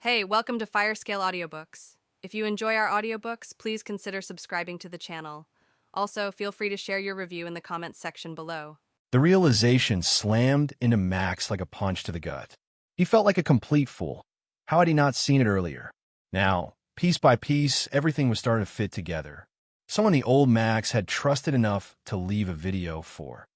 Hey, welcome to Firescale Audiobooks. If you enjoy our audiobooks, please consider subscribing to the channel. Also, feel free to share your review in the comments section below. The realization slammed into Max like a punch to the gut. He felt like a complete fool. How had he not seen it earlier? Now, piece by piece, everything was starting to fit together. Someone the old Max had trusted enough to leave a video for,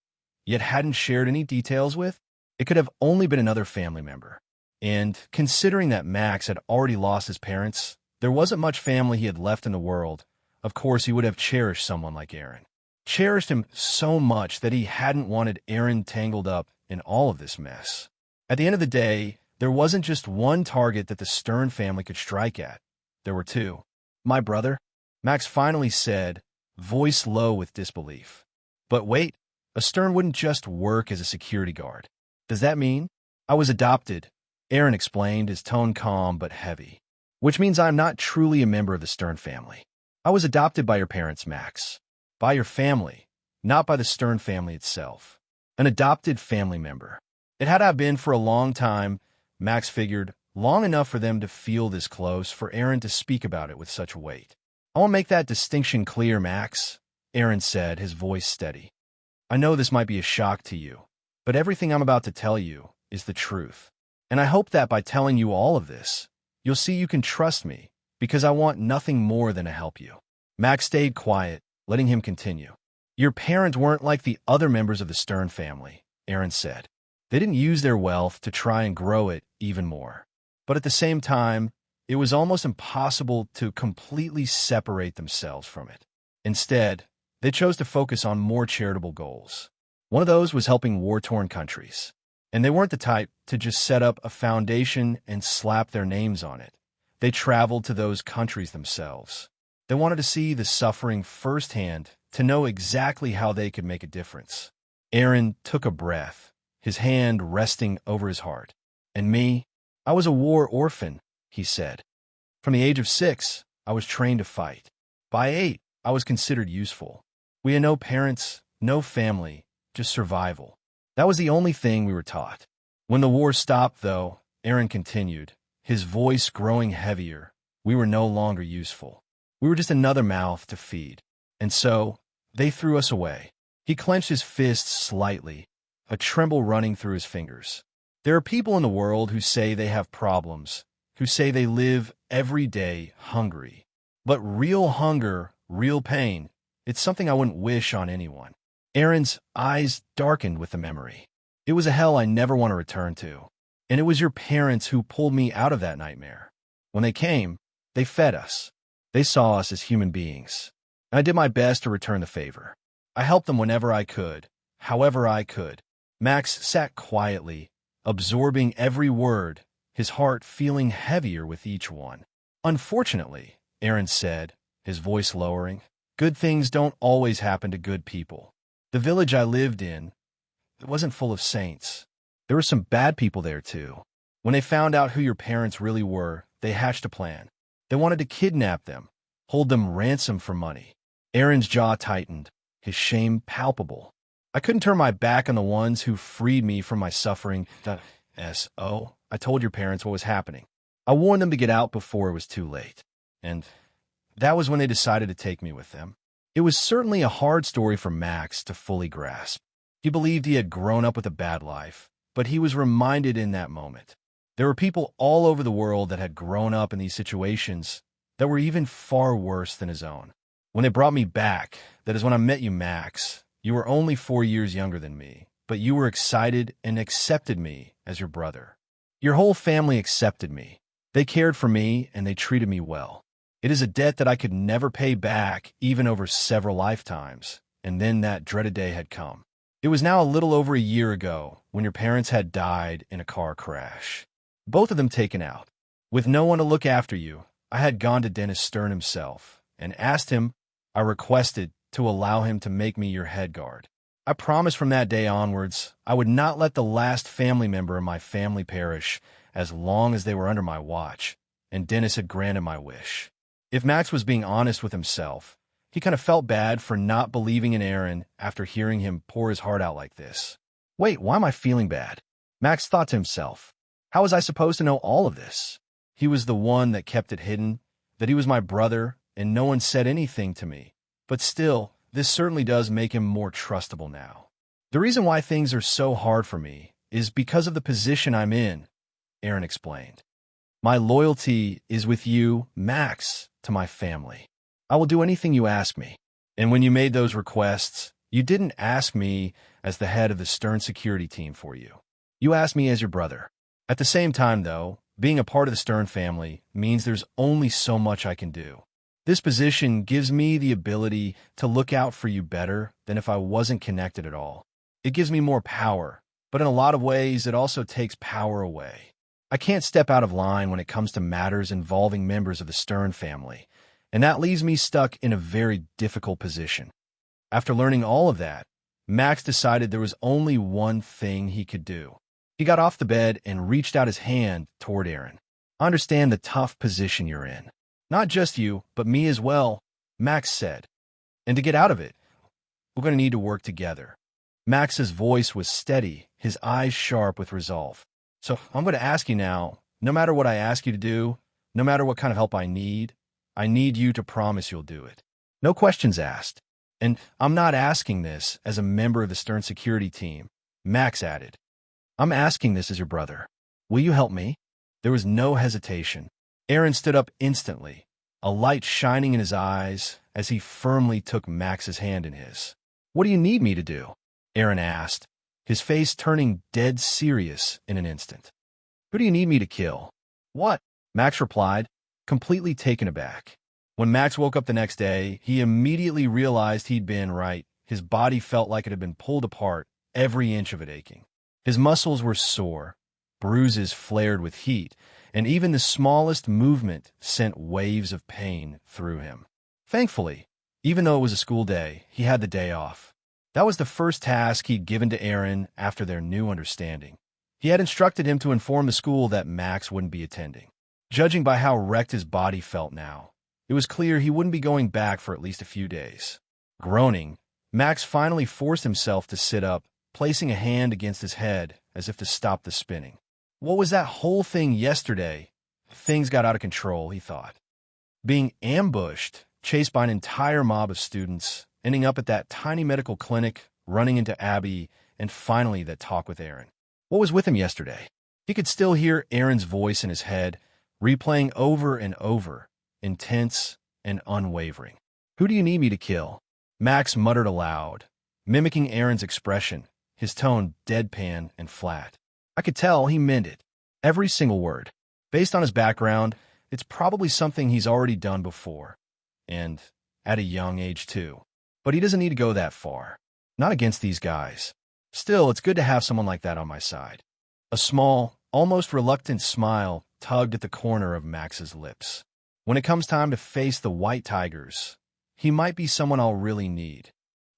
yet hadn't shared any details with. It could have only been another family member. And considering that Max had already lost his parents, there wasn't much family he had left in the world. Of course, he would have cherished someone like Aaron. Cherished him so much that he hadn't wanted Aaron tangled up in all of this mess. At the end of the day, there wasn't just one target that the Stern family could strike at. There were two. My brother, Max finally said, voice low with disbelief. But wait, a Stern wouldn't just work as a security guard. Does that mean? I was adopted, Aaron explained, his tone calm but heavy. Which means I'm not truly a member of the Stern family. I was adopted by your parents, Max. By your family, not by the Stern family itself. An adopted family member. It had I been for a long time, Max figured, long enough for them to feel this close, for Aaron to speak about it with such weight. I want to make that distinction clear, Max, Aaron said, his voice steady. I know this might be a shock to you, but everything I'm about to tell you is the truth. And I hope that by telling you all of this, you'll see you can trust me, because I want nothing more than to help you. Max stayed quiet, letting him continue. Your parents weren't like the other members of the Stern family, Aaron said. They didn't use their wealth to try and grow it even more. But at the same time, it was almost impossible to completely separate themselves from it. Instead, they chose to focus on more charitable goals. One of those was helping war-torn countries. And they weren't the type to just set up a foundation and slap their names on it. They traveled to those countries themselves. They wanted to see the suffering firsthand, to know exactly how they could make a difference. Aaron took a breath, his hand resting over his heart. And me, I was a war orphan, he said. From the age of 6, I was trained to fight. By 8, I was considered useful. We had no parents, no family, just survival. That was the only thing we were taught. When the war stopped, though, Aaron continued, his voice growing heavier, we were no longer useful. We were just another mouth to feed. And so, they threw us away. He clenched his fists slightly, a tremble running through his fingers. There are people in the world who say they have problems, who say they live every day hungry. But real hunger, real pain, it's something I wouldn't wish on anyone. Aaron's eyes darkened with the memory. It was a hell I never want to return to. And it was your parents who pulled me out of that nightmare. When they came, they fed us. They saw us as human beings. And I did my best to return the favor. I helped them whenever I could, however I could. Max sat quietly, absorbing every word, his heart feeling heavier with each one. Unfortunately, Aaron said, his voice lowering, good things don't always happen to good people. The village I lived in, it wasn't full of saints. There were some bad people there, too. When they found out who your parents really were, they hatched a plan. They wanted to kidnap them, hold them ransom for money. Aaron's jaw tightened, his shame palpable. I couldn't turn my back on the ones who freed me from my suffering. S.O. I told your parents what was happening. I warned them to get out before it was too late. And that was when they decided to take me with them. It was certainly a hard story for Max to fully grasp. He believed he had grown up with a bad life, but he was reminded in that moment. There were people all over the world that had grown up in these situations that were even far worse than his own. When they brought me back, that is when I met you, Max, you were only 4 years younger than me, but you were excited and accepted me as your brother. Your whole family accepted me. They cared for me and they treated me well. It is a debt that I could never pay back, even over several lifetimes, and then that dreaded day had come. It was now a little over a year ago when your parents had died in a car crash. Both of them taken out. With no one to look after you, I had gone to Dennis Stern himself and asked him, I requested, to allow him to make me your head guard. I promised from that day onwards I would not let the last family member of my family perish as long as they were under my watch, and Dennis had granted my wish. If Max was being honest with himself, he kind of felt bad for not believing in Aaron after hearing him pour his heart out like this. Wait, why am I feeling bad? Max thought to himself. How was I supposed to know all of this? he was the one that kept it hidden, that he was my brother, and no one said anything to me. But still, this certainly does make him more trustable now. The reason why things are so hard for me is because of the position I'm in, Aaron explained. My loyalty is with you, Max, to my family. I will do anything you ask me. And when you made those requests, you didn't ask me as the head of the Stern security team for you. You asked me as your brother. At the same time, though, being a part of the Stern family means there's only so much I can do. This position gives me the ability to look out for you better than if I wasn't connected at all. It gives me more power, but in a lot of ways, it also takes power away. I can't step out of line when it comes to matters involving members of the Stern family, and that leaves me stuck in a very difficult position. After learning all of that, Max decided there was only one thing he could do. He got off the bed and reached out his hand toward Aaron. I understand the tough position you're in. Not just you, but me as well, Max said. And to get out of it, we're going to need to work together. Max's voice was steady, his eyes sharp with resolve. So I'm going to ask you now, no matter what I ask you to do, no matter what kind of help I need you to promise you'll do it. No questions asked. And I'm not asking this as a member of the Stern security team, Max added. I'm asking this as your brother. Will you help me? There was no hesitation. Aaron stood up instantly, a light shining in his eyes as he firmly took Max's hand in his. What do you need me to do? Aaron asked, his face turning dead serious in an instant. Who do you need me to kill? What? Max replied, completely taken aback. When Max woke up the next day, he immediately realized he'd been right. His body felt like it had been pulled apart, every inch of it aching. His muscles were sore, bruises flared with heat, and even the smallest movement sent waves of pain through him. Thankfully, even though it was a school day, he had the day off. That was the first task he'd given to Aaron after their new understanding. He had instructed him to inform the school that Max wouldn't be attending. Judging by how wrecked his body felt now, it was clear he wouldn't be going back for at least a few days. Groaning, Max finally forced himself to sit up, placing a hand against his head as if to stop the spinning. What was that whole thing yesterday? Things got out of control, he thought. Being ambushed, chased by an entire mob of students, ending up at that tiny medical clinic, running into Abby, and finally that talk with Aaron. What was with him yesterday? He could still hear Aaron's voice in his head, replaying over and over, intense and unwavering. Who do you need me to kill? Max muttered aloud, mimicking Aaron's expression, his tone deadpan and flat. I could tell he meant it, every single word. Based on his background, it's probably something he's already done before, and at a young age too. But he doesn't need to go that far. Not against these guys. Still, it's good to have someone like that on my side. A small, almost reluctant smile tugged at the corner of Max's lips. When it comes time to face the white tigers, he might be someone I'll really need.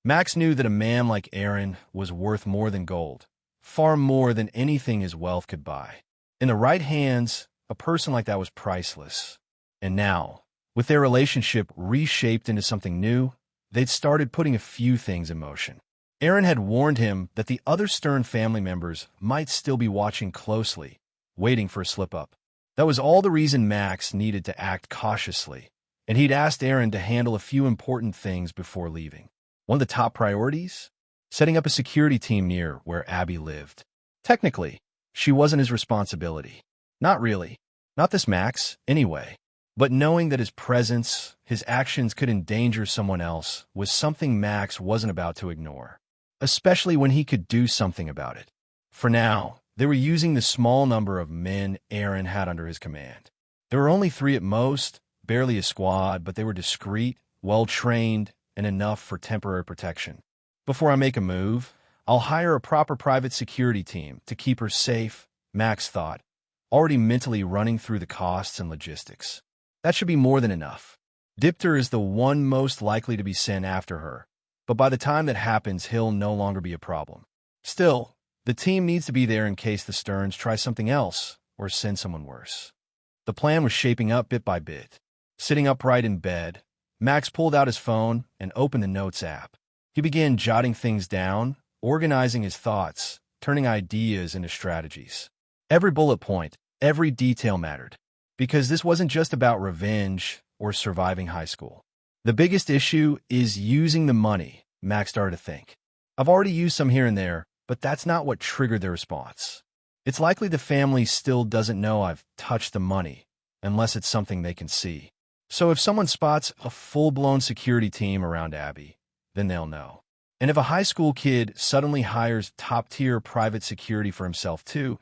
Max knew that a man like Aaron was worth more than gold, far more than anything his wealth could buy. In the right hands, a person like that was priceless. And now, with their relationship reshaped into something new, they'd started putting a few things in motion. Aaron had warned him that the other Stern family members might still be watching closely, waiting for a slip-up. That was all the reason Max needed to act cautiously, and he'd asked Aaron to handle a few important things before leaving. One of the top priorities? Setting up a security team near where Abby lived. Technically, she wasn't his responsibility. Not really. Not this Max, anyway. But knowing that his presence, his actions could endanger someone else was something Max wasn't about to ignore. Especially when he could do something about it. For now, they were using the small number of men Aaron had under his command. There were only 3 at most, barely a squad, but they were discreet, well-trained, and enough for temporary protection. Before I make a move, I'll hire a proper private security team to keep her safe, Max thought, already mentally running through the costs and logistics. That should be more than enough. Dipter is the one most likely to be sent after her, but by the time that happens, he'll no longer be a problem. Still, the team needs to be there in case the Sterns try something else or send someone worse. The plan was shaping up bit by bit. Sitting upright in bed, Max pulled out his phone and opened the Notes app. He began jotting things down, organizing his thoughts, turning ideas into strategies. Every bullet point, every detail mattered. because this wasn't just about revenge or surviving high school. The biggest issue is using the money, Max started to think. I've already used some here and there, but that's not what triggered their response. It's likely the family still doesn't know I've touched the money, unless it's something they can see. So if someone spots a full-blown security team around Abby, then they'll know. And if a high school kid suddenly hires top-tier private security for himself too,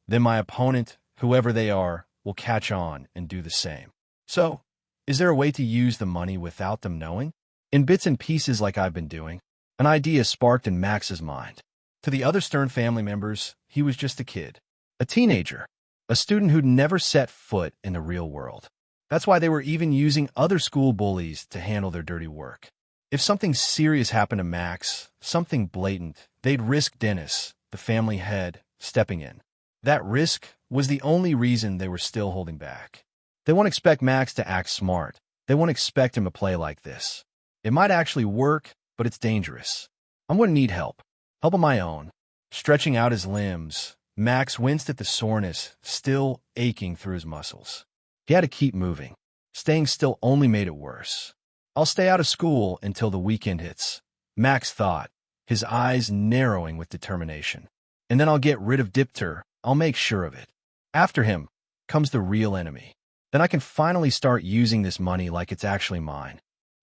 then my opponent, whoever they are, will catch on and do the same. So, is there a way to use the money without them knowing? In bits and pieces like I've been doing, an idea sparked in Max's mind. To the other Stern family members, he was just a kid, a teenager, a student who'd never set foot in the real world. That's why they were even using other school bullies to handle their dirty work. If something serious happened to Max, something blatant, they'd risk Dennis, the family head, stepping in. That risk was the only reason they were still holding back. They won't expect Max to act smart. They won't expect him to play like this. It might actually work, but it's dangerous. I'm going to need help. Help of my own. Stretching out his limbs, Max winced at the soreness still aching through his muscles. He had to keep moving. Staying still only made it worse. I'll stay out of school until the weekend hits, Max thought, his eyes narrowing with determination. And then I'll get rid of Dipter. I'll make sure of it. After him comes the real enemy. Then I can finally start using this money like it's actually mine.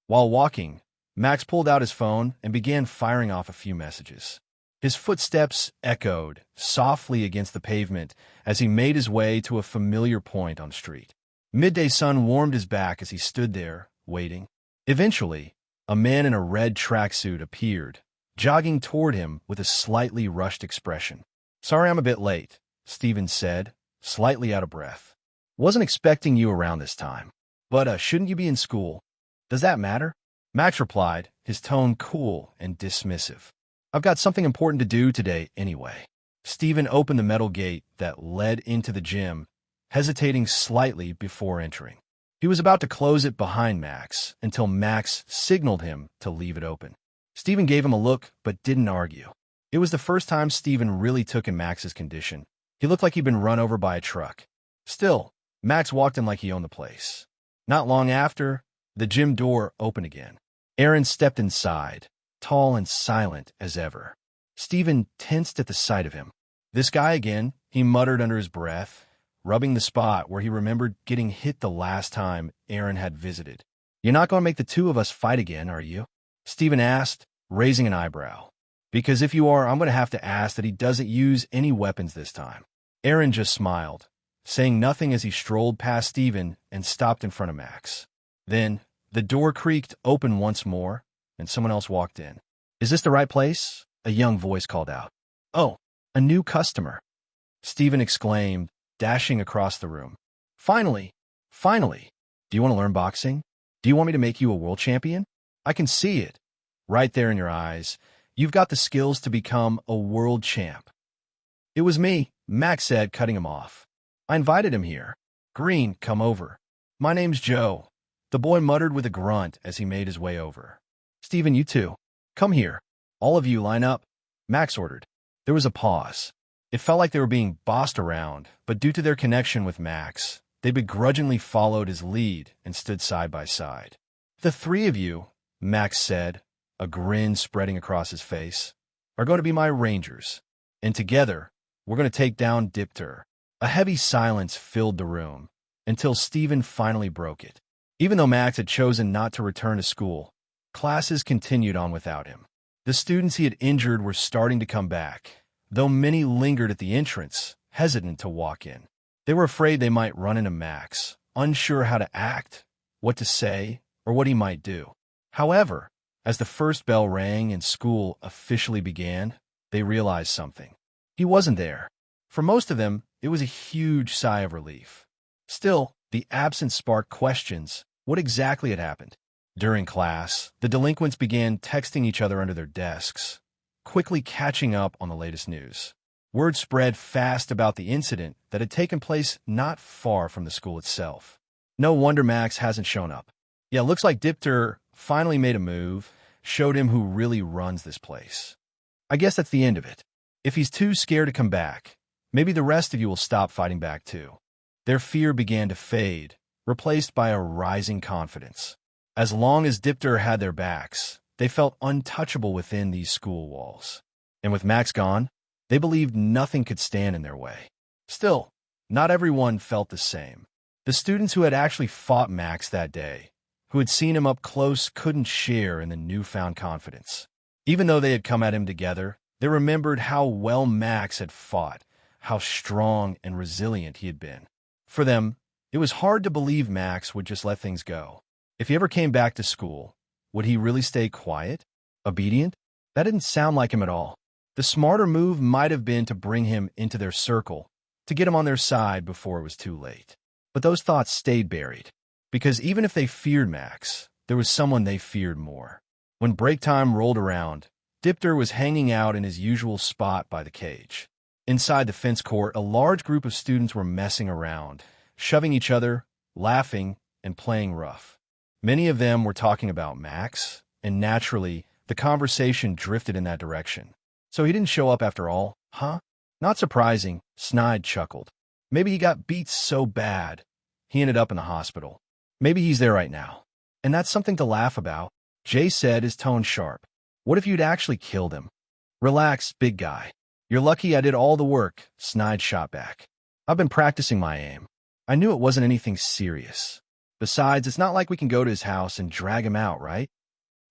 While walking, Max pulled out his phone and began firing off a few messages. His footsteps echoed softly against the pavement as he made his way to a familiar point on the street. Midday sun warmed his back as he stood there, waiting. Eventually, a man in a red tracksuit appeared, jogging toward him with a slightly rushed expression. "Sorry I'm a bit late," Steven said, slightly out of breath. "Wasn't expecting you around this time. But shouldn't you be in school? Does that matter?" Max replied, his tone cool and dismissive. "I've got something important to do today anyway." Steven opened the metal gate that led into the gym, hesitating slightly before entering. He was about to close it behind Max until Max signaled him to leave it open. Steven gave him a look but didn't argue. It was the first time Steven really took in Max's condition. He looked like he'd been run over by a truck. Still, Max walked in like he owned the place. Not long after, the gym door opened again. Aaron stepped inside, tall and silent as ever. Steven tensed at the sight of him. "This guy again," he muttered under his breath, rubbing the spot where he remembered getting hit the last time Aaron had visited. "You're not going to make the two of us fight again, are you?" Steven asked, raising an eyebrow. "Because if you are, I'm going to have to ask that he doesn't use any weapons this time." Aaron just smiled, saying nothing as he strolled past Steven and stopped in front of Max. Then, the door creaked open once more, and someone else walked in. "Is this the right place?" a young voice called out. "Oh, a new customer," Steven exclaimed, dashing across the room. Finally! Do you want to learn boxing? Do you want me to make you a world champion? I can see it. Right there in your eyes. You've got the skills to become a world champ." "It was me," Max said, cutting him off. "I invited him here. Green, come over." "My name's Joe," the boy muttered with a grunt as he made his way over. "Steven, you too. Come here. All of you line up," Max ordered. There was a pause. It felt like they were being bossed around, but due to their connection with Max, they begrudgingly followed his lead and stood side by side. "The three of you," Max said, a grin spreading across his face, "are going to be my rangers. And together, we're going to take down Dipter." A heavy silence filled the room, until Steven finally broke it. Even though Max had chosen not to return to school, classes continued on without him. The students he had injured were starting to come back, though many lingered at the entrance, hesitant to walk in. They were afraid they might run into Max, unsure how to act, what to say, or what he might do. However, as the first bell rang and school officially began, they realized something. He wasn't there. For most of them, it was a huge sigh of relief. Still, the absence sparked questions. What exactly had happened? During class, the delinquents began texting each other under their desks, quickly catching up on the latest news. Word spread fast about the incident that had taken place not far from the school itself. No wonder Max hasn't shown up. Yeah, looks like Dipter finally made a move, showed him who really runs this place. I guess that's the end of it. If he's too scared to come back, maybe the rest of you will stop fighting back too. Their fear began to fade, replaced by a rising confidence. As long as Dipter had their backs, they felt untouchable within these school walls. And with Max gone, they believed nothing could stand in their way. Still, not everyone felt the same. The students who had actually fought Max that day, who had seen him up close, couldn't share in the newfound confidence. Even though they had come at him together, they remembered how well Max had fought, how strong and resilient he had been. For them, it was hard to believe Max would just let things go. If he ever came back to school, would he really stay quiet? Obedient? That didn't sound like him at all. The smarter move might have been to bring him into their circle, to get him on their side before it was too late. But those thoughts stayed buried, because even if they feared Max, there was someone they feared more. When break time rolled around, Dipter was hanging out in his usual spot by the cage. Inside the fence court, a large group of students were messing around, shoving each other, laughing, and playing rough. Many of them were talking about Max, and naturally, the conversation drifted in that direction. So he didn't show up after all, huh? Not surprising, Snide chuckled. Maybe he got beat so bad, he ended up in the hospital. Maybe he's there right now. And that's something to laugh about, Jay said, his tone sharp. What if you'd actually killed him? Relax, big guy. You're lucky I did all the work, Snide shot back. I've been practicing my aim. I knew it wasn't anything serious. Besides, it's not like we can go to his house and drag him out, right?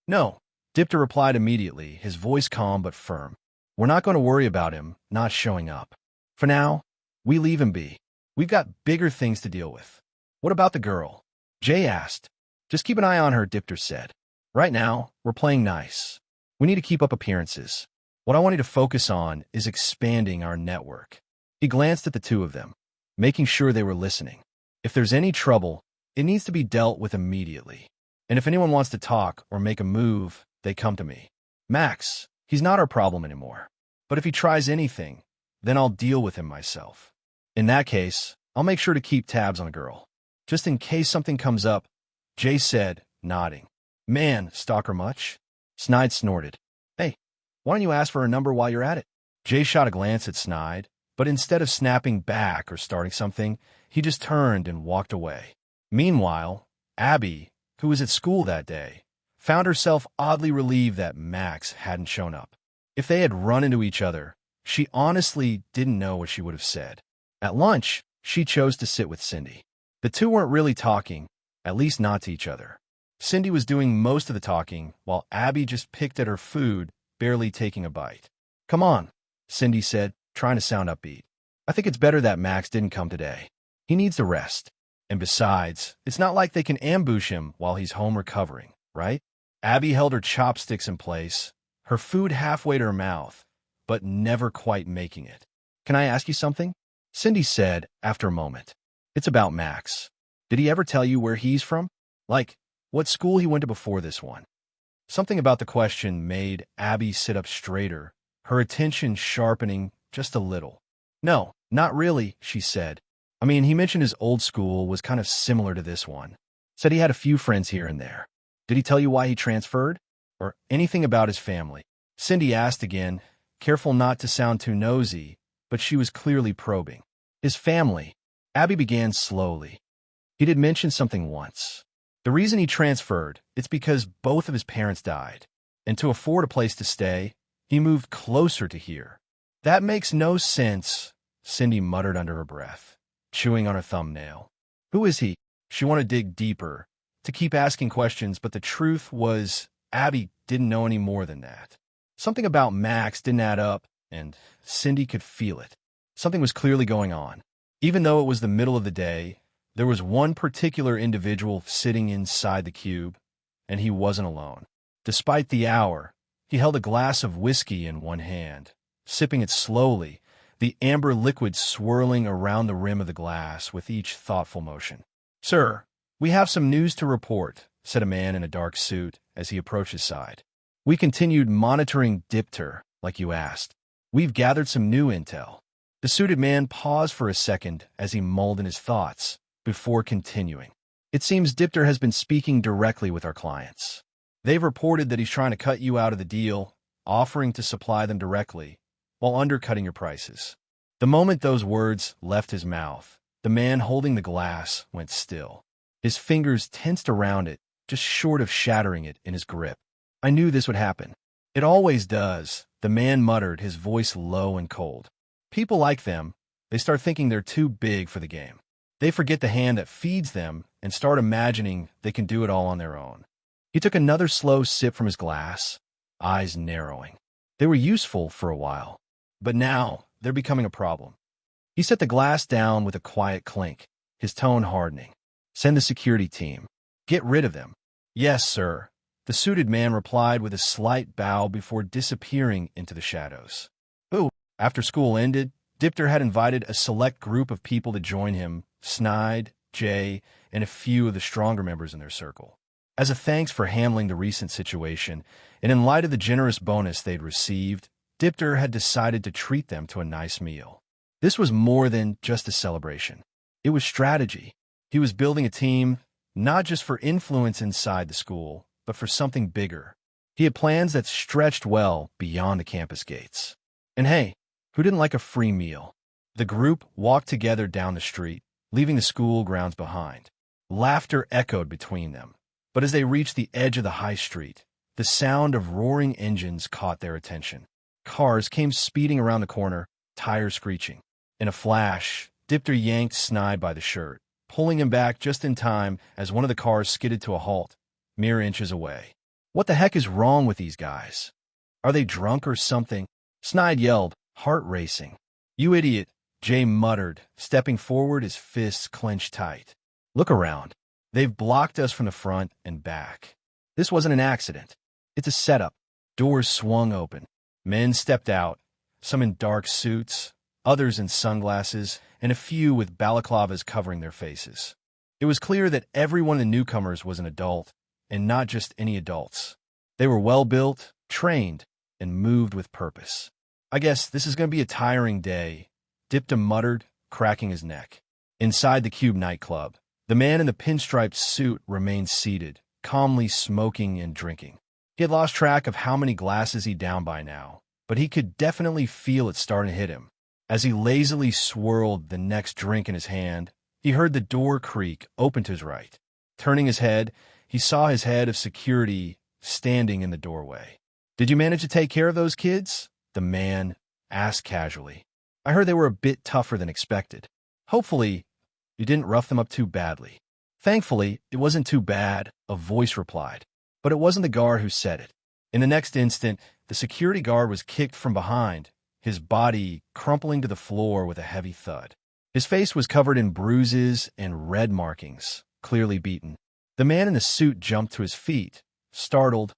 No, Dipter replied immediately, his voice calm but firm. We're not going to worry about him not showing up. For now, we leave him be. We've got bigger things to deal with. What about the girl? Jay asked. Just keep an eye on her, Dipter said. Right now, we're playing nice. We need to keep up appearances. What I want you to focus on is expanding our network. He glanced at the two of them, making sure they were listening. If there's any trouble, it needs to be dealt with immediately. And if anyone wants to talk or make a move, they come to me. Max, he's not our problem anymore. But if he tries anything, then I'll deal with him myself. In that case, I'll make sure to keep tabs on the girl. Just in case something comes up, Jay said, nodding. Man, stalker much? Snide snorted. Hey, why don't you ask for her number while you're at it? Jay shot a glance at Snide, but instead of snapping back or starting something, he just turned and walked away. Meanwhile, Abby, who was at school that day, found herself oddly relieved that Max hadn't shown up. If they had run into each other, she honestly didn't know what she would have said. At lunch, she chose to sit with Cindy. The two weren't really talking, at least not to each other. Cindy was doing most of the talking, while Abby just picked at her food, barely taking a bite. Come on, Cindy said, trying to sound upbeat. I think it's better that Max didn't come today. He needs to rest. And besides, it's not like they can ambush him while he's home recovering, right? Abby held her chopsticks in place, her food halfway to her mouth, but never quite making it. Can I ask you something? Cindy said after a moment. It's about Max. Did he ever tell you where he's from? Like, what school he went to before this one? Something about the question made Abby sit up straighter, her attention sharpening just a little. No, not really, she said. I mean, he mentioned his old school was kind of similar to this one. Said he had a few friends here and there. Did he tell you why he transferred? Or anything about his family? Cindy asked again, careful not to sound too nosy, but she was clearly probing. His family. Abby began slowly. He did mention something once. The reason he transferred, it's because both of his parents died. And to afford a place to stay, he moved closer to here. That makes no sense, Cindy muttered under her breath, chewing on her thumbnail. Who is he? She wanted to dig deeper, to keep asking questions, but the truth was Abby didn't know any more than that. Something about Max didn't add up, and Cindy could feel it. Something was clearly going on. Even though it was the middle of the day, there was one particular individual sitting inside the cube, and he wasn't alone. Despite the hour, he held a glass of whiskey in one hand, sipping it slowly, the amber liquid swirling around the rim of the glass with each thoughtful motion. Sir, we have some news to report, said a man in a dark suit as he approached his side. We continued monitoring Dipter, like you asked. We've gathered some new intel. The suited man paused for a second as he mulled in his thoughts, before continuing. It seems Dipter has been speaking directly with our clients. They've reported that he's trying to cut you out of the deal, offering to supply them directly, while undercutting your prices. The moment those words left his mouth, The man holding the glass went still. His fingers tensed around it, just short of shattering it in his grip. I knew this would happen. It always does, the man muttered, his voice low and cold. People like them, they start thinking they're too big for the game. They forget the hand that feeds them and start imagining they can do it all on their own. He took another slow sip from his glass, eyes narrowing. They were useful for a while, but now they're becoming a problem. He set the glass down with a quiet clink, his tone hardening. Send the security team. Get rid of them. Yes, sir. The suited man replied with a slight bow before disappearing into the shadows. After school ended, Dipter had invited a select group of people to join him, Snide, Jay, and a few of the stronger members in their circle. As a thanks for handling the recent situation, and in light of the generous bonus they'd received, Dipter had decided to treat them to a nice meal. This was more than just a celebration. It was strategy. He was building a team, not just for influence inside the school, but for something bigger. He had plans that stretched well beyond the campus gates. And hey, who didn't like a free meal? The group walked together down the street, leaving the school grounds behind. Laughter echoed between them. But as they reached the edge of the high street, the sound of roaring engines caught their attention. Cars came speeding around the corner, tires screeching. In a flash, Dipter yanked Snide by the shirt, pulling him back just in time as one of the cars skidded to a halt, mere inches away. What the heck is wrong with these guys? Are they drunk or something? Snide yelled, heart racing. You idiot, Jay muttered, stepping forward, his fists clenched tight. Look around. They've blocked us from the front and back. This wasn't an accident. It's a setup. Doors swung open. Men stepped out, some in dark suits, others in sunglasses, and a few with balaclavas covering their faces. It was clear that every one of the newcomers was an adult, and not just any adults. They were well-built, trained, and moved with purpose. I guess this is going to be a tiring day, Dipter muttered, cracking his neck. Inside the Cube nightclub, the man in the pinstriped suit remained seated, calmly smoking and drinking. He had lost track of how many glasses he downed by now, but he could definitely feel it starting to hit him. As he lazily swirled the next drink in his hand, he heard the door creak open to his right. Turning his head, he saw his head of security standing in the doorway. Did you manage to take care of those kids? The man asked casually. I heard they were a bit tougher than expected. Hopefully, you didn't rough them up too badly. Thankfully, it wasn't too bad, a voice replied. But it wasn't the guard who said it. In the next instant, the security guard was kicked from behind, his body crumpling to the floor with a heavy thud. His face was covered in bruises and red markings, clearly beaten. The man in the suit jumped to his feet, startled,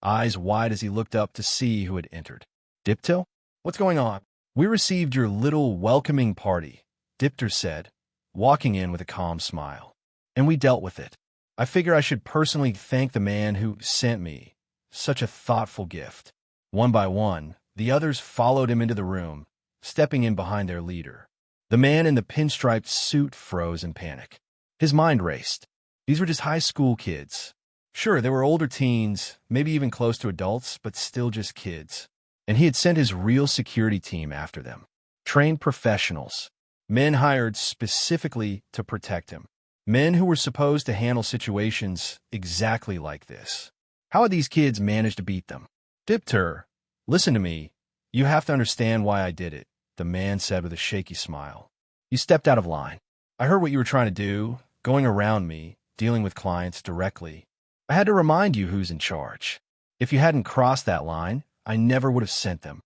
eyes wide as he looked up to see who had entered. Dipter? What's going on? We received your little welcoming party, Dipter said, walking in with a calm smile. And we dealt with it. I figure I should personally thank the man who sent me such a thoughtful gift. One by one, the others followed him into the room, stepping in behind their leader. The man in the pinstriped suit froze in panic. His mind raced. These were just high school kids. Sure, they were older teens, maybe even close to adults, but still just kids. And he had sent his real security team after them. Trained professionals. Men hired specifically to protect him. Men who were supposed to handle situations exactly like this. How had these kids managed to beat them? Dipter, listen to me. You have to understand why I did it, the man said with a shaky smile. You stepped out of line. I heard what you were trying to do, going around me, dealing with clients directly. I had to remind you who's in charge. If you hadn't crossed that line, I never would have sent them.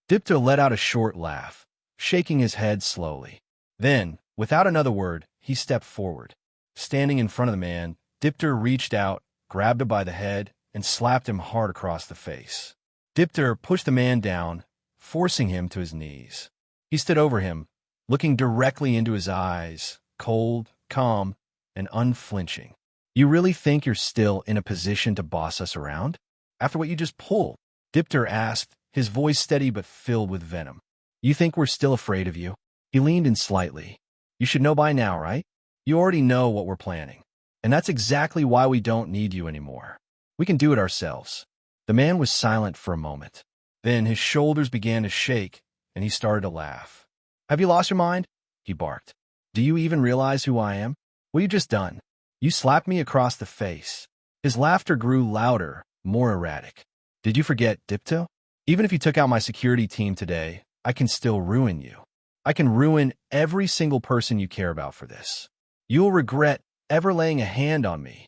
Dipter let out a short laugh, shaking his head slowly. Then, without another word, he stepped forward. Standing in front of the man, Dipter reached out, grabbed him by the head, and slapped him hard across the face. Dipter pushed the man down, forcing him to his knees. He stood over him, looking directly into his eyes, cold, calm, and unflinching. You really think you're still in a position to boss us around? After what you just pulled? Dipter asked, his voice steady but filled with venom. You think we're still afraid of you? He leaned in slightly. You should know by now, right? You already know what we're planning. And that's exactly why we don't need you anymore. We can do it ourselves. The man was silent for a moment. Then his shoulders began to shake, and he started to laugh. Have you lost your mind? He barked. Do you even realize who I am? What you just done? You slapped me across the face. His laughter grew louder, more erratic. Did you forget, Dipto? Even if you took out my security team today, I can still ruin you. I can ruin every single person you care about for this. You'll regret ever laying a hand on me.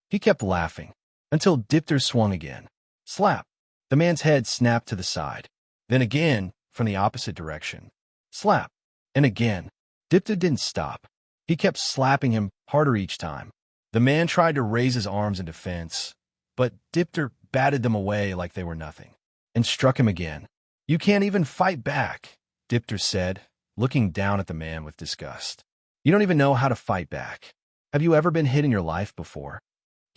He kept laughing, until Dipter swung again. Slap. The man's head snapped to the side. Then again, from the opposite direction. Slap. And again. Dipter didn't stop. He kept slapping him harder each time. The man tried to raise his arms in defense, but Dipter batted them away like they were nothing, and struck him again. You can't even fight back, Dipter said, looking down at the man with disgust. You don't even know how to fight back. Have you ever been hit in your life before?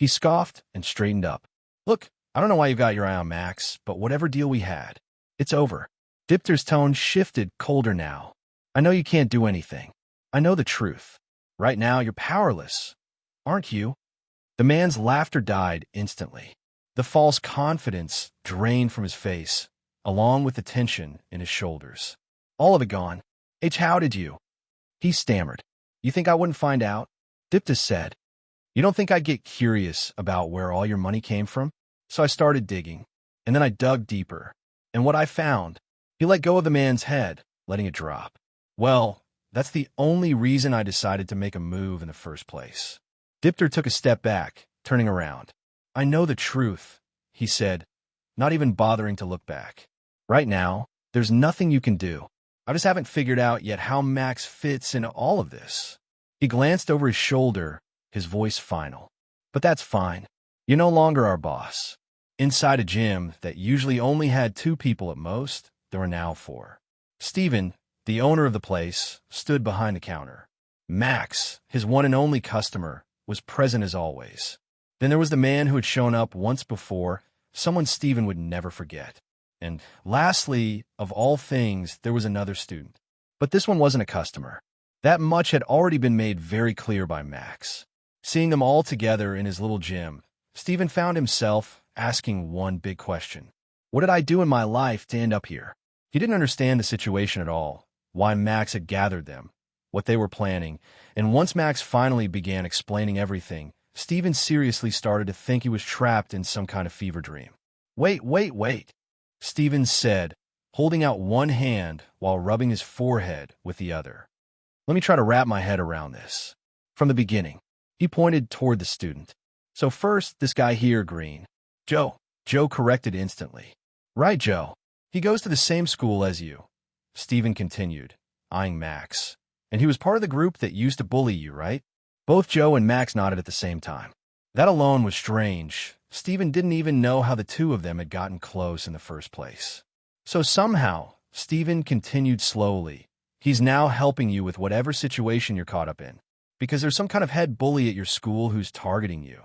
He scoffed and straightened up. Look, I don't know why you've got your eye on Max, but whatever deal we had, it's over. Dipter's tone shifted colder now. I know you can't do anything. I know the truth. Right now, you're powerless. Aren't you? The man's laughter died instantly. The false confidence drained from his face, along with the tension in his shoulders. All of it gone. How did you? He stammered. You think I wouldn't find out? Dipta said. You don't think I'd get curious about where all your money came from? So I started digging, and then I dug deeper. And what I found, he let go of the man's head, letting it drop. Well, that's the only reason I decided to make a move in the first place. Dipter took a step back, turning around. I know the truth, he said, not even bothering to look back. Right now, there's nothing you can do. I just haven't figured out yet how Max fits into all of this. He glanced over his shoulder, his voice final. But that's fine. You're no longer our boss. Inside a gym that usually only had 2 people at most, there were now 4. Steven, the owner of the place, stood behind the counter. Max, his one and only customer, was present as always. Then there was the man who had shown up once before, someone Steven would never forget. And lastly, of all things, there was another student. But this one wasn't a customer. That much had already been made very clear by Max. Seeing them all together in his little gym, Steven found himself asking one big question. What did I do in my life to end up here? He didn't understand the situation at all, why Max had gathered them, what they were planning, and once Max finally began explaining everything, Steven seriously started to think he was trapped in some kind of fever dream. Wait, Steven said, holding out one hand while rubbing his forehead with the other. Let me try to wrap my head around this. From the beginning, he pointed toward the student. So first, this guy here, Green. Joe corrected instantly. Right, Joe. He goes to the same school as you. Steven continued, eyeing Max. And he was part of the group that used to bully you, right? Both Joe and Max nodded at the same time. That alone was strange. Steven didn't even know how the 2 of them had gotten close in the first place. So somehow, Steven continued slowly. He's now helping you with whatever situation you're caught up in. Because there's some kind of head bully at your school who's targeting you.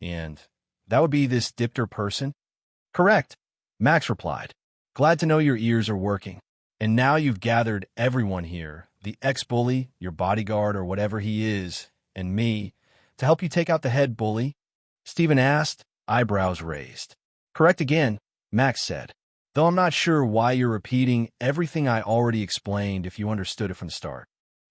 And that would be this Dipter person? Correct, Max replied. Glad to know your ears are working. And now you've gathered everyone here, the ex-bully, your bodyguard or whatever he is, and me, to help you take out the head bully? Steven asked, eyebrows raised. Correct again, Max said. Though I'm not sure why you're repeating everything I already explained if you understood it from the start.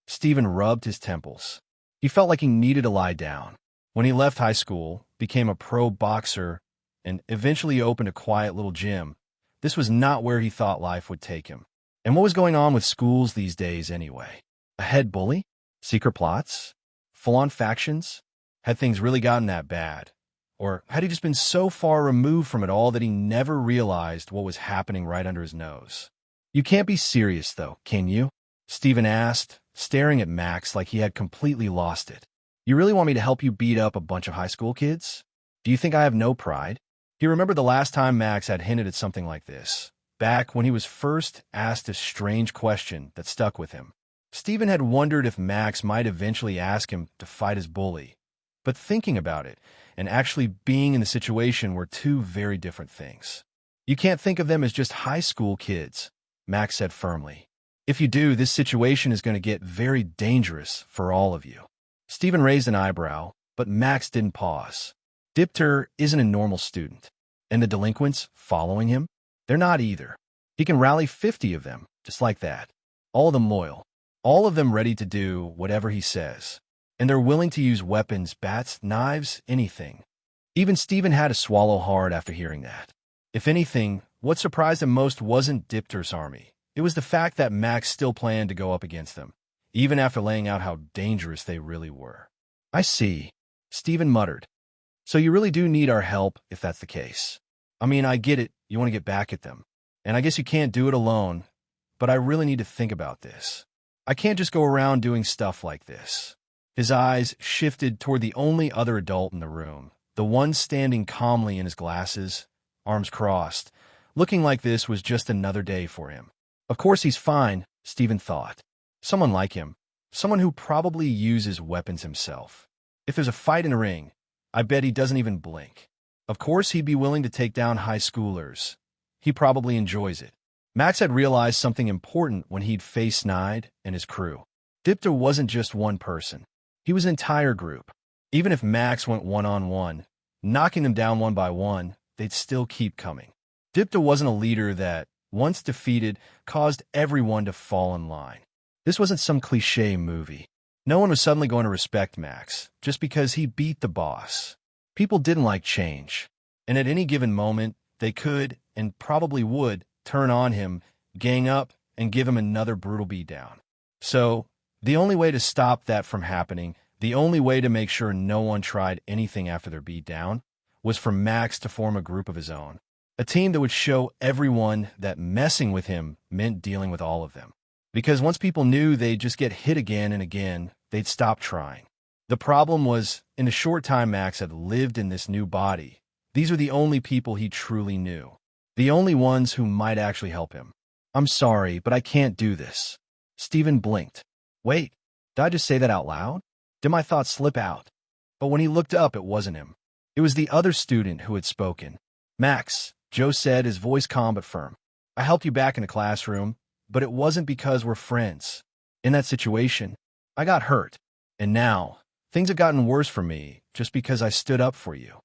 Steven rubbed his temples. He felt like he needed to lie down. When he left high school, became a pro boxer, and eventually opened a quiet little gym, this was not where he thought life would take him. And what was going on with schools these days anyway? A head bully? Secret plots? Full-on factions? Had things really gotten that bad? Or had he just been so far removed from it all that he never realized what was happening right under his nose? You can't be serious, though, can you? Steven asked, staring at Max like he had completely lost it. You really want me to help you beat up a bunch of high school kids? Do you think I have no pride? He remembered the last time Max had hinted at something like this, back when he was first asked a strange question that stuck with him. Steven had wondered if Max might eventually ask him to fight his bully. But thinking about it, and actually being in the situation were 2 very different things. You can't think of them as just high school kids, Max said firmly. If you do, this situation is going to get very dangerous for all of you. Steven raised an eyebrow, but Max didn't pause. Dipter isn't a normal student. And the delinquents following him? They're not either. He can rally 50 of them, just like that. All of them loyal. all of them ready to do whatever he says. And they're willing to use weapons, bats, knives, anything. Even Stephen had to swallow hard after hearing that. If anything, what surprised him most wasn't Dipter's army. It was the fact that Max still planned to go up against them, even after laying out how dangerous they really were. I see, Stephen muttered. So you really do need our help if that's the case. I mean, I get it, you want to get back at them. And I guess you can't do it alone, but I really need to think about this. I can't just go around doing stuff like this. His eyes shifted toward the only other adult in the room, the one standing calmly in his glasses, arms crossed, looking like this was just another day for him. Of course he's fine, Stephen thought. Someone like him. Someone who probably uses weapons himself. If there's a fight in a ring, I bet he doesn't even blink. Of course he'd be willing to take down high schoolers. He probably enjoys it. Max had realized something important when he'd faced Snide and his crew. Dipter wasn't just one person. He was an entire group. Even if Max went one-on-one, knocking them down one by one, they'd still keep coming. Dipter wasn't a leader that, once defeated, caused everyone to fall in line. This wasn't some cliché movie. No one was suddenly going to respect Max just because he beat the boss. People didn't like change, and at any given moment, they could, and probably would, turn on him, gang up, and give him another brutal beatdown. So, the only way to stop that from happening, the only way to make sure no one tried anything after their beatdown, was for Max to form a group of his own. A team that would show everyone that messing with him meant dealing with all of them. Because once people knew they'd just get hit again and again, they'd stop trying. The problem was, in the short time Max had lived in this new body, these were the only people he truly knew. The only ones who might actually help him. I'm sorry, but I can't do this. Stephen blinked. Wait, did I just say that out loud? Did my thoughts slip out? But when he looked up, it wasn't him. It was the other student who had spoken. Max, Joe said, his voice calm but firm. I helped you back in the classroom, but it wasn't because we're friends. In that situation, I got hurt. And now, things have gotten worse for me just because I stood up for you.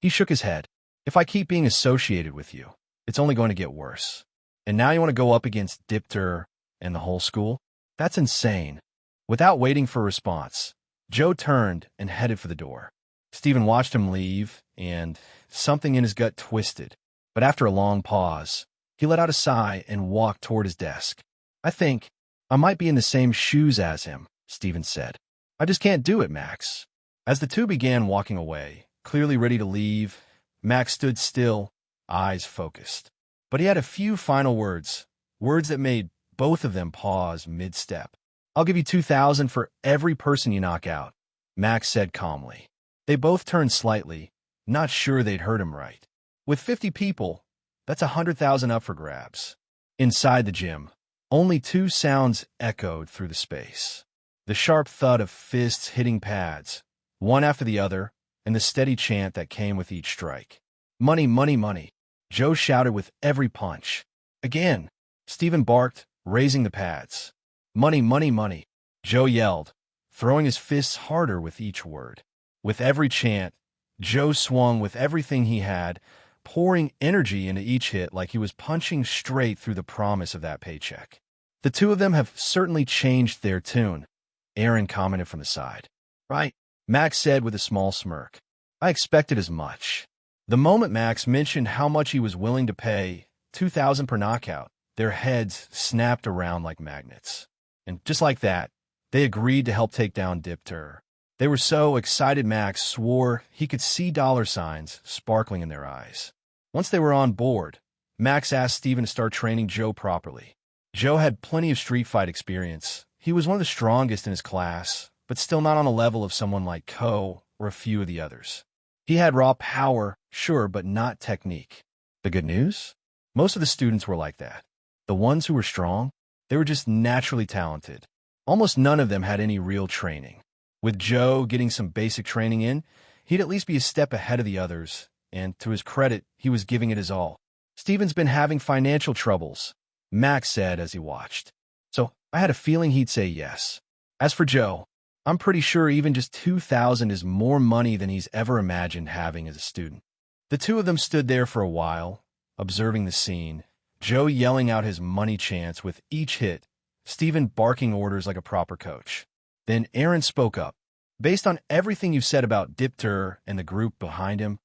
He shook his head. If I keep being associated with you, it's only going to get worse. And now you want to go up against Dipter and the whole school? That's insane. Without waiting for a response, Joe turned and headed for the door. Stephen watched him leave, and something in his gut twisted. But after a long pause, he let out a sigh and walked toward his desk. I think I might be in the same shoes as him, Stephen said. I just can't do it, Max. As the two began walking away, clearly ready to leave, Max stood still, eyes focused. But he had a few final words that made both of them pause mid-step. I'll give you 2,000 for every person you knock out, Max said calmly. They both turned slightly, not sure they'd heard him right. With 50 people, that's 100,000 up for grabs. Inside the gym, only two sounds echoed through the space. The sharp thud of fists hitting pads, one after the other, and the steady chant that came with each strike. Money, money, money, Joe shouted with every punch. Again, Stephen barked, raising the pads. Money, money, money, Joe yelled, throwing his fists harder with each word. With every chant, Joe swung with everything he had, pouring energy into each hit like he was punching straight through the promise of that paycheck. The two of them have certainly changed their tune, Aaron commented from the side. Right, Max said with a small smirk. I expected as much. The moment Max mentioned how much he was willing to pay, 2,000 per knockout, their heads snapped around like magnets. And just like that, they agreed to help take down Dipter. They were so excited Max swore he could see dollar signs sparkling in their eyes. Once they were on board, Max asked Stephen to start training Joe properly. Joe had plenty of street fight experience. He was one of the strongest in his class, but still not on the level of someone like Ko or a few of the others. He had raw power, sure, but not technique. The good news? Most of the students were like that. The ones who were strong, they were just naturally talented. Almost none of them had any real training. With Joe getting some basic training in, he'd at least be a step ahead of the others, and to his credit, he was giving it his all. Stephen's been having financial troubles, Max said as he watched. So I had a feeling he'd say yes. As for Joe, I'm pretty sure even just 2,000 is more money than he's ever imagined having as a student. The two of them stood there for a while, observing the scene, Joe yelling out his money chants with each hit, Stephen barking orders like a proper coach. Then Aaron spoke up. Based on everything you've said about Dipter and the group behind him,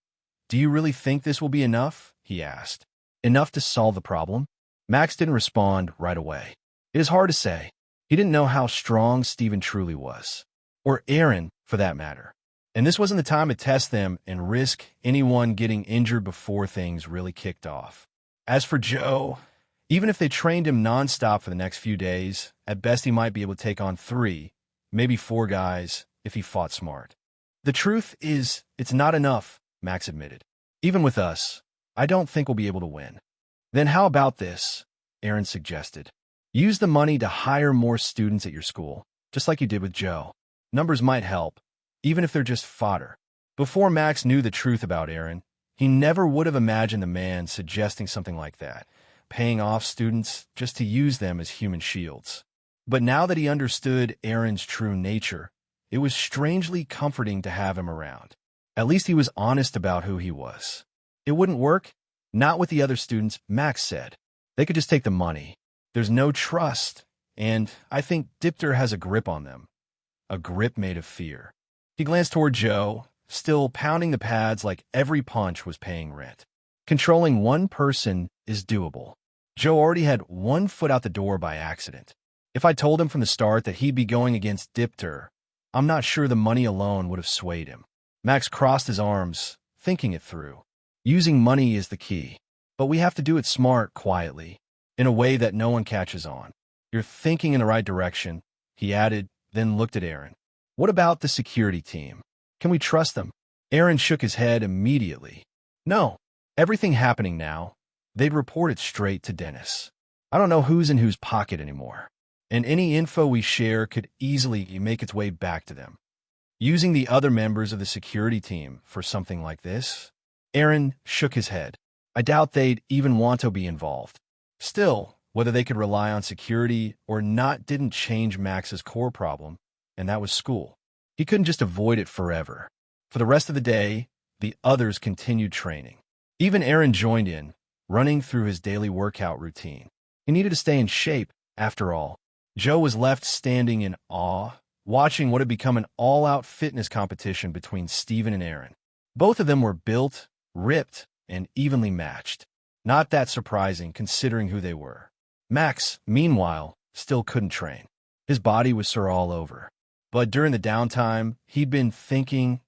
do you really think this will be enough? He asked. Enough to solve the problem? Max didn't respond right away. It is hard to say. He didn't know how strong Stephen truly was. Or Aaron, for that matter. And this wasn't the time to test them and risk anyone getting injured before things really kicked off. As for Joe, even if they trained him nonstop for the next few days, at best he might be able to take on 3, maybe 4 guys if he fought smart. The truth is, it's not enough, Max admitted. Even with us, I don't think we'll be able to win. Then how about this? Aaron suggested. Use the money to hire more students at your school, just like you did with Joe. Numbers might help, even if they're just fodder. Before Max knew the truth about Aaron, he never would have imagined the man suggesting something like that, paying off students just to use them as human shields. But now that he understood Aaron's true nature, it was strangely comforting to have him around. At least he was honest about who he was. It wouldn't work, not with the other students, Max said. They could just take the money. There's no trust, and I think Dipter has a grip on them. A grip made of fear. He glanced toward Joe, still pounding the pads like every punch was paying rent. Controlling one person is doable. Joe already had 1 foot out the door by accident. If I told him from the start that he'd be going against Dipter, I'm not sure the money alone would have swayed him. Max crossed his arms, thinking it through. Using money is the key, but we have to do it smart, quietly, in a way that no one catches on. You're thinking in the right direction, he added, then looked at Aaron. What about the security team? Can we trust them? Aaron shook his head immediately. No. Everything happening now, they'd report it straight to Dennis. I don't know who's in whose pocket anymore, and any info we share could easily make its way back to them. Using the other members of the security team for something like this? Aaron shook his head. I doubt they'd even want to be involved. Still, whether they could rely on security or not didn't change Max's core problem, and that was school. He couldn't just avoid it forever. For the rest of the day, the others continued training. Even Aaron joined in, running through his daily workout routine. He needed to stay in shape, after all. Joe was left standing in awe, watching what had become an all-out fitness competition between Stephen and Aaron. Both of them were built, ripped, and evenly matched. Not that surprising, considering who they were. Max, meanwhile, still couldn't train. His body was sore all over. But during the downtime, he'd been thinking,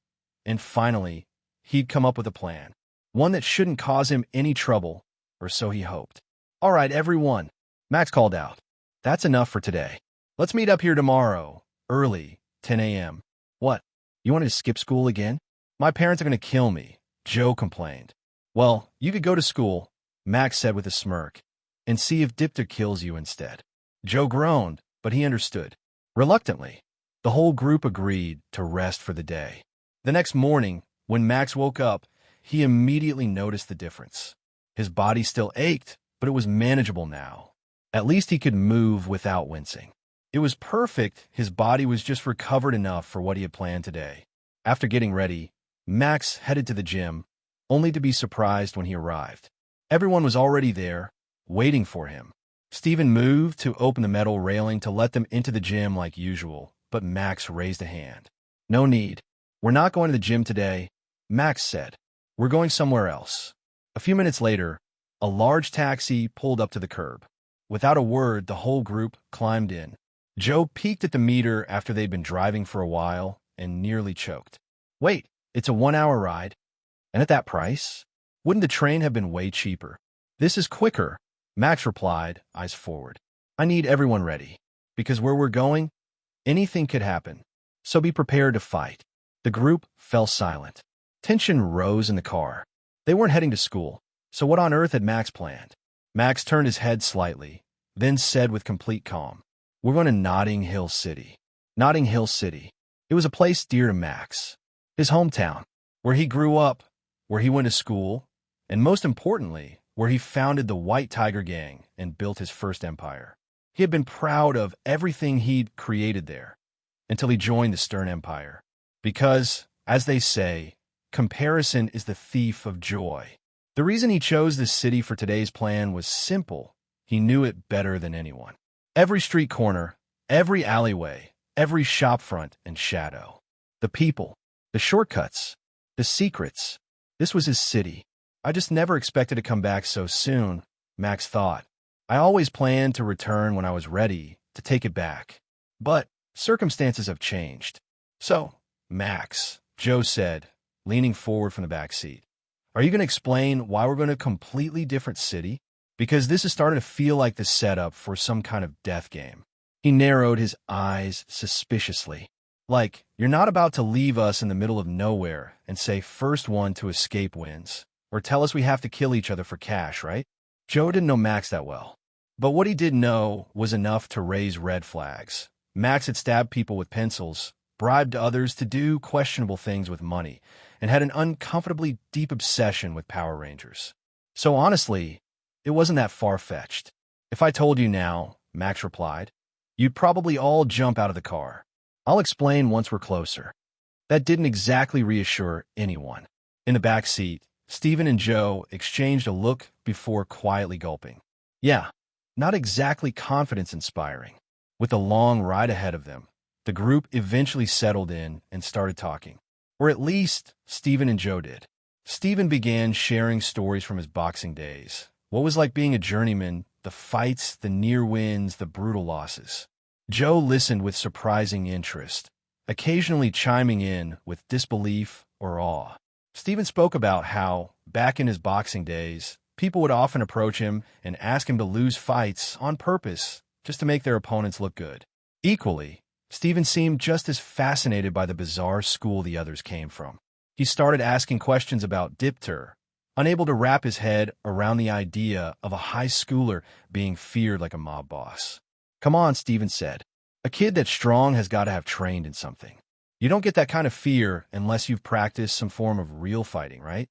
and finally, he'd come up with a plan. One that shouldn't cause him any trouble, or so he hoped. All right, everyone, Max called out. That's enough for today. Let's meet up here tomorrow, early, 10 a.m. What? You wanted to skip school again? My parents are going to kill me, Joe complained. Well, you could go to school, Max said with a smirk, and see if Dipter kills you instead. Joe groaned, but he understood. Reluctantly, the whole group agreed to rest for the day. The next morning, when Max woke up, he immediately noticed the difference. His body still ached, but it was manageable now. At least he could move without wincing. It was perfect. His body was just recovered enough for what he had planned today. After getting ready, Max headed to the gym, only to be surprised when he arrived. Everyone was already there, waiting for him. Stephen moved to open the metal railing to let them into the gym like usual, but Max raised a hand. No need. We're not going to the gym today, Max said. We're going somewhere else. A few minutes later, a large taxi pulled up to the curb. Without a word, the whole group climbed in. Joe peeked at the meter after they'd been driving for a while and nearly choked. Wait, it's a 1-hour ride? And at that price? Wouldn't the train have been way cheaper? This is quicker, Max replied, eyes forward. I need everyone ready, because where we're going, anything could happen, so be prepared to fight. The group fell silent. Tension rose in the car. They weren't heading to school, so what on earth had Max planned? Max turned his head slightly, then said with complete calm, We're going to Notting Hill City. Notting Hill City. It was a place dear to Max. His hometown, where he grew up, where he went to school, and most importantly, where he founded the White Tiger Gang and built his first empire. He had been proud of everything he'd created there, until he joined the Stern Empire. Because, as they say, comparison is the thief of joy. The reason he chose this city for today's plan was simple. He knew it better than anyone. Every street corner, every alleyway, every shopfront and shadow. The people, the shortcuts, the secrets. This was his city. I just never expected to come back so soon, Max thought. I always planned to return when I was ready to take it back. But circumstances have changed. So, Max, Joe said, leaning forward from the back seat, are you going to explain why we're going to a completely different city? Because this is starting to feel like the setup for some kind of death game. He narrowed his eyes suspiciously. Like, you're not about to leave us in the middle of nowhere and say first one to escape wins, or tell us we have to kill each other for cash, right? Joe didn't know Max that well. But what he did know was enough to raise red flags. Max had stabbed people with pencils, bribed others to do questionable things with money, and had an uncomfortably deep obsession with Power Rangers. So honestly, it wasn't that far-fetched. If I told you now, Max replied, you'd probably all jump out of the car. I'll explain once we're closer. That didn't exactly reassure anyone. In the back seat, Stephen and Joe exchanged a look before quietly gulping. Yeah, not exactly confidence-inspiring. With a long ride ahead of them, the group eventually settled in and started talking. Or at least, Stephen and Joe did. Stephen began sharing stories from his boxing days. What was like being a journeyman, the fights, the near wins, the brutal losses. Joe listened with surprising interest, occasionally chiming in with disbelief or awe. Stephen spoke about how, back in his boxing days, people would often approach him and ask him to lose fights on purpose, just to make their opponents look good. Equally, Stephen seemed just as fascinated by the bizarre school the others came from. He started asking questions about Dipter, unable to wrap his head around the idea of a high schooler being feared like a mob boss. Come on, Stephen said. A kid that's strong has got to have trained in something. You don't get that kind of fear unless you've practiced some form of real fighting, right?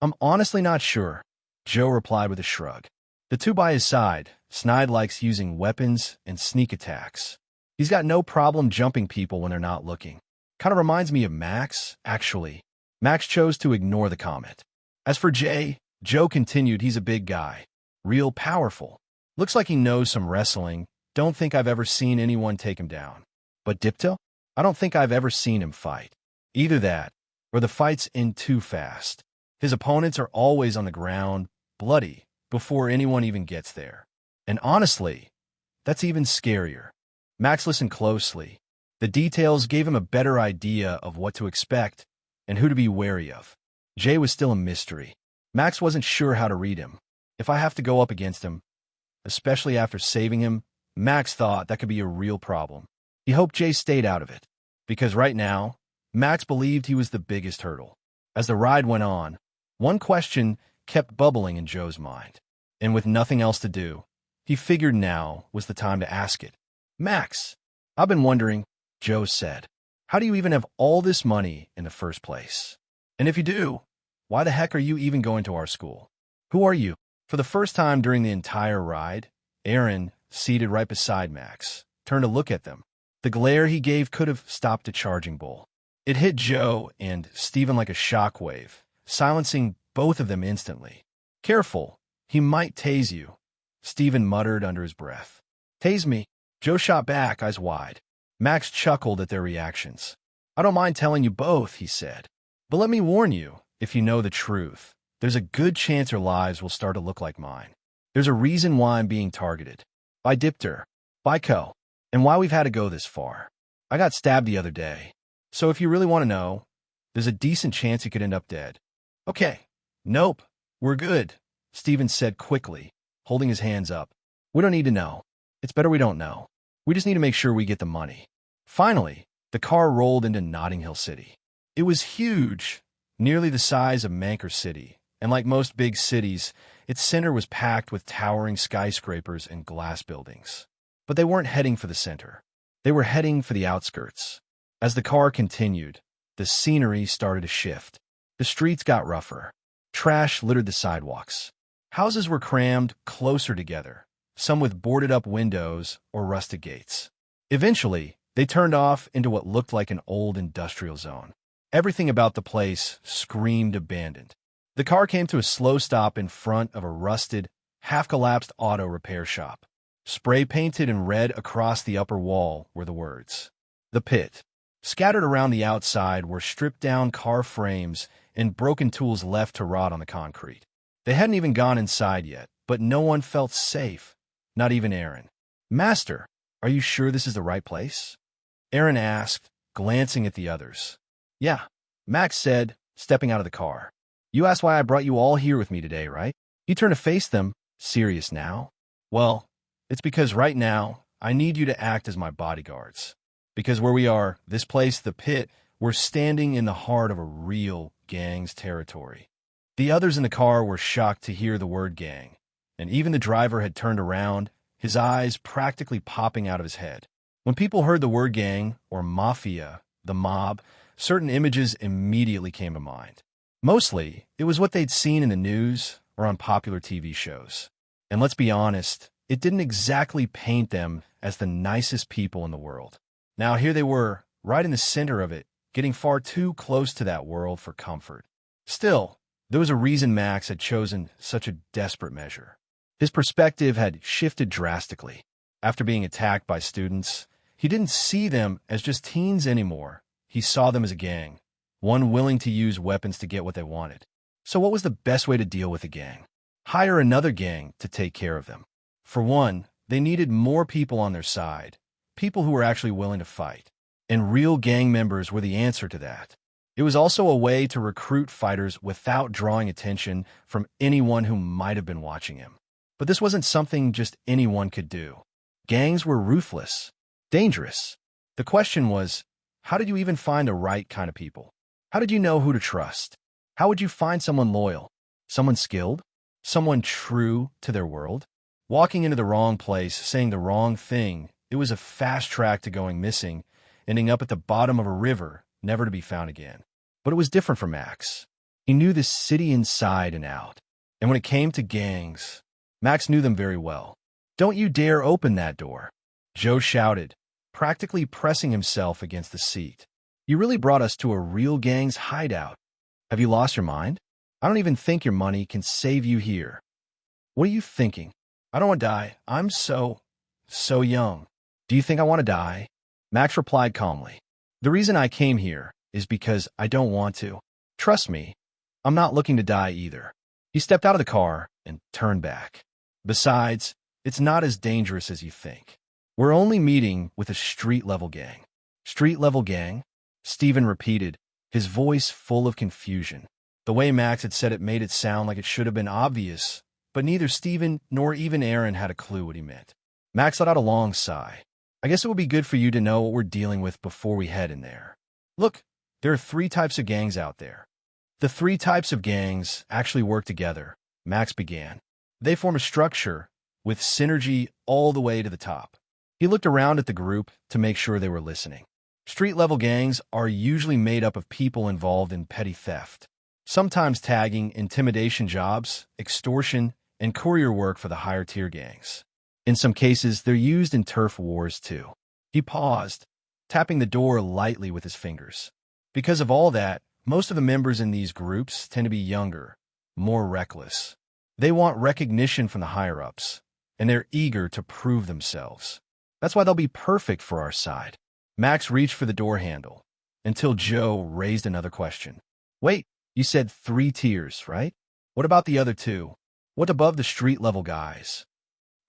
I'm honestly not sure, Joe replied with a shrug. The two by his side, Snide likes using weapons and sneak attacks. He's got no problem jumping people when they're not looking. Kind of reminds me of Max, actually. Max chose to ignore the comment. As for Jay, Joe continued he's a big guy. Real powerful. Looks like he knows some wrestling. Don't think I've ever seen anyone take him down. But Dipto? I don't think I've ever seen him fight. Either that, or the fights end too fast. His opponents are always on the ground, bloody, before anyone even gets there. And honestly, that's even scarier. Max listened closely. The details gave him a better idea of what to expect and who to be wary of. Jay was still a mystery. Max wasn't sure how to read him. If I have to go up against him, especially after saving him, Max thought that could be a real problem. He hoped Jay stayed out of it, because right now, Max believed he was the biggest hurdle. As the ride went on, one question kept bubbling in Joe's mind, and with nothing else to do, he figured now was the time to ask it. Max, I've been wondering, Joe said, how do you even have all this money in the first place? And if you do, why the heck are you even going to our school? Who are you? For the first time during the entire ride, Aaron, seated right beside Max, turned to look at them. The glare he gave could have stopped a charging bull. It hit Joe and Stephen like a shockwave, silencing both of them instantly. Careful, he might tase you, Stephen muttered under his breath. Tase me, Joe shot back, eyes wide. Max chuckled at their reactions. I don't mind telling you both, he said. But let me warn you, if you know the truth, there's a good chance your lives will start to look like mine. There's a reason why I'm being targeted. By Dipter, by Co, and why we've had to go this far. I got stabbed the other day. So if you really want to know, there's a decent chance you could end up dead. Okay. Nope. We're good, Stephen said quickly, holding his hands up. We don't need to know. It's better we don't know. We just need to make sure we get the money. Finally, the car rolled into Notting Hill City. It was huge, nearly the size of Manchester City, and like most big cities, its center was packed with towering skyscrapers and glass buildings. But they weren't heading for the center. They were heading for the outskirts. As the car continued, the scenery started to shift. The streets got rougher. Trash littered the sidewalks. Houses were crammed closer together, some with boarded-up windows or rusted gates. Eventually, they turned off into what looked like an old industrial zone. Everything about the place screamed abandoned. The car came to a slow stop in front of a rusted, half-collapsed auto repair shop. Spray painted in red across the upper wall were the words, "The Pit." Scattered around the outside were stripped-down car frames and broken tools left to rot on the concrete. They hadn't even gone inside yet, but no one felt safe, not even Aaron. "Master, are you sure this is the right place?" Aaron asked, glancing at the others. "Yeah," Max said, stepping out of the car. "You asked why I brought you all here with me today, right?" He turned to face them, serious now. "Well, it's because right now, I need you to act as my bodyguards. Because where we are, this place, the Pit, we're standing in the heart of a real gang's territory." The others in the car were shocked to hear the word gang, and even the driver had turned around, his eyes practically popping out of his head. When people heard the word gang, or mafia, the mob, certain images immediately came to mind. Mostly, it was what they'd seen in the news or on popular TV shows. And let's be honest, it didn't exactly paint them as the nicest people in the world. Now here they were, right in the center of it, getting far too close to that world for comfort. Still, there was a reason Max had chosen such a desperate measure. His perspective had shifted drastically. After being attacked by students, he didn't see them as just teens anymore. He saw them as a gang, one willing to use weapons to get what they wanted. So what was the best way to deal with a gang? Hire another gang to take care of them. For one, they needed more people on their side, people who were actually willing to fight. And real gang members were the answer to that. It was also a way to recruit fighters without drawing attention from anyone who might have been watching him. But this wasn't something just anyone could do. Gangs were ruthless, dangerous. The question was, how did you even find the right kind of people? How did you know who to trust? How would you find someone loyal, someone skilled, someone true to their world? Walking into the wrong place, saying the wrong thing, it was a fast track to going missing, ending up at the bottom of a river, never to be found again. But it was different for Max. He knew this city inside and out. And when it came to gangs, Max knew them very well. "Don't you dare open that door," Joe shouted, practically pressing himself against the seat. "You really brought us to a real gang's hideout. Have you lost your mind? I don't even think your money can save you here." "What are you thinking? I don't want to die. I'm so young." "Do you think I want to die?" Max replied calmly. "The reason I came here is because I don't want to. Trust me, I'm not looking to die either." He stepped out of the car and turned back. "Besides, it's not as dangerous as you think. We're only meeting with a street-level gang." "Street-level gang?" Steven repeated, his voice full of confusion. The way Max had said it made it sound like it should have been obvious, but neither Steven nor even Aaron had a clue what he meant. Max let out a long sigh. "I guess it would be good for you to know what we're dealing with before we head in there. Look, there are 3 types of gangs out there." "The 3 types of gangs actually work together," Max began. "They form a structure with synergy all the way to the top." He looked around at the group to make sure they were listening. Street-level gangs are usually made up of people involved in petty theft, sometimes tagging, intimidation jobs, extortion, and courier work for the higher-tier gangs. In some cases, they're used in turf wars too. He paused, tapping the door lightly with his fingers. Because of all that, most of the members in these groups tend to be younger, more reckless. They want recognition from the higher-ups, and they're eager to prove themselves. That's why they'll be perfect for our side. Max reached for the door handle, until Joe raised another question. "Wait, you said 3 tiers, right? What about the other 2? What above the street-level guys?"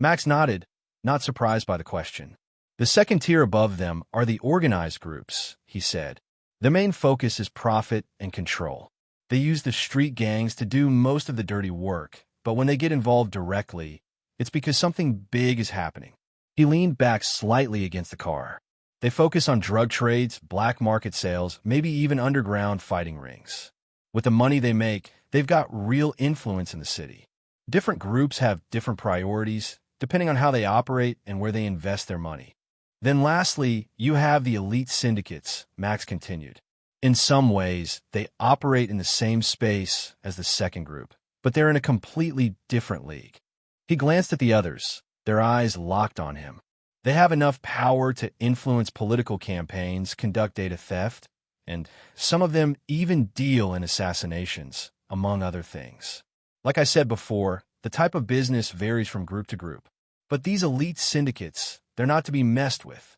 Max nodded, not surprised by the question. "The second tier above them are the organized groups," he said. "Their main focus is profit and control. They use the street gangs to do most of the dirty work, but when they get involved directly, it's because something big is happening." He leaned back slightly against the car. "They focus on drug trades, black market sales, maybe even underground fighting rings. With the money they make, they've got real influence in the city. Different groups have different priorities, depending on how they operate and where they invest their money. Then lastly, you have the elite syndicates," Max continued. "In some ways, they operate in the same space as the second group, but they're in a completely different league." He glanced at the others, their eyes locked on him. "They have enough power to influence political campaigns, conduct data theft, and some of them even deal in assassinations, among other things. Like I said before, the type of business varies from group to group. But these elite syndicates, they're not to be messed with.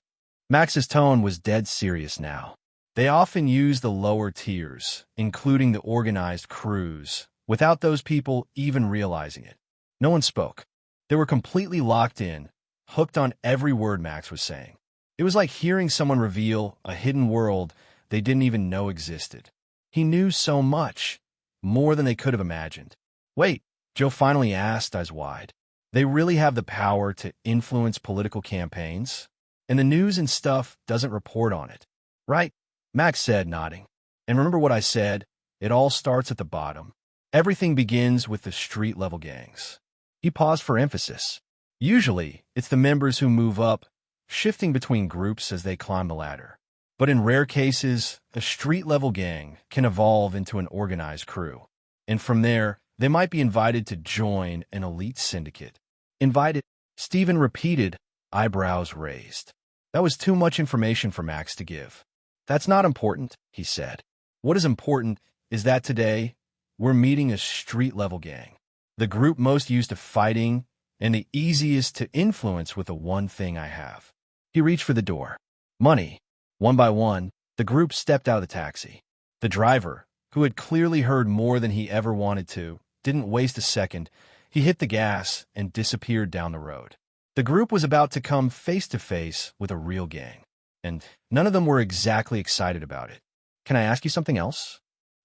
Max's tone was dead serious now. They often use the lower tiers, including the organized crews, without those people even realizing it. No one spoke. They were completely locked in, hooked on every word Max was saying. It was like hearing someone reveal a hidden world they didn't even know existed. He knew so much, more than they could have imagined. Wait, Joe finally asked, eyes wide. They really have the power to influence political campaigns? And the news and stuff doesn't report on it, right? Max said, nodding. And remember what I said, it all starts at the bottom. Everything begins with the street-level gangs. He paused for emphasis. Usually, it's the members who move up, shifting between groups as they climb the ladder. But in rare cases, a street-level gang can evolve into an organized crew. And from there, they might be invited to join an elite syndicate. Invited? Stephen repeated, eyebrows raised. That was too much information for Max to give. That's not important, he said. What is important is that today, we're meeting a street-level gang. The group most used to fighting and the easiest to influence with the one thing I have. He reached for the door. Money. One by one, the group stepped out of the taxi. The driver, who had clearly heard more than he ever wanted to, didn't waste a second. He hit the gas and disappeared down the road. The group was about to come face to face with a real gang, and none of them were exactly excited about it. Can I ask you something else?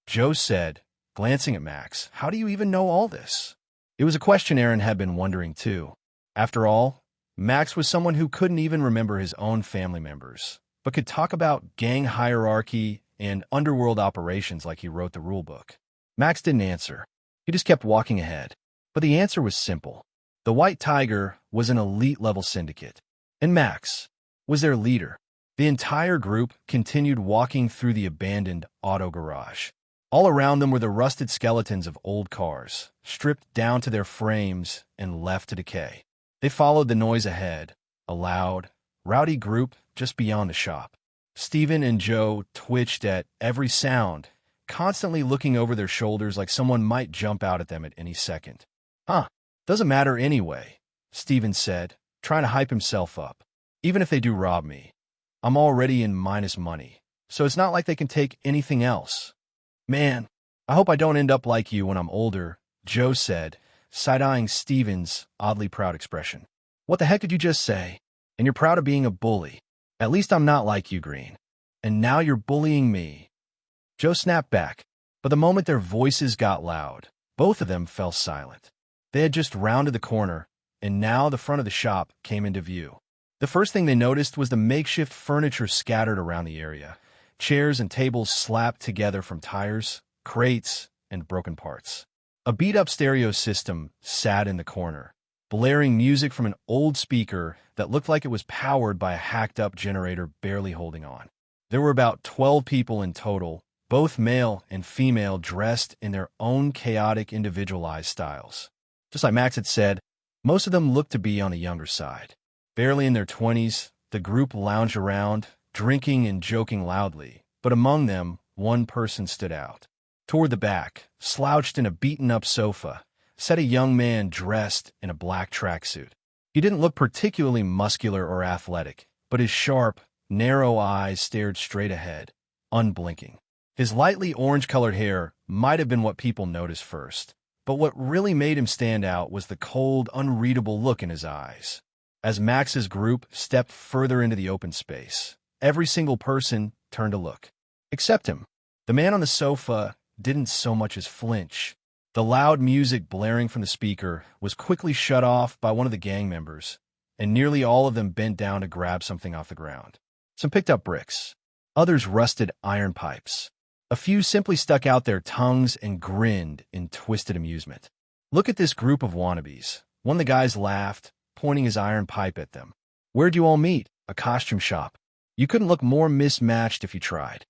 Joe said, glancing at Max. How do you even know all this? It was a question Aaron had been wondering too. After all, Max was someone who couldn't even remember his own family members, but could talk about gang hierarchy and underworld operations like he wrote the rulebook. Max didn't answer. He just kept walking ahead. But the answer was simple. The White Tiger was an elite-level syndicate, and Max was their leader. The entire group continued walking through the abandoned auto garage. All around them were the rusted skeletons of old cars, stripped down to their frames and left to decay. They followed the noise ahead, a loud, rowdy group just beyond the shop. Stephen and Joe twitched at every sound, constantly looking over their shoulders like someone might jump out at them at any second. Doesn't matter anyway, Stephen said, trying to hype himself up. Even if they do rob me, I'm already in minus money, so it's not like they can take anything else. Man, I hope I don't end up like you when I'm older, Joe said, side-eyeing Stephen's oddly proud expression. What the heck did you just say? And you're proud of being a bully. At least I'm not like you, Green. And now you're bullying me. Joe snapped back, but the moment their voices got loud, both of them fell silent. They had just rounded the corner, and now the front of the shop came into view. The first thing they noticed was the makeshift furniture scattered around the area, chairs and tables slapped together from tires, crates, and broken parts. A beat-up stereo system sat in the corner, blaring music from an old speaker that looked like it was powered by a hacked-up generator barely holding on. There were about 12 people in total, both male and female, dressed in their own chaotic, individualized styles. Just like Max had said, most of them looked to be on the younger side. Barely in their 20s, the group lounged around, drinking and joking loudly, but among them, one person stood out. Toward the back, slouched in a beaten-up sofa, sat a young man dressed in a black tracksuit. He didn't look particularly muscular or athletic, but his sharp, narrow eyes stared straight ahead, unblinking. His lightly orange-colored hair might have been what people noticed first, but what really made him stand out was the cold, unreadable look in his eyes. As Max's group stepped further into the open space, every single person turned to look. Except him. The man on the sofa didn't so much as flinch. The loud music blaring from the speaker was quickly shut off by one of the gang members, and nearly all of them bent down to grab something off the ground. Some picked up bricks. Others rusted iron pipes. A few simply stuck out their tongues and grinned in twisted amusement. Look at this group of wannabes. One of the guys laughed, pointing his iron pipe at them. Where'd you all meet? A costume shop. You couldn't look more mismatched if you tried.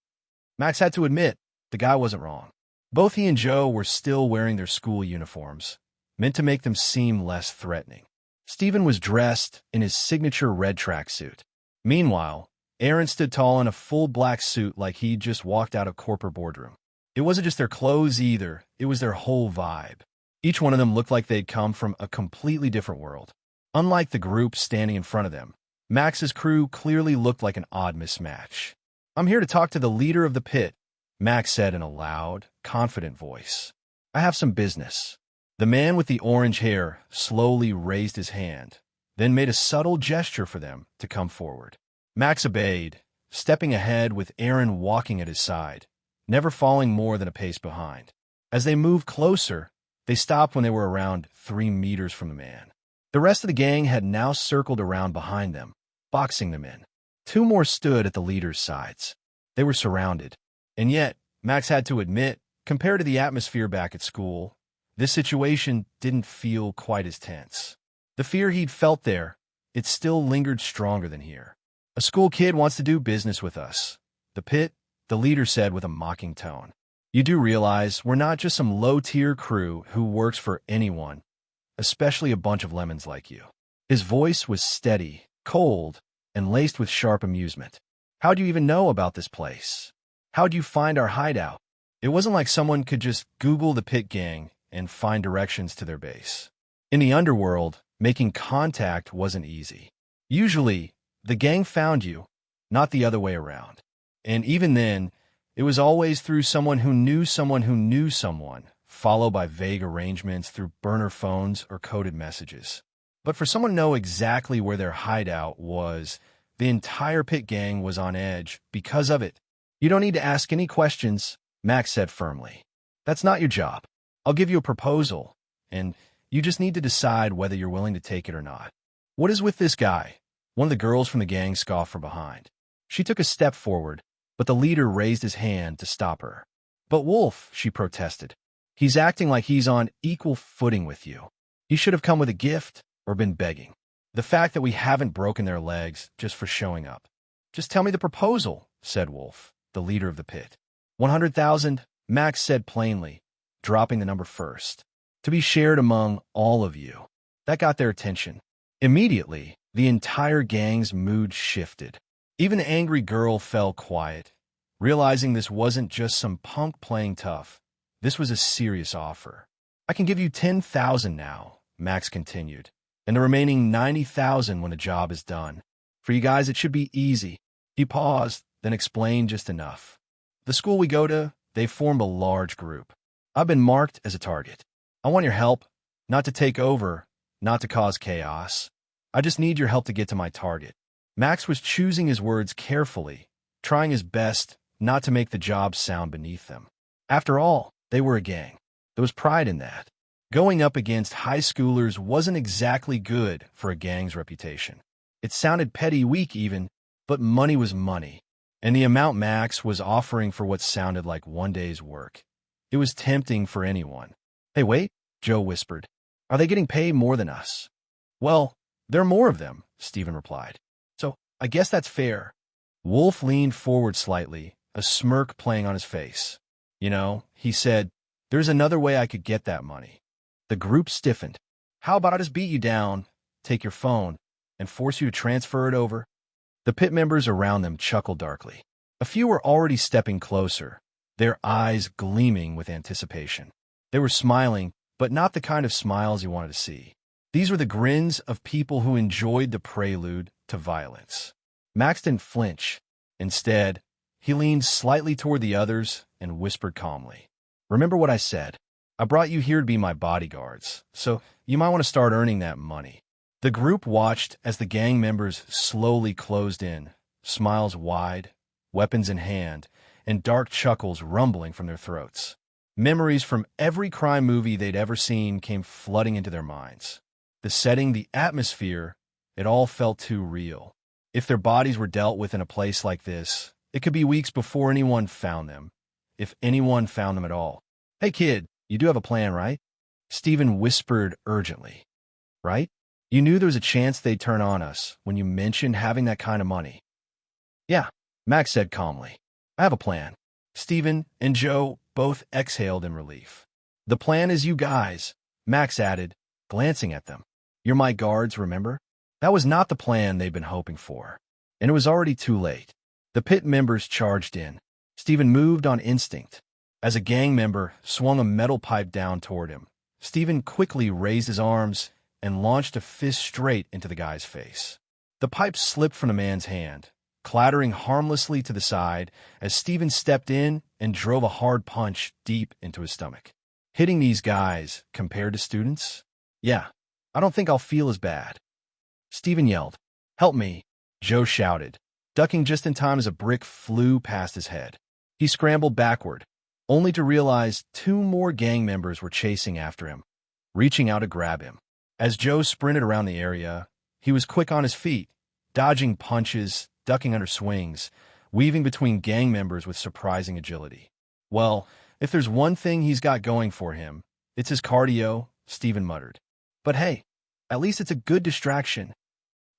Max had to admit, the guy wasn't wrong. Both he and Joe were still wearing their school uniforms, meant to make them seem less threatening. Stephen was dressed in his signature red tracksuit. Meanwhile, Aaron stood tall in a full black suit like he'd just walked out of corporate boardroom. It wasn't just their clothes either, it was their whole vibe. Each one of them looked like they'd come from a completely different world. Unlike the group standing in front of them, Max's crew clearly looked like an odd mismatch. "I'm here to talk to the leader of the pit," Max said in a loud, confident voice. "I have some business." The man with the orange hair slowly raised his hand, then made a subtle gesture for them to come forward. Max obeyed, stepping ahead with Aaron walking at his side, never falling more than a pace behind. As they moved closer, they stopped when they were around 3 meters from the man. The rest of the gang had now circled around behind them, boxing them in. 2 more stood at the leader's sides. They were surrounded. And yet, Max had to admit, compared to the atmosphere back at school, this situation didn't feel quite as tense. The fear he'd felt there, it still lingered stronger than here. "A school kid wants to do business with us. The pit," the leader said with a mocking tone. "You do realize we're not just some low-tier crew who works for anyone, especially a bunch of lemons like you." His voice was steady, cold, and laced with sharp amusement. "How do you even know about this place? How'd you find our hideout?" It wasn't like someone could just Google the Pit Gang and find directions to their base. In the underworld, making contact wasn't easy. Usually, the gang found you, not the other way around. And even then, it was always through someone who knew someone who knew someone, followed by vague arrangements through burner phones or coded messages. But for someone to know exactly where their hideout was, the entire Pit Gang was on edge because of it. "You don't need to ask any questions," Max said firmly. "That's not your job. I'll give you a proposal, and you just need to decide whether you're willing to take it or not." "What is with this guy?" One of the girls from the gang scoffed from behind. She took a step forward, but the leader raised his hand to stop her. "But Wolf," she protested, "he's acting like he's on equal footing with you. He should have come with a gift or been begging. The fact that we haven't broken their legs just for showing up." "Just tell me the proposal," said Wolf, the leader of the pit. 100,000, Max said plainly, dropping the number first. "To be shared among all of you." That got their attention. Immediately, the entire gang's mood shifted. Even the angry girl fell quiet, realizing this wasn't just some punk playing tough. This was a serious offer. "I can give you 10,000 now," Max continued, "and the remaining 90,000 when the job is done. For you guys, it should be easy." He paused, then explained just enough. "The school we go to, they formed a large group. I've been marked as a target. I want your help, not to take over, not to cause chaos. I just need your help to get to my target." Max was choosing his words carefully, trying his best not to make the job sound beneath them. After all, they were a gang. There was pride in that. Going up against high schoolers wasn't exactly good for a gang's reputation. It sounded petty, weak even, but money was money. And the amount Max was offering for what sounded like one day's work, it was tempting for anyone. "Hey, wait," Joe whispered. "Are they getting paid more than us?" "Well, there are more of them," Stephen replied. "So I guess that's fair." Wolf leaned forward slightly, a smirk playing on his face. "You know," he said, "there's another way I could get that money." The group stiffened. "How about I just beat you down, take your phone, and force you to transfer it over?" The pit members around them chuckled darkly. A few were already stepping closer, their eyes gleaming with anticipation. They were smiling, but not the kind of smiles you wanted to see. These were the grins of people who enjoyed the prelude to violence. Max didn't flinch. Instead, he leaned slightly toward the others and whispered calmly, "Remember what I said. I brought you here to be my bodyguards, so you might want to start earning that money." The group watched as the gang members slowly closed in, smiles wide, weapons in hand, and dark chuckles rumbling from their throats. Memories from every crime movie they'd ever seen came flooding into their minds. The setting, the atmosphere, it all felt too real. If their bodies were dealt with in a place like this, it could be weeks before anyone found them, if anyone found them at all. "Hey kid, you do have a plan, right?" Stephen whispered urgently. "Right? You knew there was a chance they'd turn on us when you mentioned having that kind of money." "Yeah," Max said calmly. "I have a plan." Stephen and Joe both exhaled in relief. "The plan is you guys," Max added, glancing at them. "You're my guards, remember?" That was not the plan they'd been hoping for, and it was already too late. The pit members charged in. Stephen moved on instinct. As a gang member swung a metal pipe down toward him, Stephen quickly raised his arms and launched a fist straight into the guy's face. The pipe slipped from the man's hand, clattering harmlessly to the side as Stephen stepped in and drove a hard punch deep into his stomach. Hitting these guys, compared to students? Yeah, I don't think I'll feel as bad. Stephen yelled. "Help me," Joe shouted, ducking just in time as a brick flew past his head. He scrambled backward, only to realize 2 more gang members were chasing after him, reaching out to grab him. As Joe sprinted around the area, he was quick on his feet, dodging punches, ducking under swings, weaving between gang members with surprising agility. Well, if there's one thing he's got going for him, it's his cardio, Stephen muttered. But hey, at least it's a good distraction.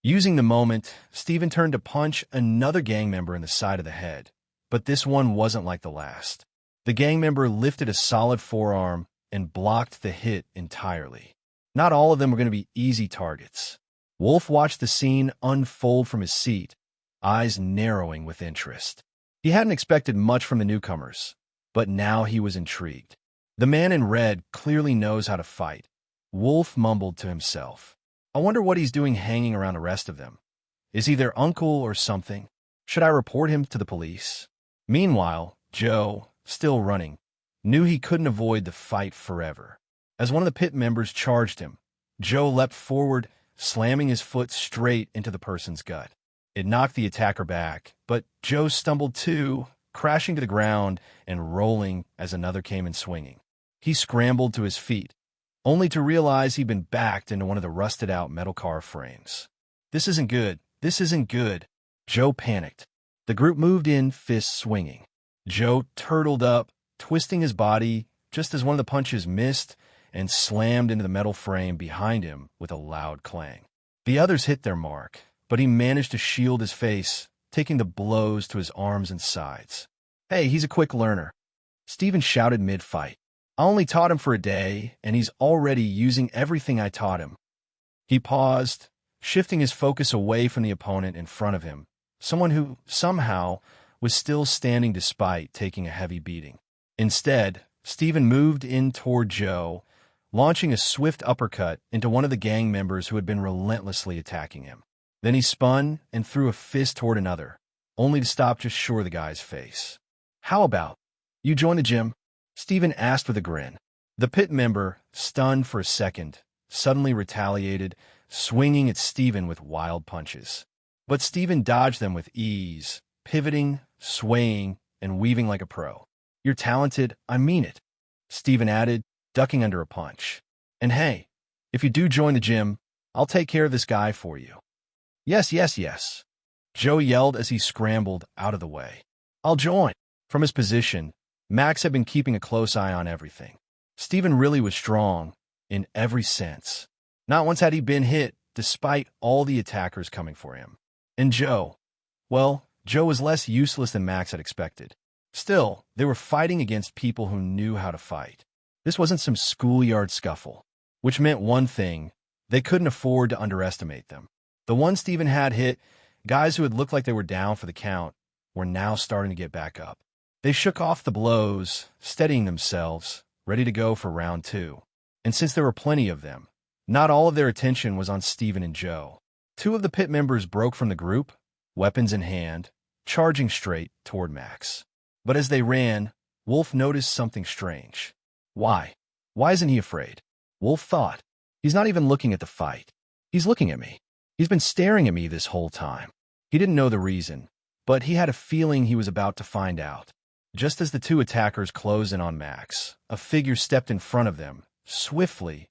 Using the moment, Stephen turned to punch another gang member in the side of the head, but this one wasn't like the last. The gang member lifted a solid forearm and blocked the hit entirely. Not all of them were going to be easy targets. Wolf watched the scene unfold from his seat, eyes narrowing with interest. He hadn't expected much from the newcomers, but now he was intrigued. The man in red clearly knows how to fight. Wolf mumbled to himself. I wonder what he's doing hanging around the rest of them. Is he their uncle or something? Should I report him to the police? Meanwhile, Joe, still running, knew he couldn't avoid the fight forever. As one of the pit members charged him, Joe leapt forward, slamming his foot straight into the person's gut. It knocked the attacker back, but Joe stumbled too, crashing to the ground and rolling as another came in swinging. He scrambled to his feet, only to realize he'd been backed into one of the rusted-out metal car frames. This isn't good. This isn't good. Joe panicked. The group moved in, fists swinging. Joe turtled up, twisting his body just as one of the punches missed and slammed into the metal frame behind him with a loud clang. The others hit their mark, but he managed to shield his face, taking the blows to his arms and sides. Hey, he's a quick learner, Stephen shouted mid-fight. I only taught him for a day, and he's already using everything I taught him. He paused, shifting his focus away from the opponent in front of him, someone who, somehow, was still standing despite taking a heavy beating. Instead, Stephen moved in toward Joe, launching a swift uppercut into one of the gang members who had been relentlessly attacking him. Then he spun and threw a fist toward another, only to stop just short of the guy's face. How about you join the gym? Stephen asked with a grin. The pit member, stunned for a second, suddenly retaliated, swinging at Stephen with wild punches. But Stephen dodged them with ease, pivoting, swaying, and weaving like a pro. You're talented, I mean it, Stephen added, ducking under a punch. And hey, if you do join the gym, I'll take care of this guy for you. Yes, yes, yes, Joe yelled as he scrambled out of the way. I'll join. From his position, Max had been keeping a close eye on everything. Stephen really was strong, in every sense. Not once had he been hit, despite all the attackers coming for him. And Joe, well, Joe was less useless than Max had expected. Still, they were fighting against people who knew how to fight. This wasn't some schoolyard scuffle, which meant one thing: they couldn't afford to underestimate them. The ones Stephen had hit, guys who had looked like they were down for the count, were now starting to get back up. They shook off the blows, steadying themselves, ready to go for round 2. And since there were plenty of them, not all of their attention was on Stephen and Joe. 2 of the pit members broke from the group, weapons in hand, charging straight toward Max. But as they ran, Wolf noticed something strange. Why? Why isn't he afraid? Wolf thought. He's not even looking at the fight. He's looking at me. He's been staring at me this whole time. He didn't know the reason, but he had a feeling he was about to find out. Just as the 2 attackers closed in on Max, a figure stepped in front of them, swiftly,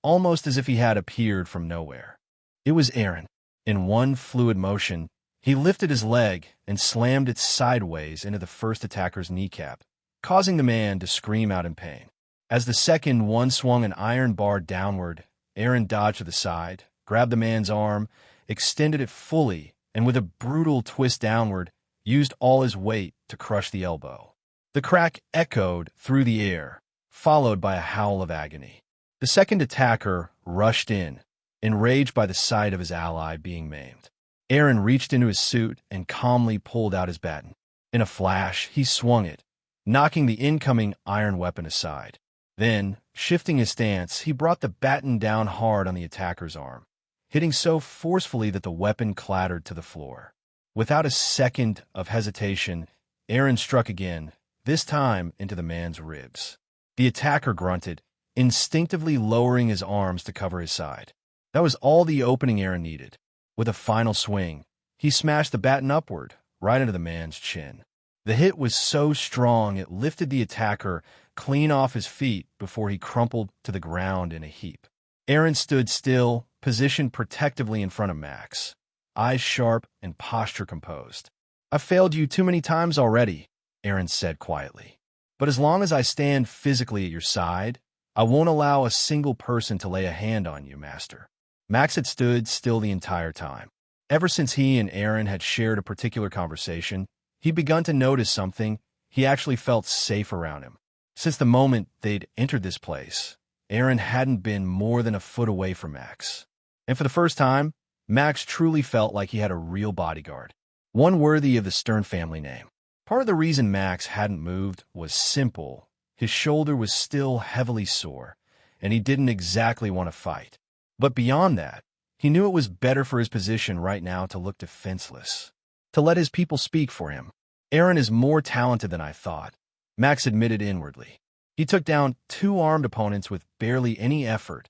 almost as if he had appeared from nowhere. It was Aaron. In one fluid motion, he lifted his leg and slammed it sideways into the first attacker's kneecap, causing the man to scream out in pain. As the second one swung an iron bar downward, Aaron dodged to the side, grabbed the man's arm, extended it fully, and with a brutal twist downward, used all his weight to crush the elbow. The crack echoed through the air, followed by a howl of agony. The second attacker rushed in, enraged by the sight of his ally being maimed. Aaron reached into his suit and calmly pulled out his baton. In a flash, he swung it, knocking the incoming iron weapon aside. Then, shifting his stance, he brought the baton down hard on the attacker's arm, hitting so forcefully that the weapon clattered to the floor. Without a second of hesitation, Aaron struck again, this time into the man's ribs. The attacker grunted, instinctively lowering his arms to cover his side. That was all the opening Aaron needed. With a final swing, he smashed the baton upward, right into the man's chin. The hit was so strong it lifted the attacker clean off his feet before he crumpled to the ground in a heap. Aaron stood still, positioned protectively in front of Max, eyes sharp and posture composed. "I've failed you too many times already," Aaron said quietly. "But as long as I stand physically at your side, I won't allow a single person to lay a hand on you, Master." Max had stood still the entire time. Ever since he and Aaron had shared a particular conversation, he'd begun to notice something. He actually felt safe around him. Since the moment they'd entered this place, Aaron hadn't been more than a foot away from Max. And for the first time, Max truly felt like he had a real bodyguard, one worthy of the Stern family name. Part of the reason Max hadn't moved was simple. His shoulder was still heavily sore, and he didn't exactly want to fight. But beyond that, he knew it was better for his position right now to look defenseless, to let his people speak for him. "Aaron is more talented than I thought," Max admitted inwardly. He took down 2 armed opponents with barely any effort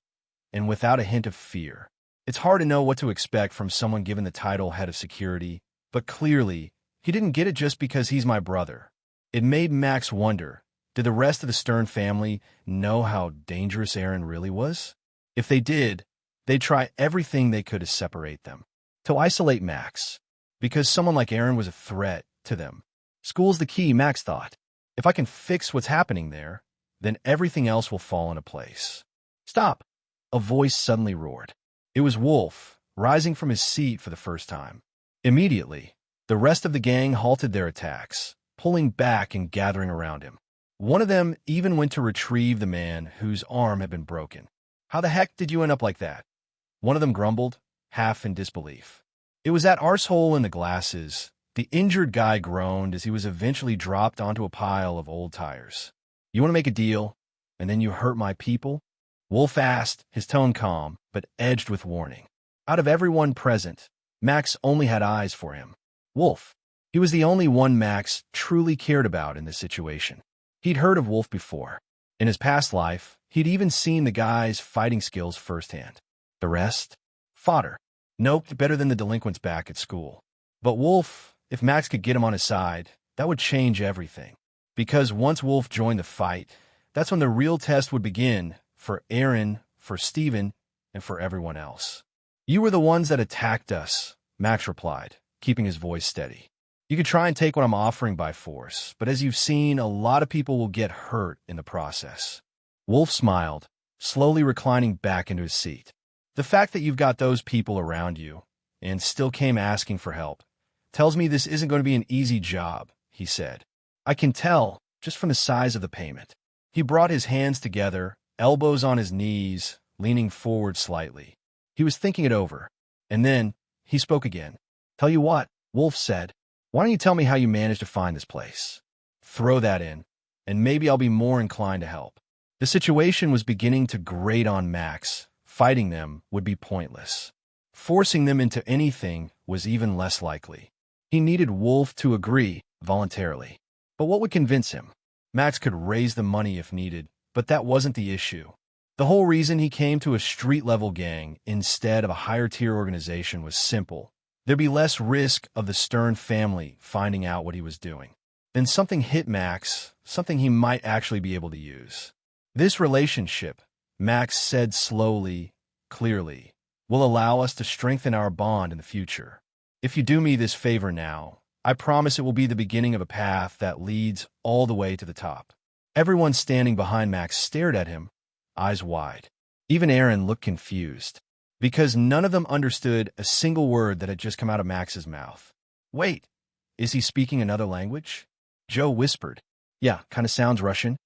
and without a hint of fear. It's hard to know what to expect from someone given the title head of security, but clearly, he didn't get it just because he's my brother. It made Max wonder, did the rest of the Stern family know how dangerous Aaron really was? If they did, they'd try everything they could to separate them, to isolate Max, because someone like Aaron was a threat to them. School's the key, Max thought. If I can fix what's happening there, then everything else will fall into place. "Stop!" A voice suddenly roared. It was Wolf, rising from his seat for the first time. Immediately, the rest of the gang halted their attacks, pulling back and gathering around him. One of them even went to retrieve the man whose arm had been broken. "How the heck did you end up like that?" One of them grumbled, half in disbelief. "It was that arsehole in the glasses," the injured guy groaned as he was eventually dropped onto a pile of old tires. "You want to make a deal, and then you hurt my people?" Wolf asked, his tone calm, but edged with warning. Out of everyone present, Max only had eyes for him. Wolf. He was the only one Max truly cared about in this situation. He'd heard of Wolf before. In his past life, he'd even seen the guy's fighting skills firsthand. The rest? Fodder. Nope, better than the delinquents back at school. But Wolf, if Max could get him on his side, that would change everything. Because once Wolf joined the fight, that's when the real test would begin for Aaron, for Steven, and for everyone else. "You were the ones that attacked us," Max replied, keeping his voice steady. "You could try and take what I'm offering by force, but as you've seen, a lot of people will get hurt in the process." Wolf smiled, slowly reclining back into his seat. "The fact that you've got those people around you, and still came asking for help, tells me this isn't going to be an easy job," he said. "I can tell, just from the size of the payment." He brought his hands together, elbows on his knees, leaning forward slightly. He was thinking it over, and then he spoke again. "Tell you what," Wolf said, "why don't you tell me how you managed to find this place? Throw that in, and maybe I'll be more inclined to help." The situation was beginning to grate on Max. Fighting them would be pointless. Forcing them into anything was even less likely. He needed Wolf to agree, voluntarily. But what would convince him? Max could raise the money if needed, but that wasn't the issue. The whole reason he came to a street-level gang instead of a higher-tier organization was simple. There'd be less risk of the Stern family finding out what he was doing. Then something hit Max, something he might actually be able to use. "This relationship," Max said slowly, clearly, "will allow us to strengthen our bond in the future. If you do me this favor now, I promise it will be the beginning of a path that leads all the way to the top." Everyone standing behind Max stared at him, eyes wide. Even Aaron looked confused, because none of them understood a single word that had just come out of Max's mouth. "Wait, is he speaking another language?" Joe whispered. "Yeah, kind of sounds Russian,"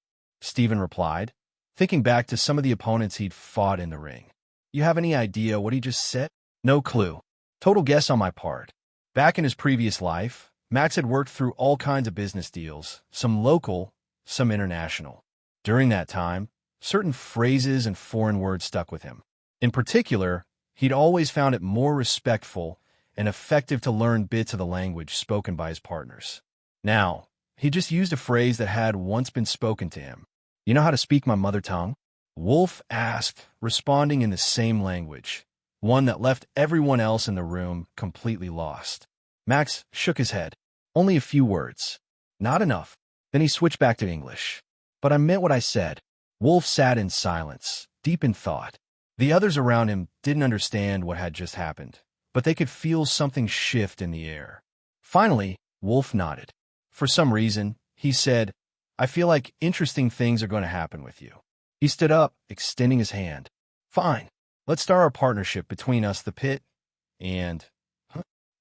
Steven replied, thinking back to some of the opponents he'd fought in the ring. "You have any idea what he just said?" "No clue. Total guess on my part." Back in his previous life, Max had worked through all kinds of business deals, some local, some international. During that time, certain phrases and foreign words stuck with him. In particular, he'd always found it more respectful and effective to learn bits of the language spoken by his partners. Now, he just used a phrase that had once been spoken to him. "You know how to speak my mother tongue?" Wolf asked, responding in the same language, one that left everyone else in the room completely lost. Max shook his head. "Only a few words. Not enough." Then he switched back to English. "But I meant what I said." Wolf sat in silence, deep in thought. The others around him didn't understand what had just happened, but they could feel something shift in the air. Finally, Wolf nodded. For some reason, he said, "I feel like interesting things are going to happen with you." He stood up, extending his hand. "Fine. Let's start our partnership between us, the pit, and...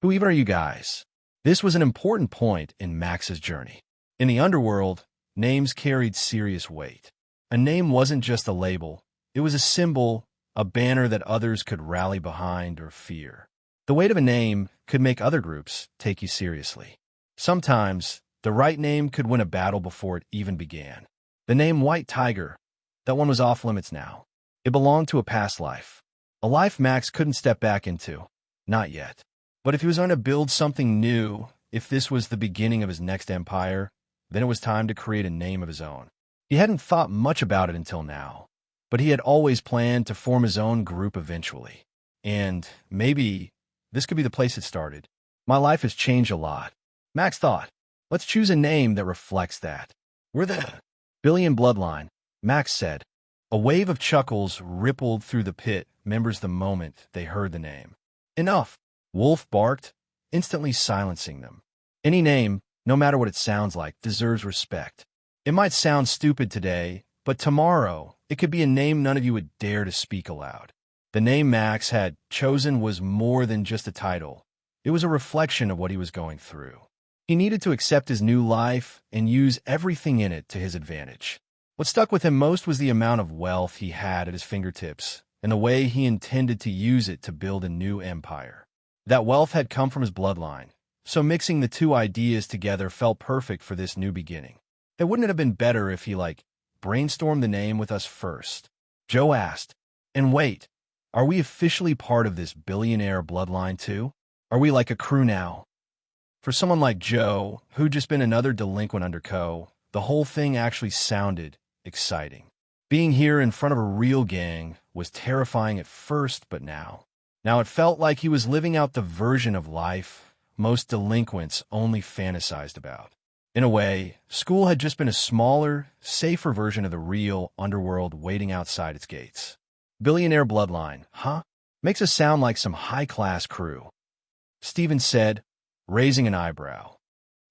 Who even are you guys?" This was an important point in Max's journey. In the underworld, names carried serious weight. A name wasn't just a label. It was a symbol, a banner that others could rally behind or fear. The weight of a name could make other groups take you seriously. Sometimes, the right name could win a battle before it even began. The name White Tiger, that one was off limits now. It belonged to a past life. A life Max couldn't step back into. Not yet. But if he was going to build something new, if this was the beginning of his next empire, then it was time to create a name of his own. He hadn't thought much about it until now, but he had always planned to form his own group eventually. And maybe this could be the place it started. "My life has changed a lot," Max thought. "Let's choose a name that reflects that." "We're the Billion Bloodline," Max said. A wave of chuckles rippled through the pit members the moment they heard the name. "Enough," Wolf barked, instantly silencing them. "Any name, no matter what it sounds like, deserves respect. It might sound stupid today, but tomorrow it could be a name none of you would dare to speak aloud." The name Max had chosen was more than just a title. It was a reflection of what he was going through. He needed to accept his new life and use everything in it to his advantage. What stuck with him most was the amount of wealth he had at his fingertips and the way he intended to use it to build a new empire. That wealth had come from his bloodline, so mixing the two ideas together felt perfect for this new beginning. "It wouldn't it have been better if he, brainstormed the name with us first?" Joe asked. "And wait, are we officially part of this billionaire bloodline too? Are we like a crew now?" For someone like Joe, who'd just been another delinquent under Co., the whole thing actually sounded exciting. Being here in front of a real gang was terrifying at first, but now it felt like he was living out the version of life most delinquents only fantasized about. In a way, school had just been a smaller, safer version of the real underworld waiting outside its gates. Billionaire bloodline, huh? Makes us sound like some high-class crew, Steven said, raising an eyebrow.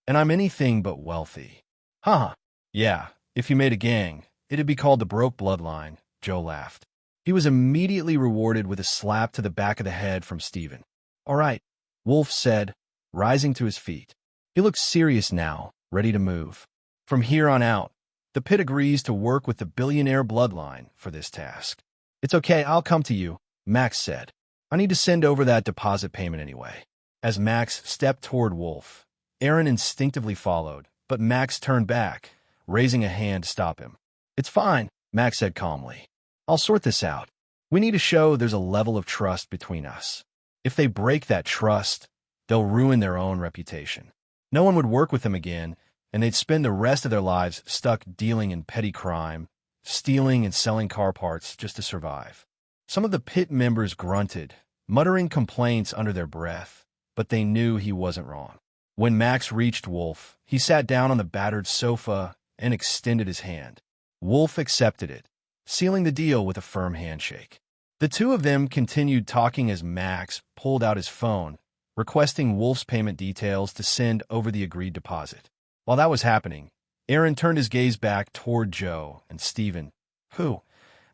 "And I'm anything but wealthy." "Huh. Yeah, if you made a gang, it'd be called the Broke Bloodline," Joe laughed. He was immediately rewarded with a slap to the back of the head from Steven. "All right," Wolf said, rising to his feet. He looked serious now, ready to move. From here on out, the pit agrees to work with the billionaire bloodline for this task. "It's okay, I'll come to you," Max said. "I need to send over that deposit payment anyway." As Max stepped toward Wolf, Aaron instinctively followed, but Max turned back, raising a hand to stop him. "It's fine," Max said calmly. "I'll sort this out. We need to show there's a level of trust between us. If they break that trust, they'll ruin their own reputation. No one would work with them again, and they'd spend the rest of their lives stuck dealing in petty crime, stealing and selling car parts just to survive." Some of the pit members grunted, muttering complaints under their breath, but they knew he wasn't wrong. When Max reached Wolf, he sat down on the battered sofa and extended his hand. Wolf accepted it, sealing the deal with a firm handshake. The two of them continued talking as Max pulled out his phone, requesting Wolf's payment details to send over the agreed deposit. While that was happening, Aaron turned his gaze back toward Joe and Steven, who,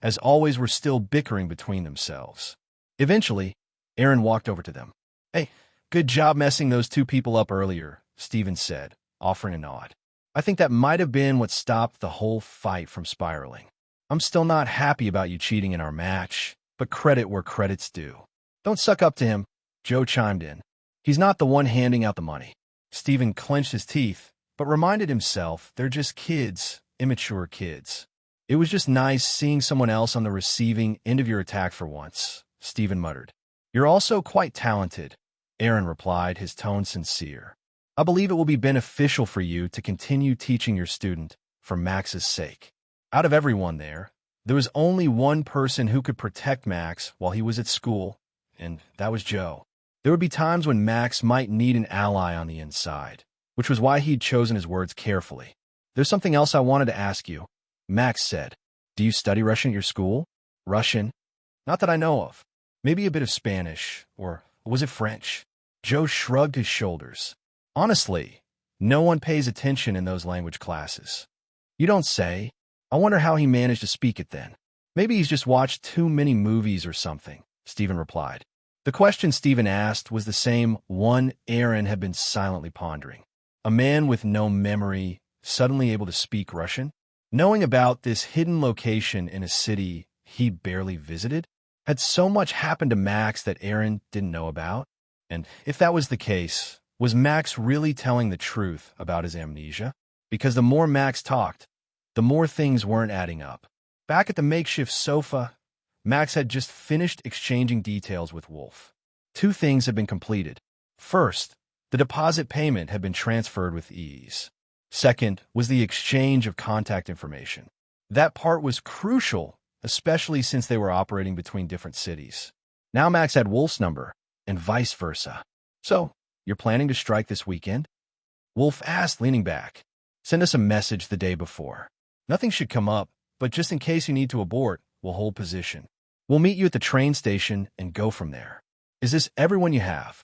as always, were still bickering between themselves. Eventually, Aaron walked over to them. "Hey, good job messing those two people up earlier," Steven said, offering a nod. "I think that might have been what stopped the whole fight from spiraling. I'm still not happy about you cheating in our match, but credit where credit's due." "Don't suck up to him," Joe chimed in. "He's not the one handing out the money." Steven clenched his teeth, but reminded himself they're just kids, immature kids. It was just nice seeing someone else on the receiving end of your attack for once, Stephen muttered. You're also quite talented, Aaron replied, his tone sincere. I believe it will be beneficial for you to continue teaching your student for Max's sake. Out of everyone there was only one person who could protect Max while he was at school, and that was Joe. There would be times when Max might need an ally on the inside, which was why he'd chosen his words carefully. There's something else I wanted to ask you, Max said. Do you study Russian at your school? Russian? Not that I know of. Maybe a bit of Spanish, or was it French? Joe shrugged his shoulders. Honestly, no one pays attention in those language classes. You don't say. I wonder how he managed to speak it then. Maybe he's just watched too many movies or something, Stephen replied. The question Stephen asked was the same one Aaron had been silently pondering. A man with no memory, suddenly able to speak Russian? Knowing about this hidden location in a city he barely visited? Had so much happened to Max that Aaron didn't know about? And if that was the case, was Max really telling the truth about his amnesia? Because the more Max talked, the more things weren't adding up. Back at the makeshift sofa, Max had just finished exchanging details with Wolf. Two things had been completed. First, the deposit payment had been transferred with ease. Second was the exchange of contact information. That part was crucial, especially since they were operating between different cities. Now Max had Wolf's number, and vice versa. So, you're planning to strike this weekend? Wolf asked, leaning back. Send us a message the day before. Nothing should come up, but just in case you need to abort, we'll hold position. We'll meet you at the train station and go from there. Is this everyone you have?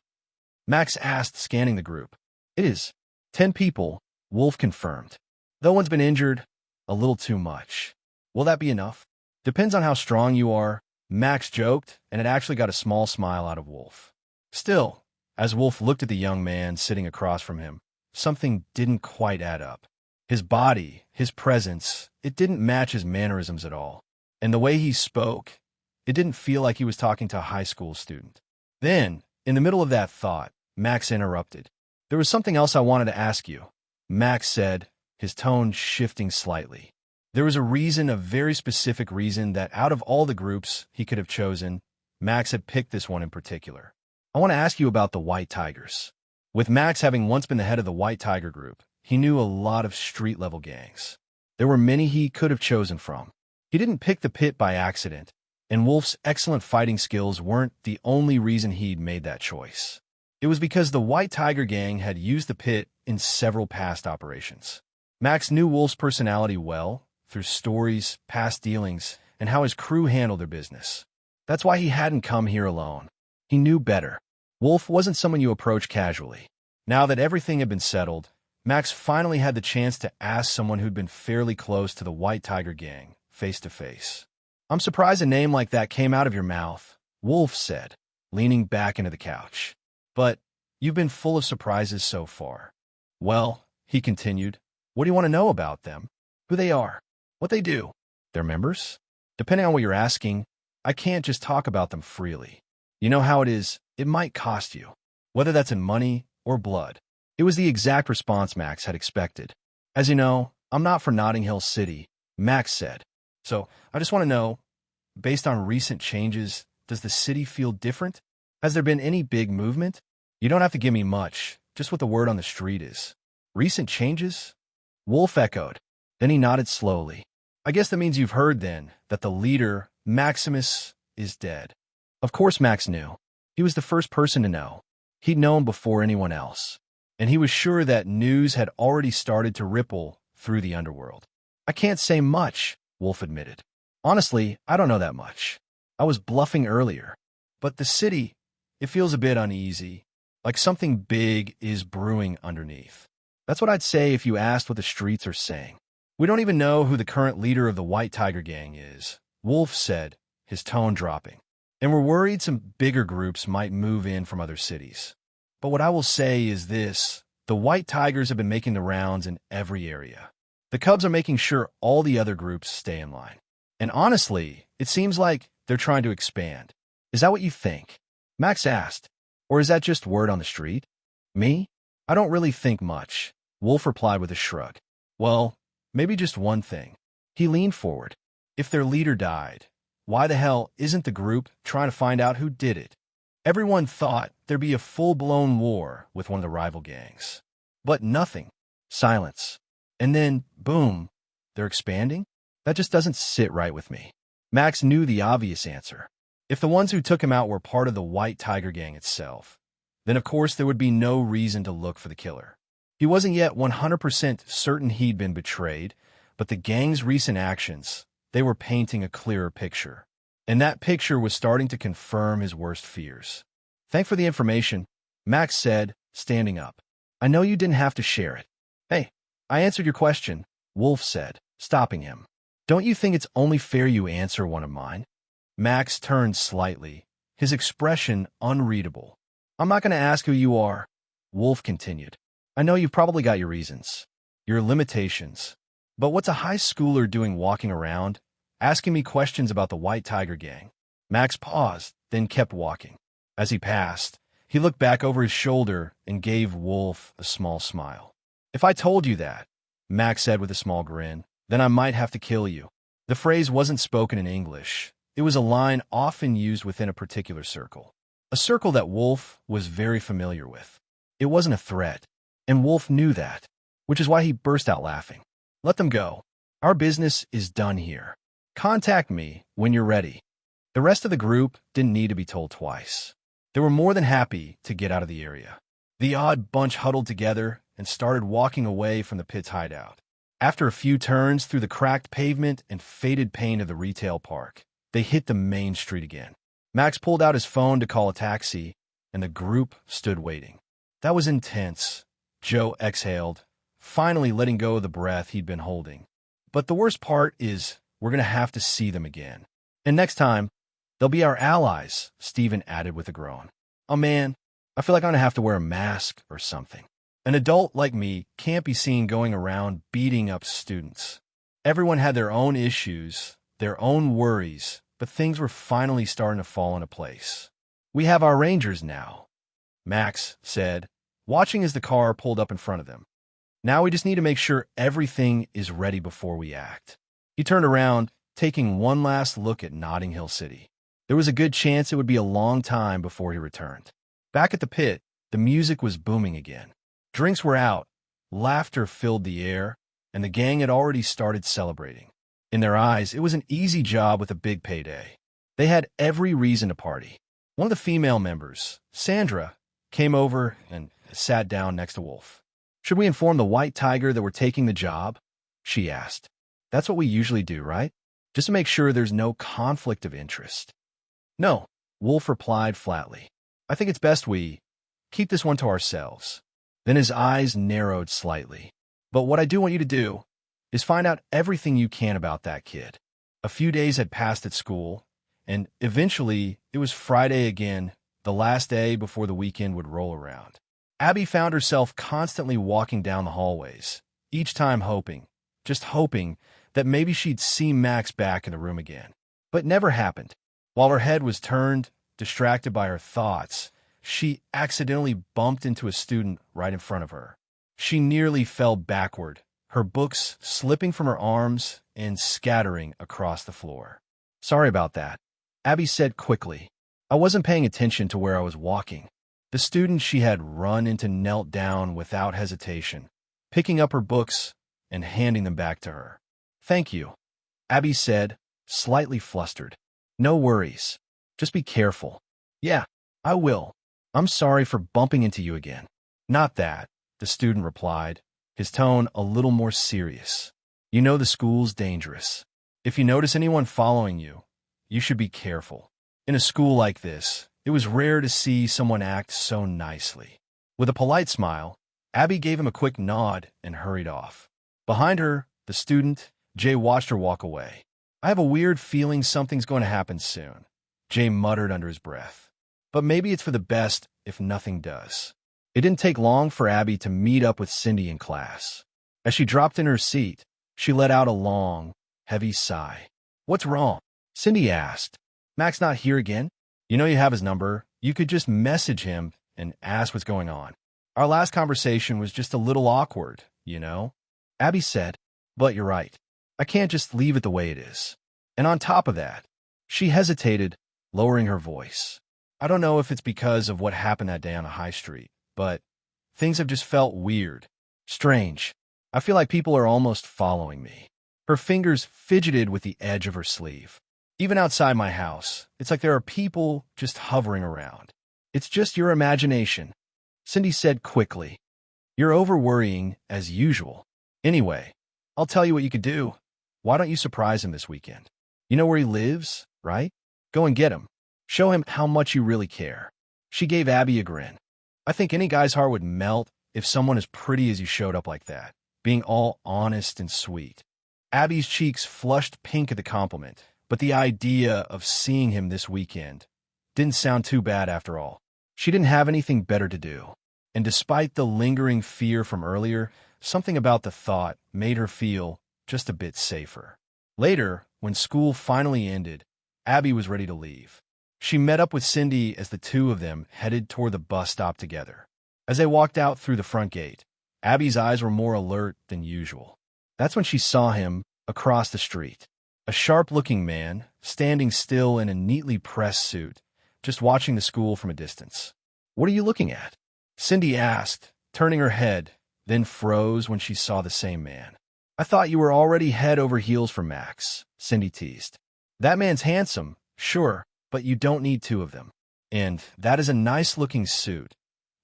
Max asked, scanning the group. It is. 10 people, Wolf confirmed. Though one's been injured, a little too much. Will that be enough? Depends on how strong you are, Max joked, and it actually got a small smile out of Wolf. Still, as Wolf looked at the young man sitting across from him, something didn't quite add up. His body, his presence, it didn't match his mannerisms at all. And the way he spoke, it didn't feel like he was talking to a high school student. Then, in the middle of that thought, Max interrupted. There was something else I wanted to ask you, Max said, his tone shifting slightly. There was a very specific reason that out of all the groups he could have chosen, Max had picked this one in particular. I want to ask you about the White Tigers. With Max having once been the head of the White Tiger group, he knew a lot of street-level gangs. There were many he could have chosen from. He didn't pick the pit by accident, and Wolf's excellent fighting skills weren't the only reason he'd made that choice. It was because the White Tiger gang had used the pit in several past operations. Max knew Wolf's personality well, through stories, past dealings, and how his crew handled their business. That's why he hadn't come here alone. He knew better. Wolf wasn't someone you approach casually. Now that everything had been settled, Max finally had the chance to ask someone who'd been fairly close to the White Tiger gang, face to face. I'm surprised a name like that came out of your mouth, Wolf said, leaning back into the couch. But you've been full of surprises so far. Well, he continued, what do you want to know about them? Who they are? What they do? Their members? Depending on what you're asking, I can't just talk about them freely. You know how it is, it might cost you. Whether that's in money or blood. It was the exact response Max had expected. As you know, I'm not for Notting Hill City, Max said. So, I just want to know, based on recent changes, does the city feel different? Has there been any big movement? You don't have to give me much, just what the word on the street is. Recent changes? Wolf echoed. Then he nodded slowly. I guess that means you've heard then that the leader, Maximus, is dead. Of course Max knew. He was the first person to know. He'd known before anyone else. And he was sure that news had already started to ripple through the underworld. I can't say much, Wolf admitted. Honestly, I don't know that much. I was bluffing earlier. But the city, it feels a bit uneasy, like something big is brewing underneath. That's what I'd say if you asked what the streets are saying. We don't even know who the current leader of the White Tiger gang is, Wolf said, his tone dropping. And we're worried some bigger groups might move in from other cities. But what I will say is this, the White Tigers have been making the rounds in every area. The Cubs are making sure all the other groups stay in line. And honestly, it seems like they're trying to expand. Is that what you think? Max asked. Or is that just word on the street? Me? I don't really think much, Wolf replied with a shrug. Well, maybe just one thing. He leaned forward. If their leader died, why the hell isn't the group trying to find out who did it? Everyone thought there'd be a full-blown war with one of the rival gangs. But nothing. Silence. And then, boom, they're expanding? That just doesn't sit right with me. Max knew the obvious answer. If the ones who took him out were part of the White Tiger gang itself, then of course there would be no reason to look for the killer. He wasn't yet 100% certain he'd been betrayed, but the gang's recent actions, they were painting a clearer picture. And that picture was starting to confirm his worst fears. "Thanks for the information," Max said, standing up. "I know you didn't have to share it." "Hey, I answered your question," Wolf said, stopping him. "Don't you think it's only fair you answer one of mine?" Max turned slightly, his expression unreadable. "I'm not going to ask who you are," Wolf continued. "I know you've probably got your reasons, your limitations. But what's a high schooler doing walking around, asking me questions about the White Tiger gang?" Max paused, then kept walking. As he passed, he looked back over his shoulder and gave Wolf a small smile. "If I told you that," Max said with a small grin, "then I might have to kill you." The phrase wasn't spoken in English. It was a line often used within a particular circle. A circle that Wolf was very familiar with. It wasn't a threat, and Wolf knew that, which is why he burst out laughing. "Let them go. Our business is done here. Contact me when you're ready." The rest of the group didn't need to be told twice. They were more than happy to get out of the area. The odd bunch huddled together and started walking away from the pit's hideout. After a few turns through the cracked pavement and faded paint of the retail park, they hit the main street again. Max pulled out his phone to call a taxi, and the group stood waiting. That was intense. Joe exhaled, finally letting go of the breath he'd been holding. "But the worst part is we're going to have to see them again. And next time, they'll be our allies," Steven added with a groan. "Oh man, I feel like I'm going to have to wear a mask or something. An adult like me can't be seen going around beating up students." Everyone had their own issues, their own worries, but things were finally starting to fall into place. "We have our Rangers now," Max said, watching as the car pulled up in front of them. "Now we just need to make sure everything is ready before we act." He turned around, taking one last look at Notting Hill City. There was a good chance it would be a long time before he returned. Back at the pit, the music was booming again. Drinks were out, laughter filled the air, and the gang had already started celebrating. In their eyes, it was an easy job with a big payday. They had every reason to party. One of the female members, Sandra, came over and sat down next to Wolf. "Should we inform the White Tiger that we're taking the job?" she asked. "That's what we usually do, right? Just to make sure there's no conflict of interest." "No," Wolf replied flatly. "I think it's best we keep this one to ourselves." Then his eyes narrowed slightly. "But what I do want you to do is find out everything you can about that kid." A few days had passed at school, and eventually it was Friday again, the last day before the weekend would roll around. Abby found herself constantly walking down the hallways, each time hoping, just hoping, that maybe she'd see Max back in the room again. But it never happened. While her head was turned, distracted by her thoughts, she accidentally bumped into a student right in front of her. She nearly fell backward, her books slipping from her arms and scattering across the floor. "Sorry about that," Abby said quickly. "I wasn't paying attention to where I was walking." The student she had run into knelt down without hesitation, picking up her books and handing them back to her. "Thank you," Abby said, slightly flustered. "No worries. Just be careful." "Yeah, I will. I'm sorry for bumping into you again." "Not that," the student replied, his tone a little more serious. "You know the school's dangerous. If you notice anyone following you, you should be careful. In a school like this, it was rare to see someone act so nicely." With a polite smile, Abby gave him a quick nod and hurried off. Behind her, the student, Jay, watched her walk away. "I have a weird feeling something's going to happen soon," Jay muttered under his breath. "But maybe it's for the best if nothing does." It didn't take long for Abby to meet up with Cindy in class. As she dropped in her seat, she let out a long, heavy sigh. "What's wrong?" Cindy asked. "Max not here again? You know you have his number. You could just message him and ask what's going on. Our last conversation was just a little awkward, you know," Abby said. "But you're right. I can't just leave it the way it is. And on top of that, she hesitated, lowering her voice. I don't know if it's because of what happened that day on the high street, but things have just felt weird, strange. I feel like people are almost following me. Her fingers fidgeted with the edge of her sleeve. Even outside my house, it's like there are people just hovering around. It's just your imagination, Cindy said quickly. You're over-worrying as usual. Anyway, I'll tell you what you could do. Why don't you surprise him this weekend? You know where he lives, right? Go and get him. Show him how much you really care. She gave Abby a grin. I think any guy's heart would melt if someone as pretty as you showed up like that, being all honest and sweet. Abby's cheeks flushed pink at the compliment, but the idea of seeing him this weekend didn't sound too bad after all. She didn't have anything better to do, and despite the lingering fear from earlier, something about the thought made her feel just a bit safer. Later, when school finally ended, Abby was ready to leave. She met up with Cindy as the two of them headed toward the bus stop together. As they walked out through the front gate, Abby's eyes were more alert than usual. That's when she saw him across the street. A sharp-looking man, standing still in a neatly pressed suit, just watching the school from a distance. What are you looking at? Cindy asked, turning her head, then froze when she saw the same man. I thought you were already head over heels for Max, Cindy teased. That man's handsome, sure, but you don't need two of them. And that is a nice-looking suit.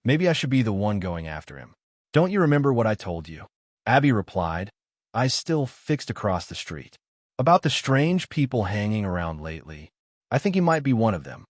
Maybe I should be the one going after him. Don't you remember what I told you? Abby replied, eyes still fixed across the street. About the strange people hanging around lately. I think he might be one of them.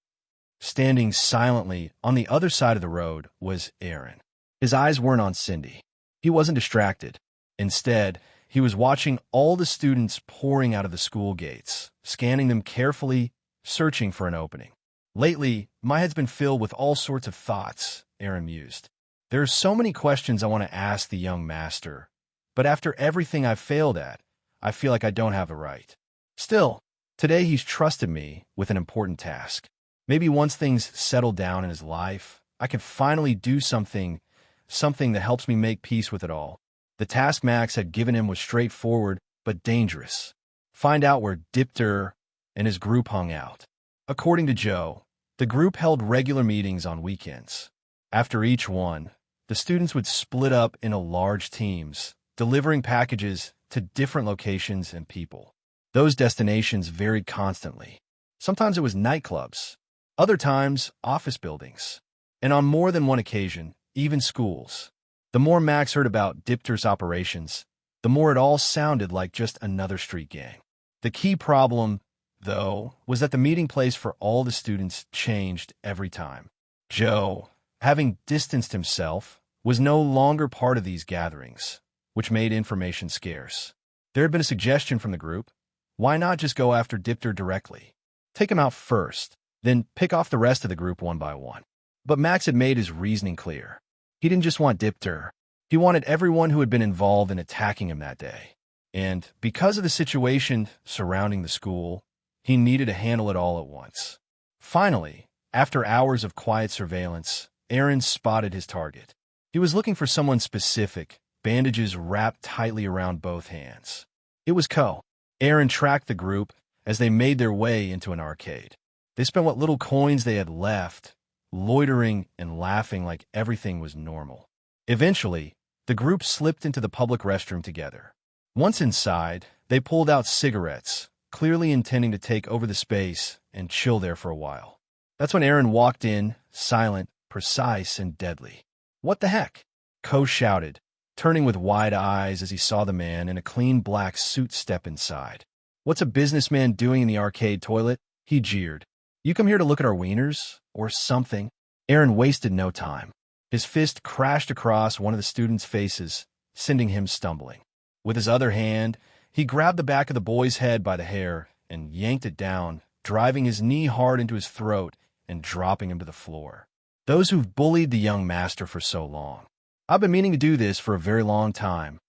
Standing silently on the other side of the road was Aaron. His eyes weren't on Cindy. He wasn't distracted. Instead, he was watching all the students pouring out of the school gates, scanning them carefully, searching for an opening. Lately, my head's been filled with all sorts of thoughts, Aaron mused. There are so many questions I want to ask the young master, but after everything I've failed at, I feel like I don't have the right. Still, today he's trusted me with an important task. Maybe once things settle down in his life, I can finally do something that helps me make peace with it all. The task Max had given him was straightforward but dangerous. Find out where Dipter and his group hung out. According to Joe, the group held regular meetings on weekends. After each one, the students would split up into large teams, delivering packages to different locations and people. Those destinations varied constantly. Sometimes it was nightclubs, other times office buildings, and on more than one occasion, even schools. The more Max heard about Dipter's operations, the more it all sounded like just another street gang. The key problem, though, was that the meeting place for all the students changed every time. Joe, having distanced himself, was no longer part of these gatherings, which made information scarce. There had been a suggestion from the group. Why not just go after Dipter directly? Take him out first, then pick off the rest of the group one by one. But Max had made his reasoning clear. He didn't just want Dipter. He wanted everyone who had been involved in attacking him that day. And because of the situation surrounding the school, he needed to handle it all at once. Finally, after hours of quiet surveillance, Aaron spotted his target. He was looking for someone specific, bandages wrapped tightly around both hands. It was Co. Aaron tracked the group as they made their way into an arcade. They spent what little coins they had left, loitering and laughing like everything was normal. Eventually, the group slipped into the public restroom together. Once inside, they pulled out cigarettes, clearly intending to take over the space and chill there for a while. That's when Aaron walked in, silent, precise, and deadly. What the heck? Co shouted, turning with wide eyes as he saw the man in a clean black suit step inside. What's a businessman doing in the arcade toilet? He jeered. You come here to look at our wieners? Or something? Aaron wasted no time. His fist crashed across one of the students' faces, sending him stumbling. With his other hand, he grabbed the back of the boy's head by the hair and yanked it down, driving his knee hard into his throat and dropping him to the floor. Those who've bullied the young master for so long. I've been meaning to do this for a very long time,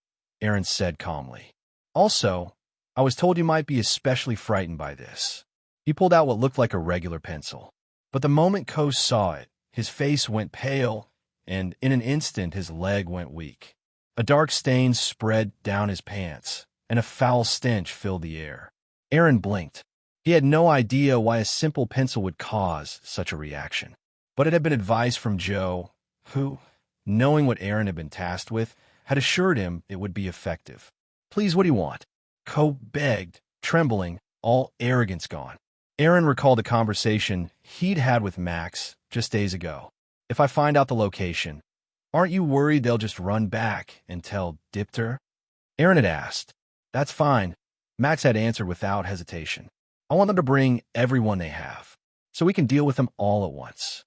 Aaron said calmly. Also, I was told you might be especially frightened by this. He pulled out what looked like a regular pencil. But the moment Co saw it, his face went pale, and in an instant his leg went weak. A dark stain spread down his pants, and a foul stench filled the air. Aaron blinked. He had no idea why a simple pencil would cause such a reaction. But it had been advice from Joe, who, knowing what Aaron had been tasked with, had assured him it would be effective. "Please, what do you want?" Ko begged, trembling, all arrogance gone. Aaron recalled a conversation he'd had with Max just days ago. "If I find out the location, aren't you worried they'll just run back and tell Dipter?" Aaron had asked. "That's fine," Max had answered without hesitation. "I want them to bring everyone they have, so we can deal with them all at once."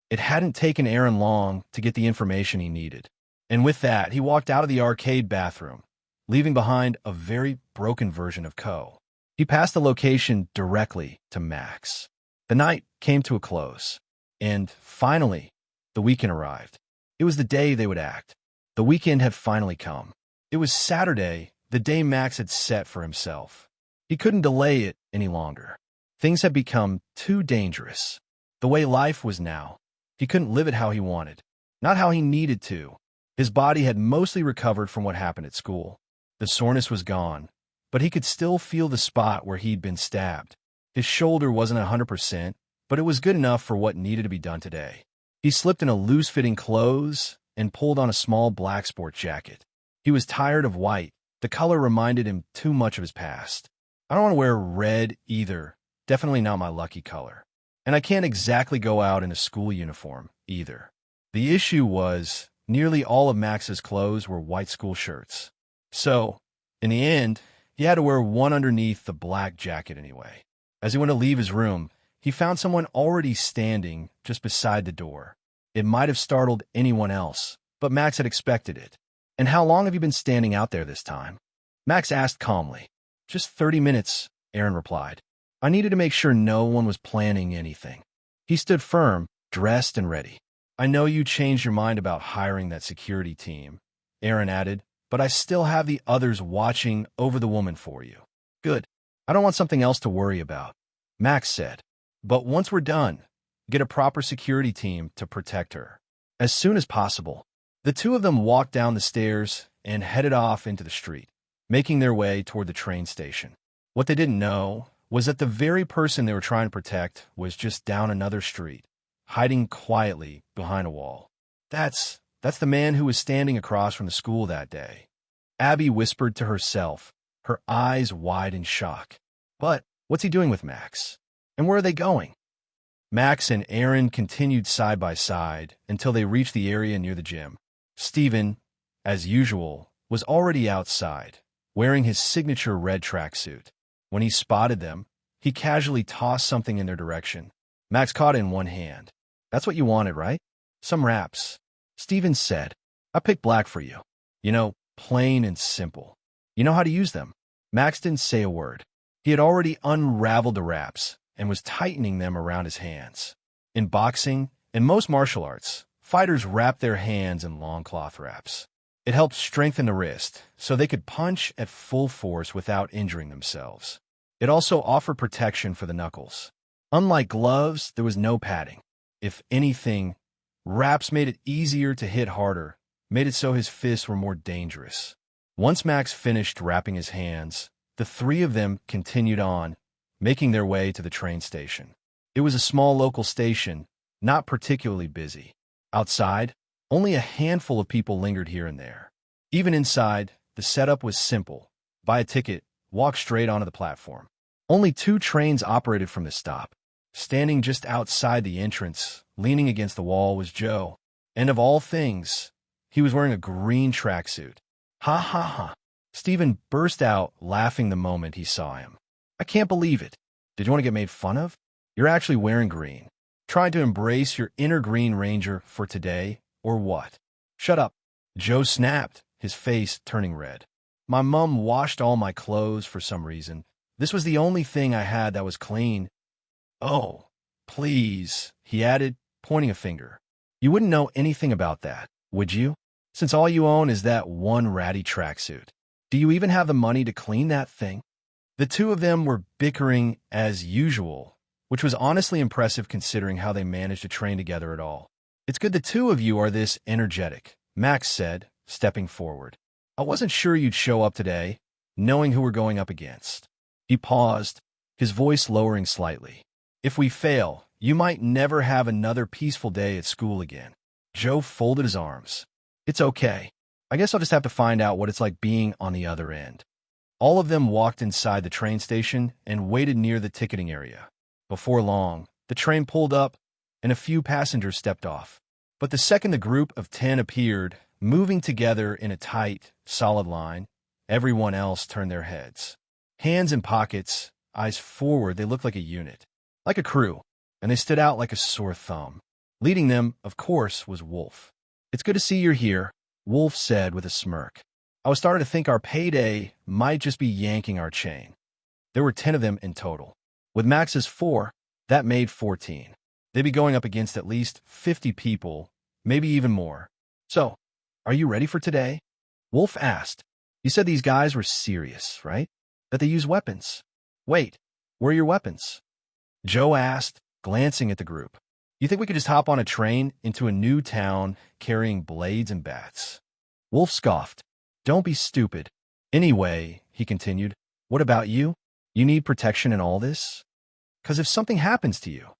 It hadn't taken Aaron long to get the information he needed. And with that, he walked out of the arcade bathroom, leaving behind a very broken version of Ko. He passed the location directly to Max. The night came to a close, and finally, the weekend arrived. It was the day they would act. The weekend had finally come. It was Saturday, the day Max had set for himself. He couldn't delay it any longer. Things had become too dangerous. The way life was now, he couldn't live it how he wanted, not how he needed to. His body had mostly recovered from what happened at school. The soreness was gone, but he could still feel the spot where he'd been stabbed. His shoulder wasn't 100%, but it was good enough for what needed to be done today. He slipped into loose-fitting clothes and pulled on a small black sport jacket. He was tired of white. The color reminded him too much of his past. "I don't want to wear red either. Definitely not my lucky color. And I can't exactly go out in a school uniform either." The issue was, nearly all of Max's clothes were white school shirts. So, in the end, he had to wear one underneath the black jacket anyway. As he went to leave his room, he found someone already standing just beside the door. It might have startled anyone else, but Max had expected it. "And how long have you been standing out there this time?" Max asked calmly. "Just 30 minutes, Aaron replied. "I needed to make sure no one was planning anything." He stood firm, dressed and ready. "I know you changed your mind about hiring that security team," Aaron added, "but I still have the others watching over the woman for you." "Good. I don't want something else to worry about," Max said. "But once we're done, get a proper security team to protect her as soon as possible." The two of them walked down the stairs and headed off into the street, making their way toward the train station. What they didn't know was that the very person they were trying to protect was just down another street, hiding quietly behind a wall. That's the man who was standing across from the school that day," Abby whispered to herself, her eyes wide in shock. "But what's he doing with Max? And where are they going?" Max and Aaron continued side by side until they reached the area near the gym. Steven, as usual, was already outside, wearing his signature red tracksuit. When he spotted them, he casually tossed something in their direction. Max caught it in one hand. "That's what you wanted, right?" "Some wraps," Steven said. "I picked black for you. You know, plain and simple. You know how to use them." Max didn't say a word. He had already unraveled the wraps and was tightening them around his hands. In boxing and most martial arts, fighters wrap their hands in long cloth wraps. It helped strengthen the wrist so they could punch at full force without injuring themselves. It also offered protection for the knuckles. Unlike gloves, there was no padding. If anything, wraps made it easier to hit harder, made it so his fists were more dangerous. Once Max finished wrapping his hands, the three of them continued on, making their way to the train station. It was a small local station, not particularly busy. Outside, only a handful of people lingered here and there. Even inside, the setup was simple. Buy a ticket, walk straight onto the platform. Only 2 trains operated from this stop. Standing just outside the entrance, leaning against the wall, was Joe. And of all things, he was wearing a green tracksuit. "Ha ha ha." Steven burst out laughing the moment he saw him. "I can't believe it. Did you want to get made fun of? You're actually wearing green. Trying to embrace your inner Green Ranger for today, or what?" "Shut up," Joe snapped, his face turning red. "My mom washed all my clothes for some reason. This was the only thing I had that was clean." "Oh, please," he added, pointing a finger. "You wouldn't know anything about that, would you? Since all you own is that one ratty tracksuit. Do you even have the money to clean that thing?" The two of them were bickering as usual, which was honestly impressive considering how they managed to train together at all. "It's good the two of you are this energetic," Max said, stepping forward. "I wasn't sure you'd show up today, knowing who we're going up against. He paused, his voice lowering slightly. If we fail, you might never have another peaceful day at school again. Joe folded his arms. It's okay. I guess I'll just have to find out what it's like being on the other end. All of them walked inside the train station and waited near the ticketing area. Before long, the train pulled up and a few passengers stepped off. But the second the group of 10 appeared, moving together in a tight, solid line, everyone else turned their heads. Hands in pockets, eyes forward, they looked like a unit, like a crew, and they stood out like a sore thumb. Leading them, of course, was Wolf. It's good to see you're here, Wolf said with a smirk. I was starting to think our payday might just be yanking our chain. There were 10 of them in total. With Max's 4, that made 14. They'd be going up against at least 50 people, maybe even more. So, are you ready for today? Wolf asked. You said these guys were serious, right? That they use weapons. Wait, where are your weapons? Joe asked, glancing at the group. You think we could just hop on a train into a new town carrying blades and bats? Wolf scoffed. Don't be stupid. Anyway, he continued, what about you? You need protection in all this? 'Cause if something happens to you,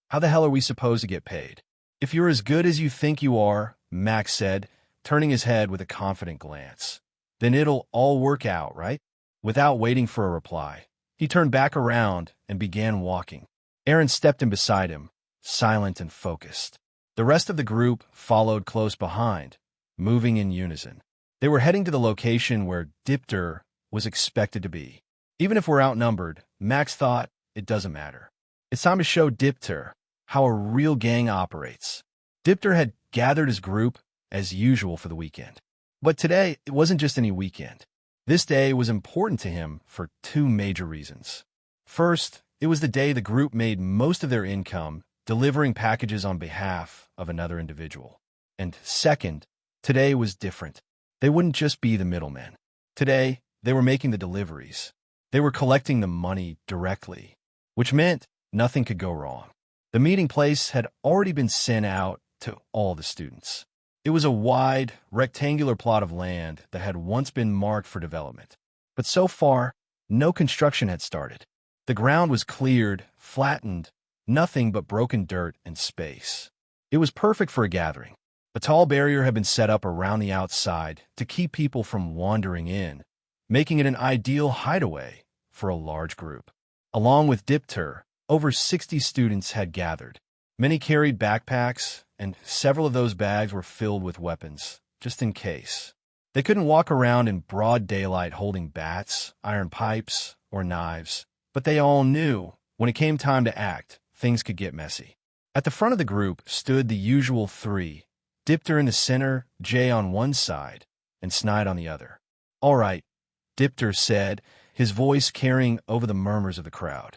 how the hell are we supposed to get paid? If you're as good as you think you are, Max said, turning his head with a confident glance, then it'll all work out, right? Without waiting for a reply, he turned back around and began walking. Aaron stepped in beside him, silent and focused. The rest of the group followed close behind, moving in unison. They were heading to the location where Dipter was expected to be. Even if we're outnumbered, Max thought, it doesn't matter. It's time to show Dipter how a real gang operates. Dipter had gathered his group as usual for the weekend. But today, it wasn't just any weekend. This day was important to him for two major reasons. First, it was the day the group made most of their income delivering packages on behalf of another individual. And second, today was different. They wouldn't just be the middlemen. Today, they were making the deliveries. They were collecting the money directly, which meant nothing could go wrong. The meeting place had already been sent out to all the students. It was a wide, rectangular plot of land that had once been marked for development. But so far, no construction had started. The ground was cleared, flattened, nothing but broken dirt and space. It was perfect for a gathering. A tall barrier had been set up around the outside to keep people from wandering in, making it an ideal hideaway for a large group. Along with Dipter, over 60 students had gathered. Many carried backpacks, and several of those bags were filled with weapons, just in case. They couldn't walk around in broad daylight holding bats, iron pipes, or knives, but they all knew when it came time to act, things could get messy. At the front of the group stood the usual three, Dipter in the center, Jay on one side, and Snide on the other. All right, Dipter said, his voice carrying over the murmurs of the crowd.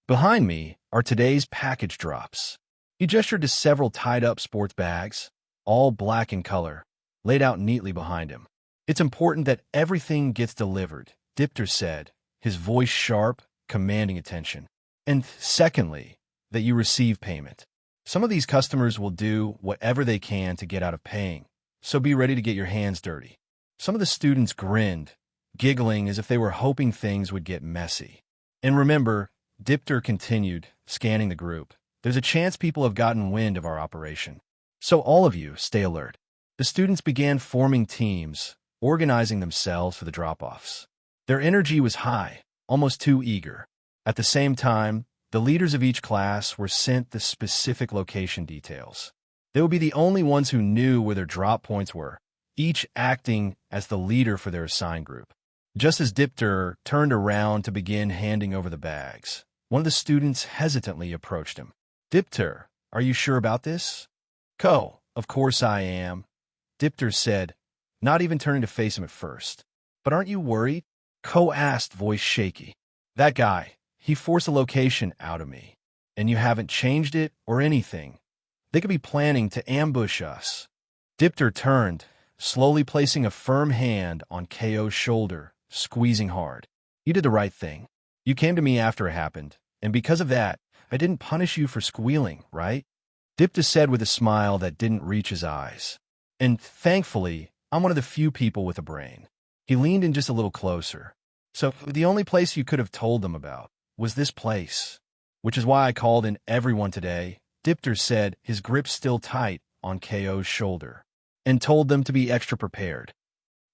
Behind me are today's package drops. He gestured to several tied-up sports bags, all black in color, laid out neatly behind him. It's important that everything gets delivered, Dipter said, his voice sharp, commanding attention. And secondly, that you receive payment. Some of these customers will do whatever they can to get out of paying, so be ready to get your hands dirty. Some of the students grinned, giggling as if they were hoping things would get messy. And remember, Dipter continued, scanning the group, there's a chance people have gotten wind of our operation. So all of you, stay alert. The students began forming teams, organizing themselves for the drop-offs. Their energy was high, almost too eager. At the same time, the leaders of each class were sent the specific location details. They would be the only ones who knew where their drop points were, each acting as the leader for their assigned group. Just as Dipter turned around to begin handing over the bags, one of the students hesitantly approached him. Dipter, are you sure about this? Of course I am, Dipter said, not even turning to face him at first. But aren't you worried? Asked, voice shaky. That guy, he forced a location out of me, and you haven't changed it or anything. They could be planning to ambush us. Dipter turned, slowly placing a firm hand on KO's shoulder, squeezing hard. You did the right thing. You came to me after it happened, and because of that, I didn't punish you for squealing, right? Dipter said with a smile that didn't reach his eyes. And thankfully, I'm one of the few people with a brain. He leaned in just a little closer. So the only place you could have told them about was this place, which is why I called in everyone today, Dipter said, his grip still tight on KO's shoulder, and told them to be extra prepared.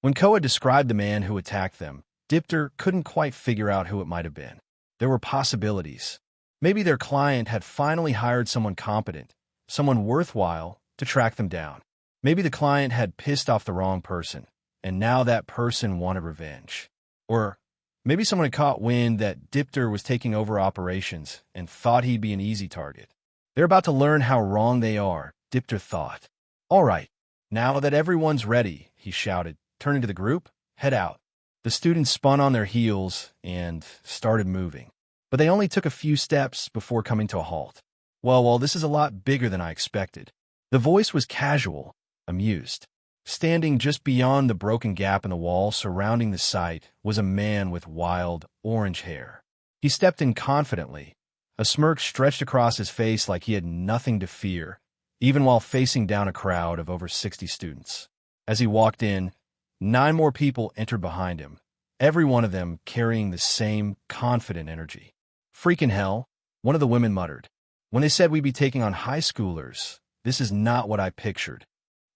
When Koa described the man who attacked them, Dipter couldn't quite figure out who it might have been. There were possibilities. Maybe their client had finally hired someone competent, someone worthwhile, to track them down. Maybe the client had pissed off the wrong person, and now that person wanted revenge. Or maybe someone had caught wind that Dipter was taking over operations and thought he'd be an easy target. They're about to learn how wrong they are, Dipter thought. All right, now that everyone's ready, he shouted, turning to the group, head out. The students spun on their heels and started moving. But they only took a few steps before coming to a halt. Well, this is a lot bigger than I expected. The voice was casual, amused. Standing just beyond the broken gap in the wall surrounding the site was a man with wild, orange hair. He stepped in confidently, a smirk stretched across his face like he had nothing to fear, even while facing down a crowd of over 60 students. As he walked in, 9 more people entered behind him, every one of them carrying the same confident energy. Freaking hell, one of the women muttered. When they said we'd be taking on high schoolers, this is not what I pictured.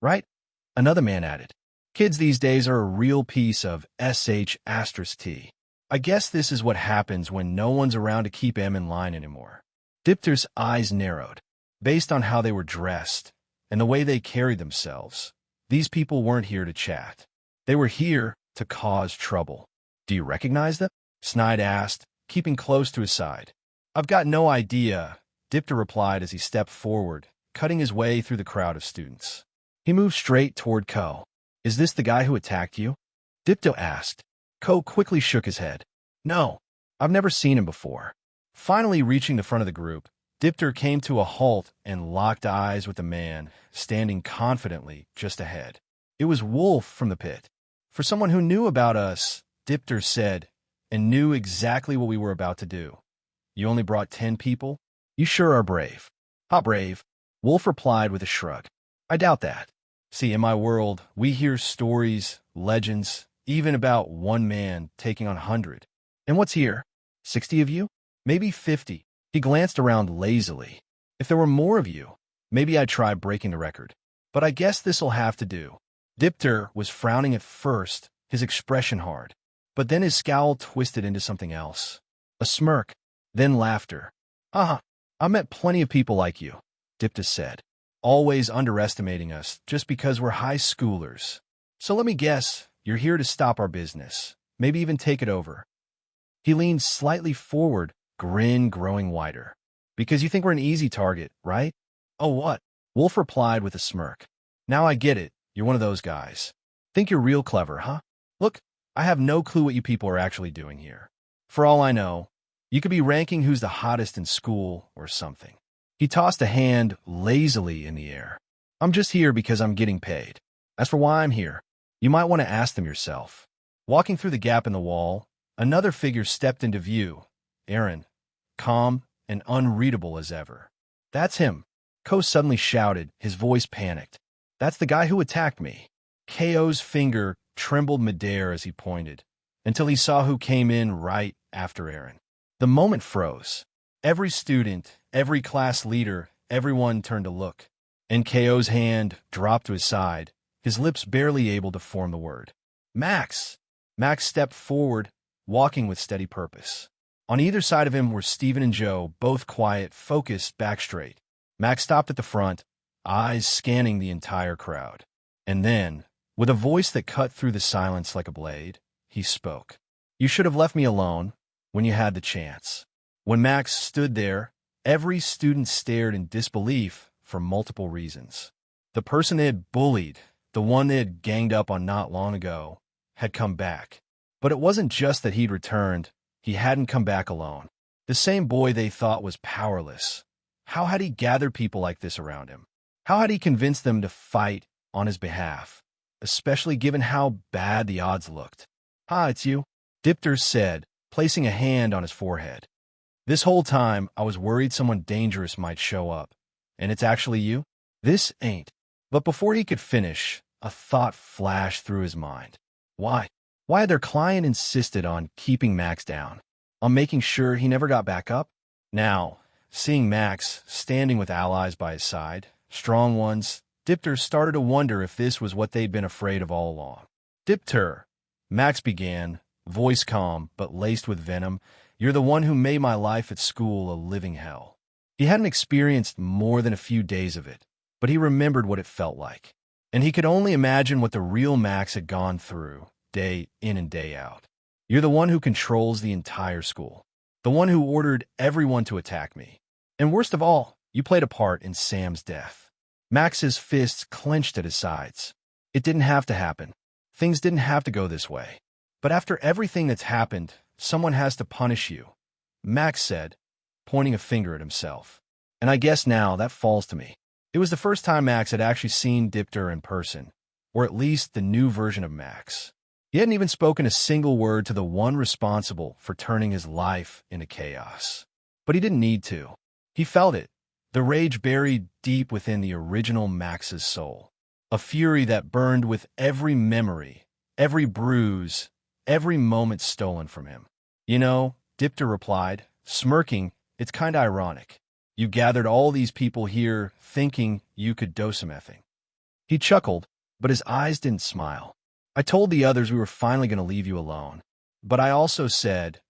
Right? Another man added. Kids these days are a real piece of sh*t. I guess this is what happens when no one's around to keep em in line anymore. Dipter's eyes narrowed. Based on how they were dressed and the way they carried themselves, these people weren't here to chat. They were here to cause trouble. Do you recognize them? Snide asked, keeping close to his side. I've got no idea, Dipter replied as he stepped forward, cutting his way through the crowd of students. He moved straight toward Ko. Is this the guy who attacked you? Dipter asked. Ko quickly shook his head. No, I've never seen him before. Finally reaching the front of the group, Dipter came to a halt and locked eyes with the man standing confidently just ahead. It was Wolf from the pit. For someone who knew about us, Dipter said, and knew exactly what we were about to do. You only brought 10 people? You sure are brave. How brave? Wolf replied with a shrug. I doubt that. See, in my world, we hear stories, legends, even about one man taking on 100. And what's here? 60 of you? Maybe 50. He glanced around lazily. If there were more of you, maybe I'd try breaking the record. But I guess this'll have to do. Dipter was frowning at first, his expression hard. But then his scowl twisted into something else. A smirk, then laughter. I met plenty of people like you, Dipter said. Always underestimating us just because we're high schoolers. So let me guess, you're here to stop our business, maybe even take it over. He leaned slightly forward, grin growing wider. Because you think we're an easy target, right? Oh, what? Wolf replied with a smirk. Now I get it, you're one of those guys. Think you're real clever, huh? Look, I have no clue what you people are actually doing here. For all I know, you could be ranking who's the hottest in school or something. He tossed a hand lazily in the air. I'm just here because I'm getting paid. As for why I'm here, you might want to ask them yourself. Walking through the gap in the wall, another figure stepped into view. Aaron, calm and unreadable as ever. That's him. Ko suddenly shouted, his voice panicked. That's the guy who attacked me. KO's finger trembled midair as he pointed, until he saw who came in right after Aaron. The moment froze. Every student, every class leader, everyone turned to look, and KO's hand dropped to his side, his lips barely able to form the word. Max! Max stepped forward, walking with steady purpose. On either side of him were Steven and Joe, both quiet, focused, back straight. Max stopped at the front, eyes scanning the entire crowd. And then, with a voice that cut through the silence like a blade, he spoke. You should have left me alone when you had the chance. When Max stood there, every student stared in disbelief for multiple reasons. The person they had bullied, the one they had ganged up on not long ago, had come back. But it wasn't just that he'd returned. He hadn't come back alone. The same boy they thought was powerless. How had he gathered people like this around him? How had he convinced them to fight on his behalf, especially given how bad the odds looked? It's you, Dipter said, placing a hand on his forehead. This whole time, I was worried someone dangerous might show up. And it's actually you? This ain't. But before he could finish, a thought flashed through his mind. Why? Why had their client insisted on keeping Max down, on making sure he never got back up? Now, seeing Max standing with allies by his side, strong ones, Dipter started to wonder if this was what they'd been afraid of all along. Dipter, Max began, voice calm but laced with venom, you're the one who made my life at school a living hell. He hadn't experienced more than a few days of it, but he remembered what it felt like. And he could only imagine what the real Max had gone through, day in and day out. You're the one who controls the entire school. The one who ordered everyone to attack me. And worst of all, you played a part in Sam's death. Max's fists clenched at his sides. It didn't have to happen. Things didn't have to go this way. But after everything that's happened, someone has to punish you, Max said, pointing a finger at himself. And I guess now that falls to me. It was the first time Max had actually seen Dipter in person, or at least the new version of Max. He hadn't even spoken a single word to the one responsible for turning his life into chaos. But he didn't need to. He felt it, the rage buried deep within the original Max's soul. A fury that burned with every memory, every bruise, every moment stolen from him. You know, Dipter replied, smirking, it's kinda ironic. You gathered all these people here thinking you could dose them effing. He chuckled, but his eyes didn't smile. I told the others we were finally going to leave you alone. But I also said,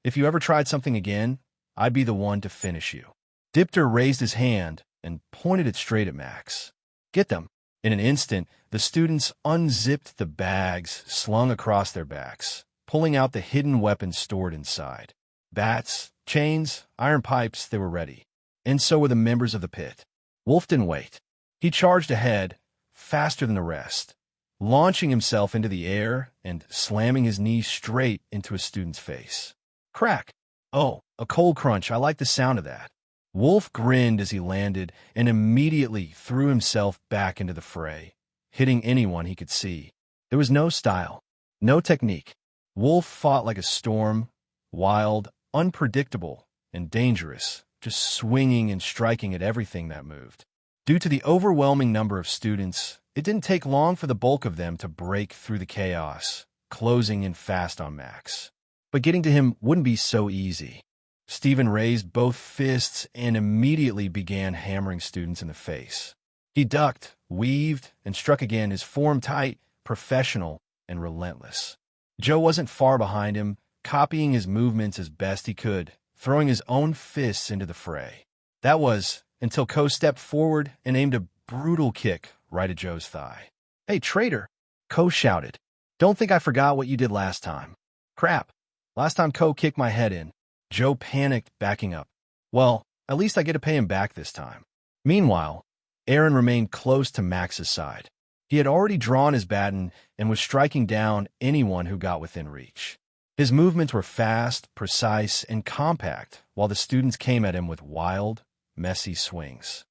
if you ever tried something again, I'd be the one to finish you. Dipter raised his hand and pointed it straight at Max. Get them. In an instant, the students unzipped the bags slung across their backs, pulling out the hidden weapons stored inside. Bats, chains, iron pipes, they were ready. And so were the members of the pit. Wolf didn't wait. He charged ahead, faster than the rest, launching himself into the air and slamming his knee straight into a student's face. Crack! Oh, a cold crunch. I like the sound of that. Wolf grinned as he landed and immediately threw himself back into the fray, hitting anyone he could see. There was no style, no technique. Wolf fought like a storm, wild, unpredictable, and dangerous, just swinging and striking at everything that moved. Due to the overwhelming number of students, it didn't take long for the bulk of them to break through the chaos, closing in fast on Max. But getting to him wouldn't be so easy. Stephen raised both fists and immediately began hammering students in the face. He ducked, weaved, and struck again, his form tight, professional, and relentless. Joe wasn't far behind him, copying his movements as best he could, throwing his own fists into the fray. That was until Ko stepped forward and aimed a brutal kick right at Joe's thigh. Hey, traitor! Ko shouted. Don't think I forgot what you did last time. Crap. Last time Ko kicked my head in. Joe panicked, backing up. Well, at least I get to pay him back this time. Meanwhile, Aaron remained close to Max's side. He had already drawn his baton and was striking down anyone who got within reach. His movements were fast, precise, and compact, while the students came at him with wild, messy swings.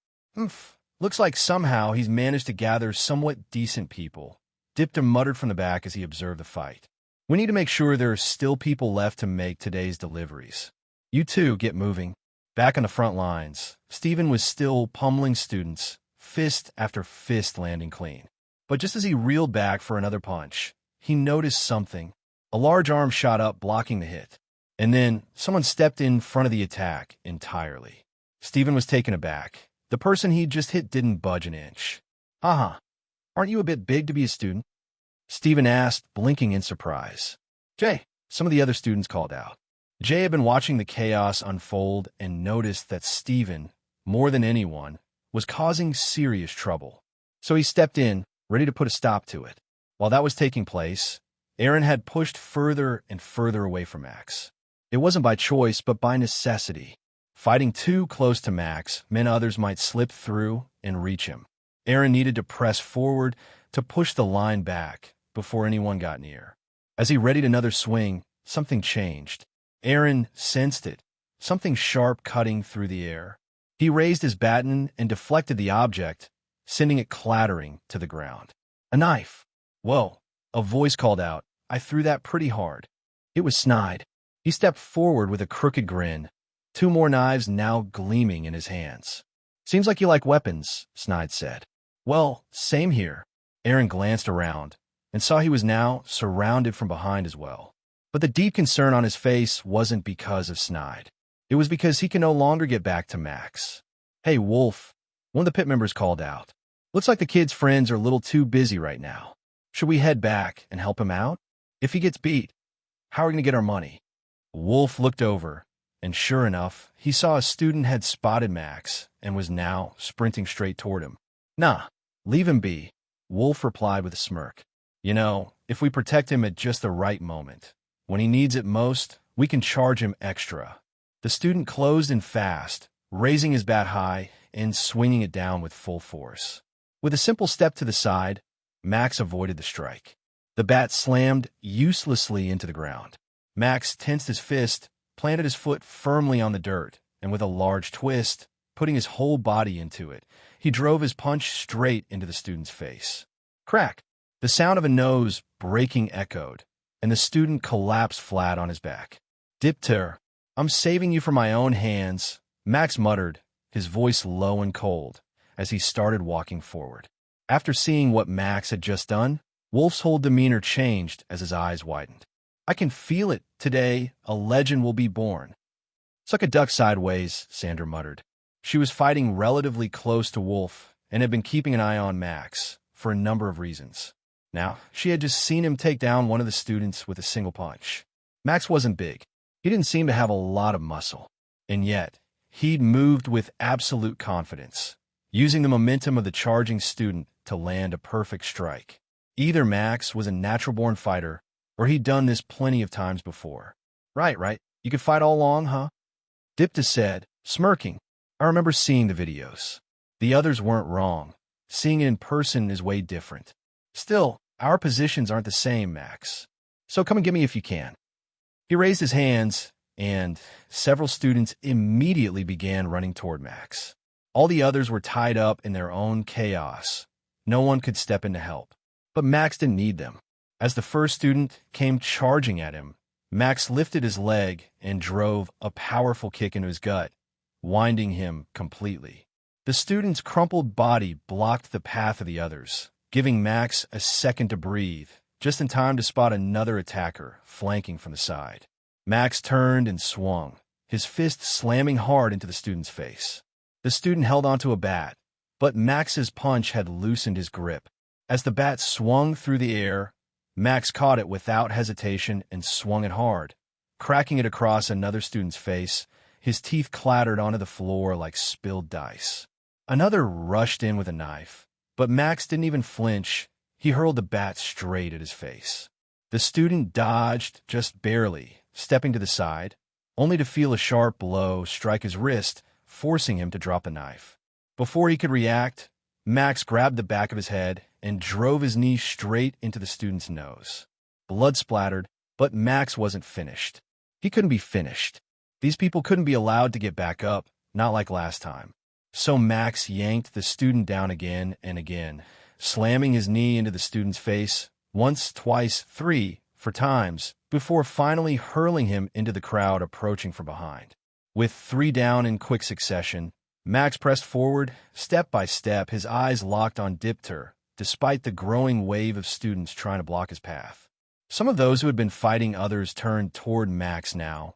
Looks like somehow he's managed to gather somewhat decent people. Dipter muttered from the back as he observed the fight. We need to make sure there are still people left to make today's deliveries. You two get moving. Back on the front lines, Stephen was still pummeling students, fist after fist landing clean. But just as he reeled back for another punch, he noticed something. A large arm shot up, blocking the hit. And then someone stepped in front of the attack entirely. Stephen was taken aback. The person he'd just hit didn't budge an inch. Haha, aren't you a bit big to be a student? Stephen asked, blinking in surprise. Jay, some of the other students called out. Jay had been watching the chaos unfold and noticed that Stephen, more than anyone, was causing serious trouble. So he stepped in, ready to put a stop to it. While that was taking place, Aaron had pushed further and further away from Max. It wasn't by choice, but by necessity. Fighting too close to Max meant others might slip through and reach him. Aaron needed to press forward to push the line back before anyone got near. As he readied another swing, something changed. Aaron sensed it, something sharp cutting through the air. He raised his baton and deflected the object, sending it clattering to the ground. A knife! Whoa! A voice called out. I threw that pretty hard. It was Snide. He stepped forward with a crooked grin, two more knives now gleaming in his hands. Seems like you like weapons, Snide said. Well, same here. Aaron glanced around, and saw he was now surrounded from behind as well. But the deep concern on his face wasn't because of Snide. It was because he can no longer get back to Max. "Hey, Wolf," one of the pit members called out. "Looks like the kid's friends are a little too busy right now. Should we head back and help him out? If he gets beat, how are we going to get our money?" Wolf looked over, and sure enough, he saw a student had spotted Max and was now sprinting straight toward him. "Nah, leave him be," Wolf replied with a smirk. "You know, if we protect him at just the right moment, when he needs it most, we can charge him extra." The student closed in fast, raising his bat high and swinging it down with full force. With a simple step to the side, Max avoided the strike. The bat slammed uselessly into the ground. Max tensed his fist, planted his foot firmly on the dirt, and with a large twist, putting his whole body into it, he drove his punch straight into the student's face. Crack! The sound of a nose breaking echoed, and the student collapsed flat on his back. "Dipter, I'm saving you from my own hands," Max muttered, his voice low and cold, as he started walking forward. After seeing what Max had just done, Wolf's whole demeanor changed as his eyes widened. "I can feel it. Today, a legend will be born." "Suck a duck sideways," Sandra muttered. She was fighting relatively close to Wolf and had been keeping an eye on Max for a number of reasons. Now, she had just seen him take down one of the students with a single punch. Max wasn't big. He didn't seem to have a lot of muscle. And yet, he'd moved with absolute confidence, using the momentum of the charging student to land a perfect strike. Either Max was a natural-born fighter, or he'd done this plenty of times before. Right. You could fight all along, huh?" Dipta said, smirking. "I remember seeing the videos. The others weren't wrong. Seeing it in person is way different. Still, our positions aren't the same, Max. So come and get me if you can." He raised his hands, and several students immediately began running toward Max. All the others were tied up in their own chaos. No one could step in to help. But Max didn't need them. As the first student came charging at him, Max lifted his leg and drove a powerful kick into his gut, winding him completely. The student's crumpled body blocked the path of the others, giving Max a second to breathe, just in time to spot another attacker flanking from the side. Max turned and swung, his fist slamming hard into the student's face. The student held onto a bat, but Max's punch had loosened his grip. As the bat swung through the air, Max caught it without hesitation and swung it hard, cracking it across another student's face. His teeth clattered onto the floor like spilled dice. Another rushed in with a knife, but Max didn't even flinch. He hurled the bat straight at his face. The student dodged just barely, stepping to the side, only to feel a sharp blow strike his wrist, forcing him to drop the knife. Before he could react, Max grabbed the back of his head and drove his knee straight into the student's nose. Blood splattered, but Max wasn't finished. He couldn't be finished. These people couldn't be allowed to get back up, not like last time. So Max yanked the student down again and again, slamming his knee into the student's face, once, twice, 3, 4 times, before finally hurling him into the crowd approaching from behind. With 3 down in quick succession, Max pressed forward, step by step, his eyes locked on Dipter, despite the growing wave of students trying to block his path. Some of those who had been fighting others turned toward Max now,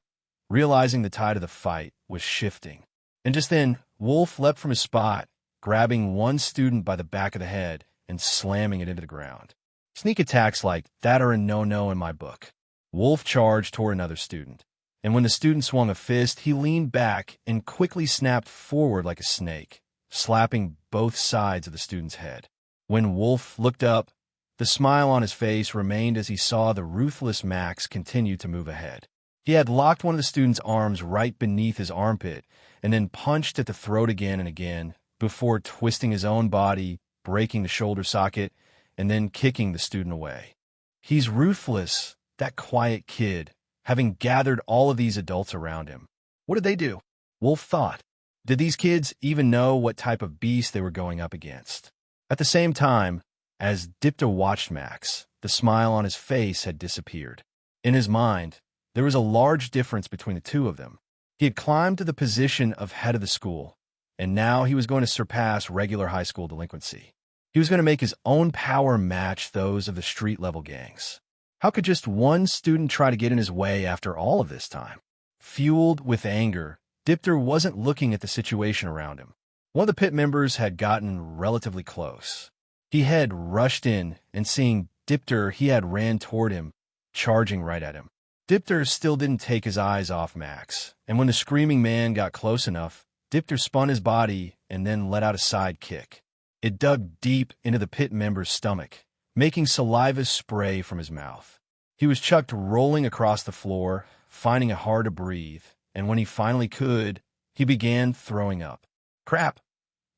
realizing the tide of the fight was shifting. And just then, Wolf leapt from his spot, grabbing one student by the back of the head and slamming it into the ground. Sneak attacks like that are a no-no in my book. Wolf charged toward another student, and when the student swung a fist, he leaned back and quickly snapped forward like a snake, slapping both sides of the student's head. When Wolf looked up, the smile on his face remained as he saw the ruthless Max continue to move ahead. He had locked one of the student's arms right beneath his armpit and then punched at the throat again and again before twisting his own body, breaking the shoulder socket, and then kicking the student away. He's ruthless, that quiet kid, having gathered all of these adults around him. What did they do? Wolf thought. Did these kids even know what type of beast they were going up against? At the same time, as Dipta watched Max, the smile on his face had disappeared. In his mind, there was a large difference between the two of them. He had climbed to the position of head of the school, and now he was going to surpass regular high school delinquency. He was going to make his own power match those of the street-level gangs. How could just one student try to get in his way after all of this time? Fueled with anger, Dipter wasn't looking at the situation around him. One of the pit members had gotten relatively close. He had rushed in, and seeing Dipter, he had ran toward him, charging right at him. Dipter still didn't take his eyes off Max, and when the screaming man got close enough, Dipter spun his body and then let out a side kick. It dug deep into the pit member's stomach, making saliva spray from his mouth. He was chucked rolling across the floor, finding it hard to breathe, and when he finally could, he began throwing up. Crap.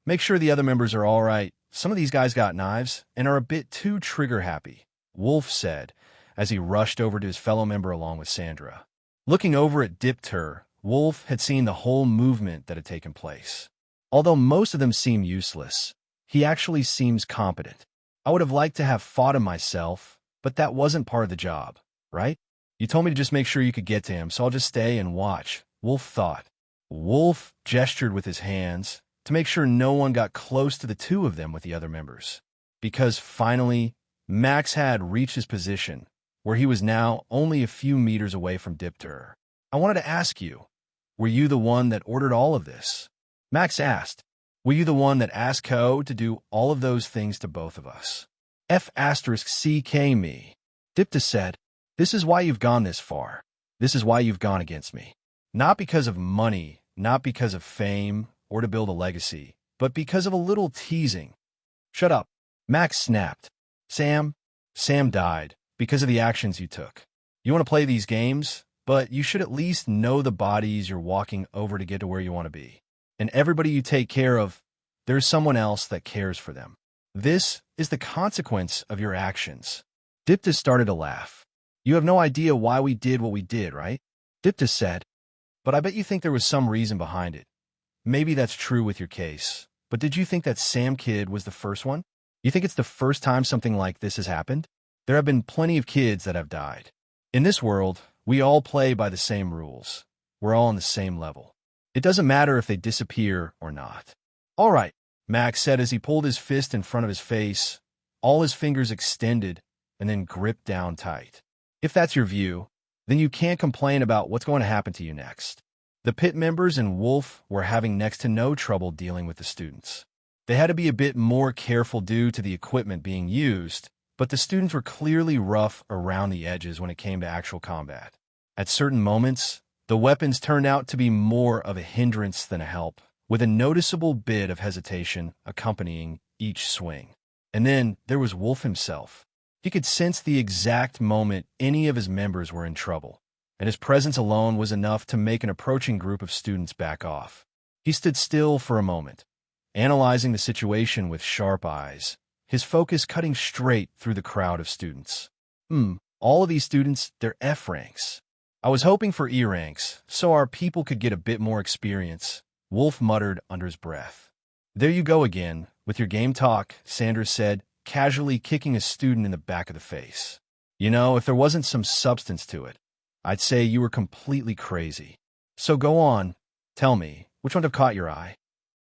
Make sure the other members are all right. Some of these guys got knives and are a bit too trigger-happy, Wolf said, as he rushed over to his fellow member along with Sandra. Looking over at Dipter, Wolf had seen the whole movement that had taken place. Although most of them seem useless, he actually seems competent. I would have liked to have fought him myself, but that wasn't part of the job, right? You told me to just make sure you could get to him, so I'll just stay and watch, Wolf thought. Wolf gestured with his hands to make sure no one got close to the two of them with the other members. Because finally, Max had reached his position, where he was now only a few meters away from Dipter. I wanted to ask you, were you the one that ordered all of this? Max asked. Were you the one that asked Ko to do all of those things to both of us? F***ck me. Dipta said, this is why you've gone this far. This is why you've gone against me. Not because of money, not because of fame, or to build a legacy, but because of a little teasing. Shut up. Max snapped. Sam died because of the actions you took. You want to play these games, but you should at least know the bodies you're walking over to get to where you want to be. And everybody you take care of, there's someone else that cares for them. This is the consequence of your actions. Dipta started to laugh. You have no idea why we did what we did, right? Dipta said, but I bet you think there was some reason behind it. Maybe that's true with your case, but did you think that Sam kid was the first one? You think it's the first time something like this has happened? There have been plenty of kids that have died. In this world, we all play by the same rules. We're all on the same level. It doesn't matter if they disappear or not. All right, Max said as he pulled his fist in front of his face, all his fingers extended and then gripped down tight. If that's your view, then you can't complain about what's going to happen to you next. The pit members and Wolf were having next to no trouble dealing with the students. They had to be a bit more careful due to the equipment being used, but the students were clearly rough around the edges when it came to actual combat. At certain moments, the weapons turned out to be more of a hindrance than a help, with a noticeable bit of hesitation accompanying each swing. And then there was Wolf himself. He could sense the exact moment any of his members were in trouble, and his presence alone was enough to make an approaching group of students back off. He stood still for a moment, analyzing the situation with sharp eyes, his focus cutting straight through the crowd of students. All of these students, they're F ranks. I was hoping for E ranks, so our people could get a bit more experience, Wolf muttered under his breath. There you go again, with your game talk, Sanders said, casually kicking a student in the back of the face. You know, if there wasn't some substance to it, I'd say you were completely crazy. So go on, tell me, which one have caught your eye?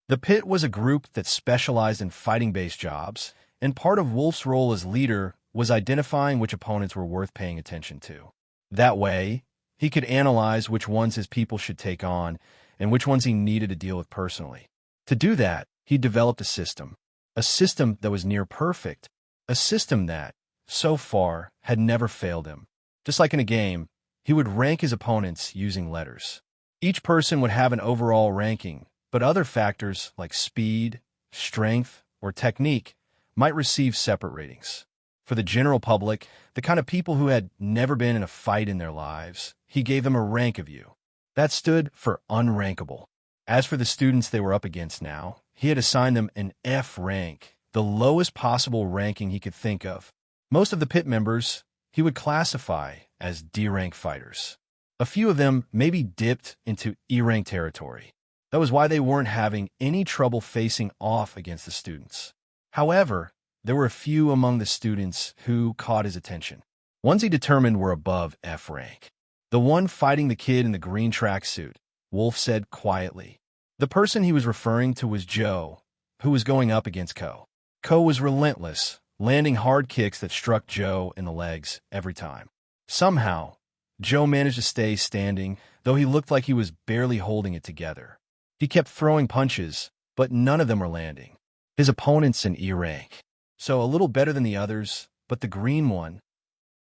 The Pit was a group that specialized in fighting-based jobs, and part of Wolf's role as leader was identifying which opponents were worth paying attention to. That way, he could analyze which ones his people should take on and which ones he needed to deal with personally. To do that, he developed a system that was near perfect, a system that, so far, had never failed him. Just like in a game, he would rank his opponents using letters. Each person would have an overall ranking, but other factors like speed, strength, or technique might receive separate ratings. For the general public, the kind of people who had never been in a fight in their lives, he gave them a rank of you. That stood for unrankable. As for the students they were up against now, he had assigned them an F rank, the lowest possible ranking he could think of. Most of the Pit members he would classify as D-rank fighters. A few of them maybe dipped into E-rank territory. That was why they weren't having any trouble facing off against the students. However, there were a few among the students who caught his attention. Ones he determined were above F rank. The one fighting the kid in the green tracksuit, Wolf said quietly. The person he was referring to was Joe, who was going up against Ko. Ko was relentless, landing hard kicks that struck Joe in the legs every time. Somehow, Joe managed to stay standing, though he looked like he was barely holding it together. He kept throwing punches, but none of them were landing. His opponent's an E rank, so a little better than the others, but the green one,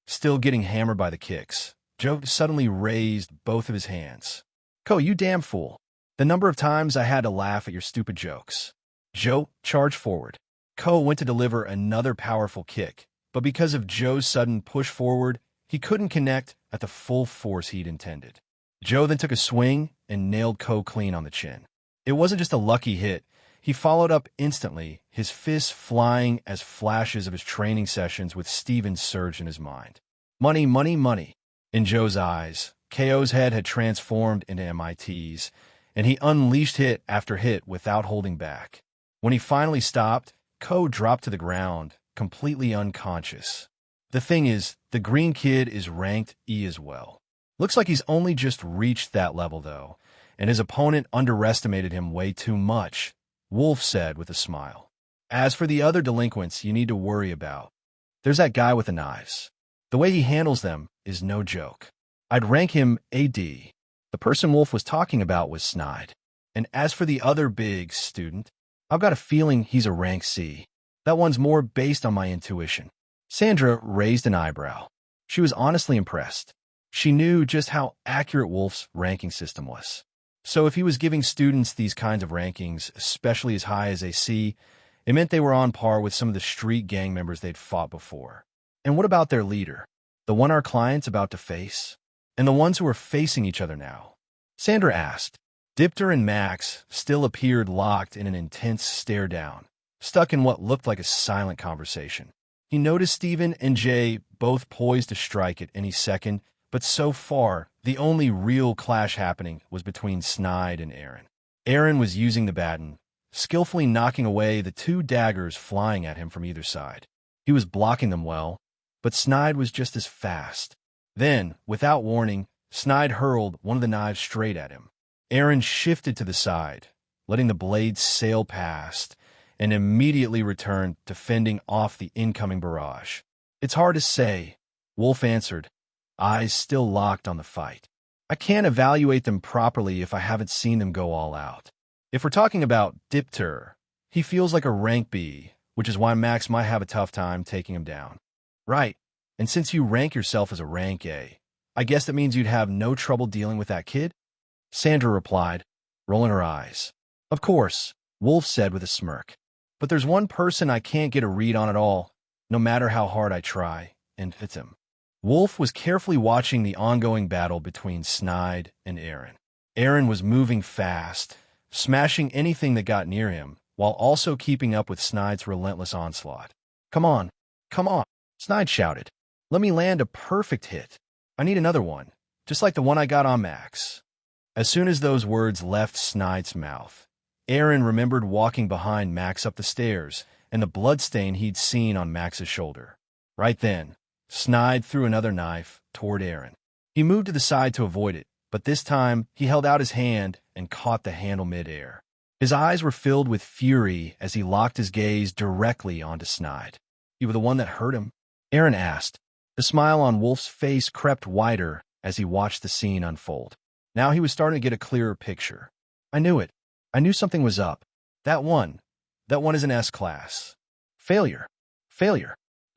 still getting hammered by the kicks. Joe suddenly raised both of his hands. Ko, you damn fool. The number of times I had to laugh at your stupid jokes. Joe charged forward. Ko went to deliver another powerful kick, but because of Joe's sudden push forward, he couldn't connect at the full force he'd intended. Joe then took a swing and nailed Ko clean on the chin. It wasn't just a lucky hit. He followed up instantly, his fists flying as flashes of his training sessions with Steven surged in his mind. Money, money, money. In Joe's eyes, KO's head had transformed into MIT's, and he unleashed hit after hit without holding back. When he finally stopped, Ko dropped to the ground, completely unconscious. The thing is, the green kid is ranked E as well. Looks like he's only just reached that level, though, and his opponent underestimated him way too much, Wolf said with a smile. As for the other delinquents you need to worry about, there's that guy with the knives. The way he handles them is no joke. I'd rank him AD. The person Wolf was talking about was Snide. And as for the other big student, I've got a feeling he's a rank C. That one's more based on my intuition. Sandra raised an eyebrow. She was honestly impressed. She knew just how accurate Wolf's ranking system was. So if he was giving students these kinds of rankings, especially as high as a C, it meant they were on par with some of the street gang members they'd fought before. And what about their leader? The one our client's about to face? And the ones who are facing each other now? Sandra asked. Dipter and Max still appeared locked in an intense stare-down, stuck in what looked like a silent conversation. He noticed Steven and Jay both poised to strike at any second, but so far, the only real clash happening was between Snide and Aaron. Aaron was using the baton, skillfully knocking away the two daggers flying at him from either side. He was blocking them well, but Snide was just as fast. Then, without warning, Snide hurled one of the knives straight at him. Aaron shifted to the side, letting the blade sail past, and immediately returned to fending off the incoming barrage. It's hard to say, Wolf answered, eyes still locked on the fight. I can't evaluate them properly if I haven't seen them go all out. If we're talking about Dipter, he feels like a rank B, which is why Max might have a tough time taking him down. Right, and since you rank yourself as a rank A, I guess that means you'd have no trouble dealing with that kid? Sandra replied, rolling her eyes. Of course, Wolf said with a smirk. But there's one person I can't get a read on at all, no matter how hard I try, and it's him. Wolf was carefully watching the ongoing battle between Snide and Aaron. Aaron was moving fast, smashing anything that got near him, while also keeping up with Snide's relentless onslaught. Come on, Snide shouted. Let me land a perfect hit. I need another one, just like the one I got on Max. As soon as those words left Snide's mouth, Aaron remembered walking behind Max up the stairs and the bloodstain he'd seen on Max's shoulder. Right then, Snide threw another knife toward Aaron. He moved to the side to avoid it, but this time he held out his hand and caught the handle mid-air. His eyes were filled with fury as he locked his gaze directly onto Snide. You were the one that hurt him? Aaron asked. The smile on Wolf's face crept wider as he watched the scene unfold. Now he was starting to get a clearer picture. I knew it. I knew something was up. That one is an S-class. Failure,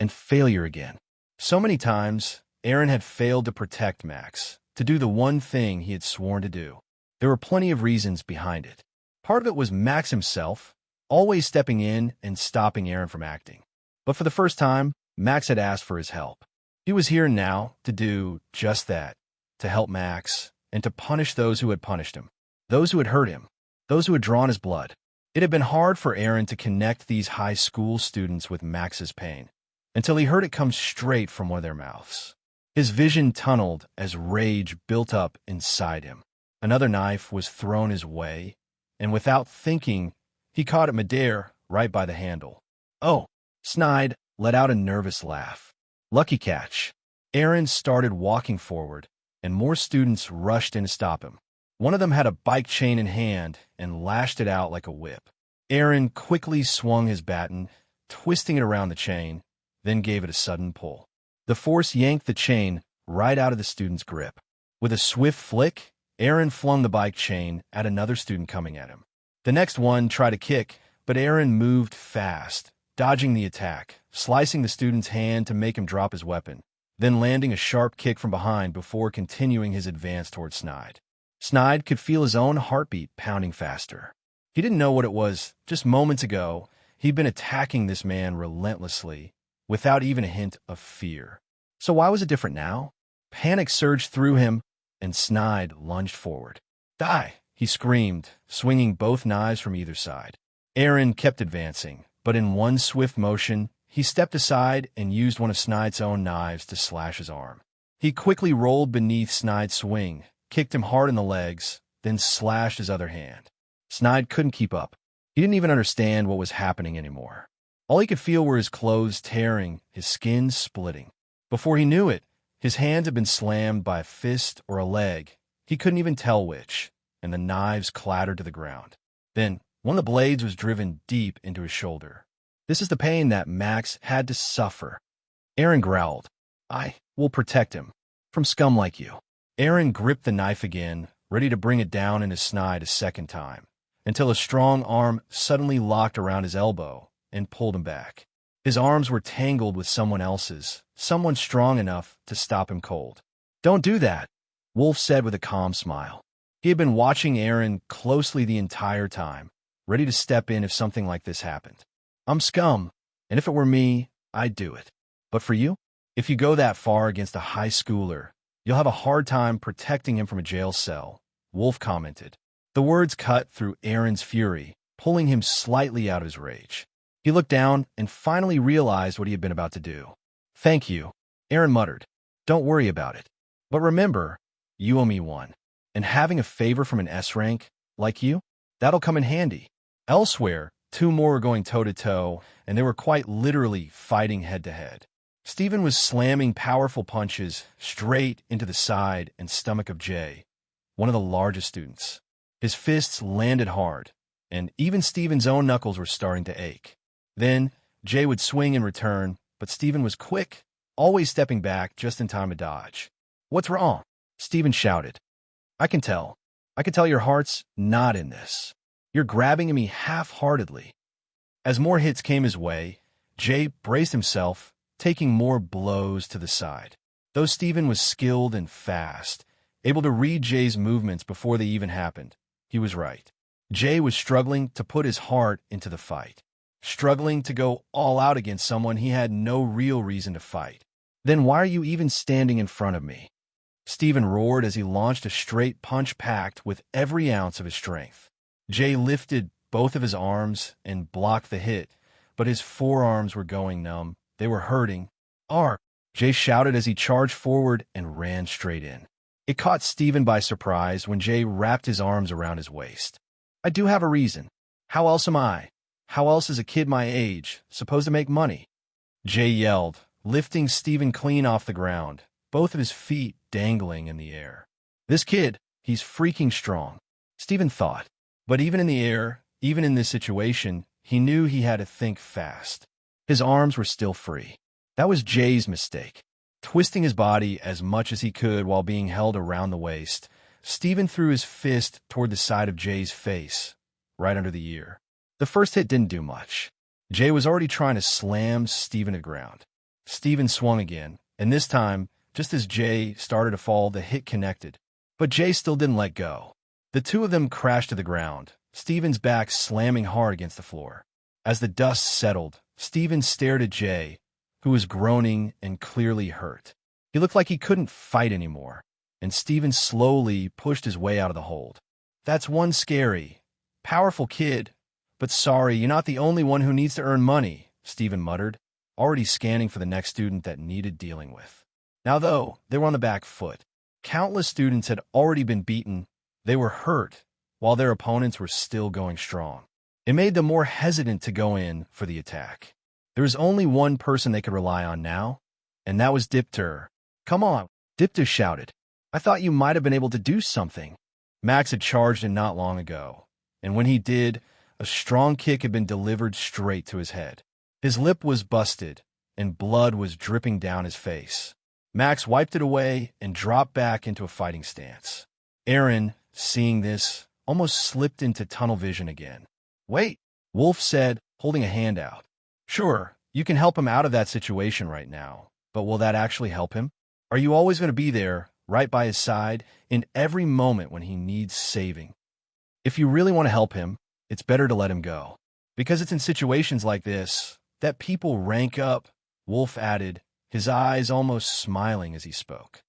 and failure again. So many times, Aaron had failed to protect Max, to do the one thing he had sworn to do. There were plenty of reasons behind it. Part of it was Max himself, always stepping in and stopping Aaron from acting. But for the first time, Max had asked for his help. He was here now to do just that, to help Max, and to punish those who had punished him, those who had hurt him, those who had drawn his blood. It had been hard for Aaron to connect these high school students with Max's pain, until he heard it come straight from one of their mouths. His vision tunneled as rage built up inside him. Another knife was thrown his way, and without thinking, he caught it midair right by the handle. Oh, Snide let out a nervous laugh. Lucky catch. Aaron started walking forward, and more students rushed in to stop him. One of them had a bike chain in hand and lashed it out like a whip. Aaron quickly swung his baton, twisting it around the chain, then gave it a sudden pull. The force yanked the chain right out of the student's grip. With a swift flick, Aaron flung the bike chain at another student coming at him. The next one tried to kick, but Aaron moved fast, dodging the attack, slicing the student's hand to make him drop his weapon, then landing a sharp kick from behind before continuing his advance toward Snide. Snide could feel his own heartbeat pounding faster. He didn't know what it was. Just moments ago, he'd been attacking this man relentlessly, without even a hint of fear. So why was it different now? Panic surged through him, and Snide lunged forward. "Die!" he screamed, swinging both knives from either side. Aaron kept advancing, but in one swift motion, he stepped aside and used one of Snide's own knives to slash his arm. He quickly rolled beneath Snide's swing, kicked him hard in the legs, then slashed his other hand. Snide couldn't keep up. He didn't even understand what was happening anymore. All he could feel were his clothes tearing, his skin splitting. Before he knew it, his hands had been slammed by a fist or a leg. He couldn't even tell which, and the knives clattered to the ground. Then, one of the blades was driven deep into his shoulder. This is the pain that Max had to suffer. Aaron growled, "I will protect him from scum like you." Aaron gripped the knife again, ready to bring it down into Snide a second time, until a strong arm suddenly locked around his elbow and pulled him back. His arms were tangled with someone else's, someone strong enough to stop him cold. "Don't do that," Wolf said with a calm smile. He had been watching Aaron closely the entire time, ready to step in if something like this happened. "I'm scum, and if it were me, I'd do it. But for you, if you go that far against a high schooler, you'll have a hard time protecting him from a jail cell," Wolf commented. The words cut through Aaron's fury, pulling him slightly out of his rage. He looked down and finally realized what he had been about to do. "Thank you," Aaron muttered. "Don't worry about it. But remember, you owe me one. And having a favor from an S rank, like you, that'll come in handy." Elsewhere, two more were going toe-to-toe, and they were quite literally fighting head-to-head. Stephen was slamming powerful punches straight into the side and stomach of Jay, one of the largest students. His fists landed hard, and even Stephen's own knuckles were starting to ache. Then, Jay would swing in return, but Stephen was quick, always stepping back just in time to dodge. "What's wrong?" Stephen shouted. I can tell your heart's not in this. You're grabbing at me half-heartedly." As more hits came his way, Jay braced himself, taking more blows to the side. Though Stephen was skilled and fast, able to read Jay's movements before they even happened, he was right. Jay was struggling to put his heart into the fight, struggling to go all out against someone he had no real reason to fight. "Then why are you even standing in front of me?" Stephen roared as he launched a straight punch packed with every ounce of his strength. Jay lifted both of his arms and blocked the hit, but his forearms were going numb. They were hurting. "Arr!" Jay shouted as he charged forward and ran straight in. It caught Stephen by surprise when Jay wrapped his arms around his waist. "I do have a reason. How else am I? How else is a kid my age supposed to make money?" Jay yelled, lifting Stephen clean off the ground, both of his feet dangling in the air. "This kid, he's freaking strong," Stephen thought. But even in the air, even in this situation, he knew he had to think fast. His arms were still free. That was Jay's mistake. Twisting his body as much as he could while being held around the waist, Stephen threw his fist toward the side of Jay's face, right under the ear. The first hit didn't do much. Jay was already trying to slam Stephen to the ground. Stephen swung again, and this time, just as Jay started to fall, the hit connected. But Jay still didn't let go. The two of them crashed to the ground, Stephen's back slamming hard against the floor. As the dust settled, Stephen stared at Jay, who was groaning and clearly hurt. He looked like he couldn't fight anymore, and Stephen slowly pushed his way out of the hold. "That's one scary, powerful kid, but sorry, you're not the only one who needs to earn money," Stephen muttered, already scanning for the next student that needed dealing with. Now, though, they were on the back foot. Countless students had already been beaten. They were hurt, while their opponents were still going strong. It made them more hesitant to go in for the attack. There was only one person they could rely on now, and that was Dipter. "Come on," Dipter shouted. "I thought you might have been able to do something." Max had charged in not long ago, and when he did, a strong kick had been delivered straight to his head. His lip was busted, and blood was dripping down his face. Max wiped it away and dropped back into a fighting stance. Aaron, seeing this, almost slipped into tunnel vision again. "Wait," Wolf said, holding a hand out. "Sure, you can help him out of that situation right now, but will that actually help him? Are you always going to be there, right by his side, in every moment when he needs saving? If you really want to help him, it's better to let him go. Because it's in situations like this that people rank up," Wolf added, his eyes almost smiling as he spoke.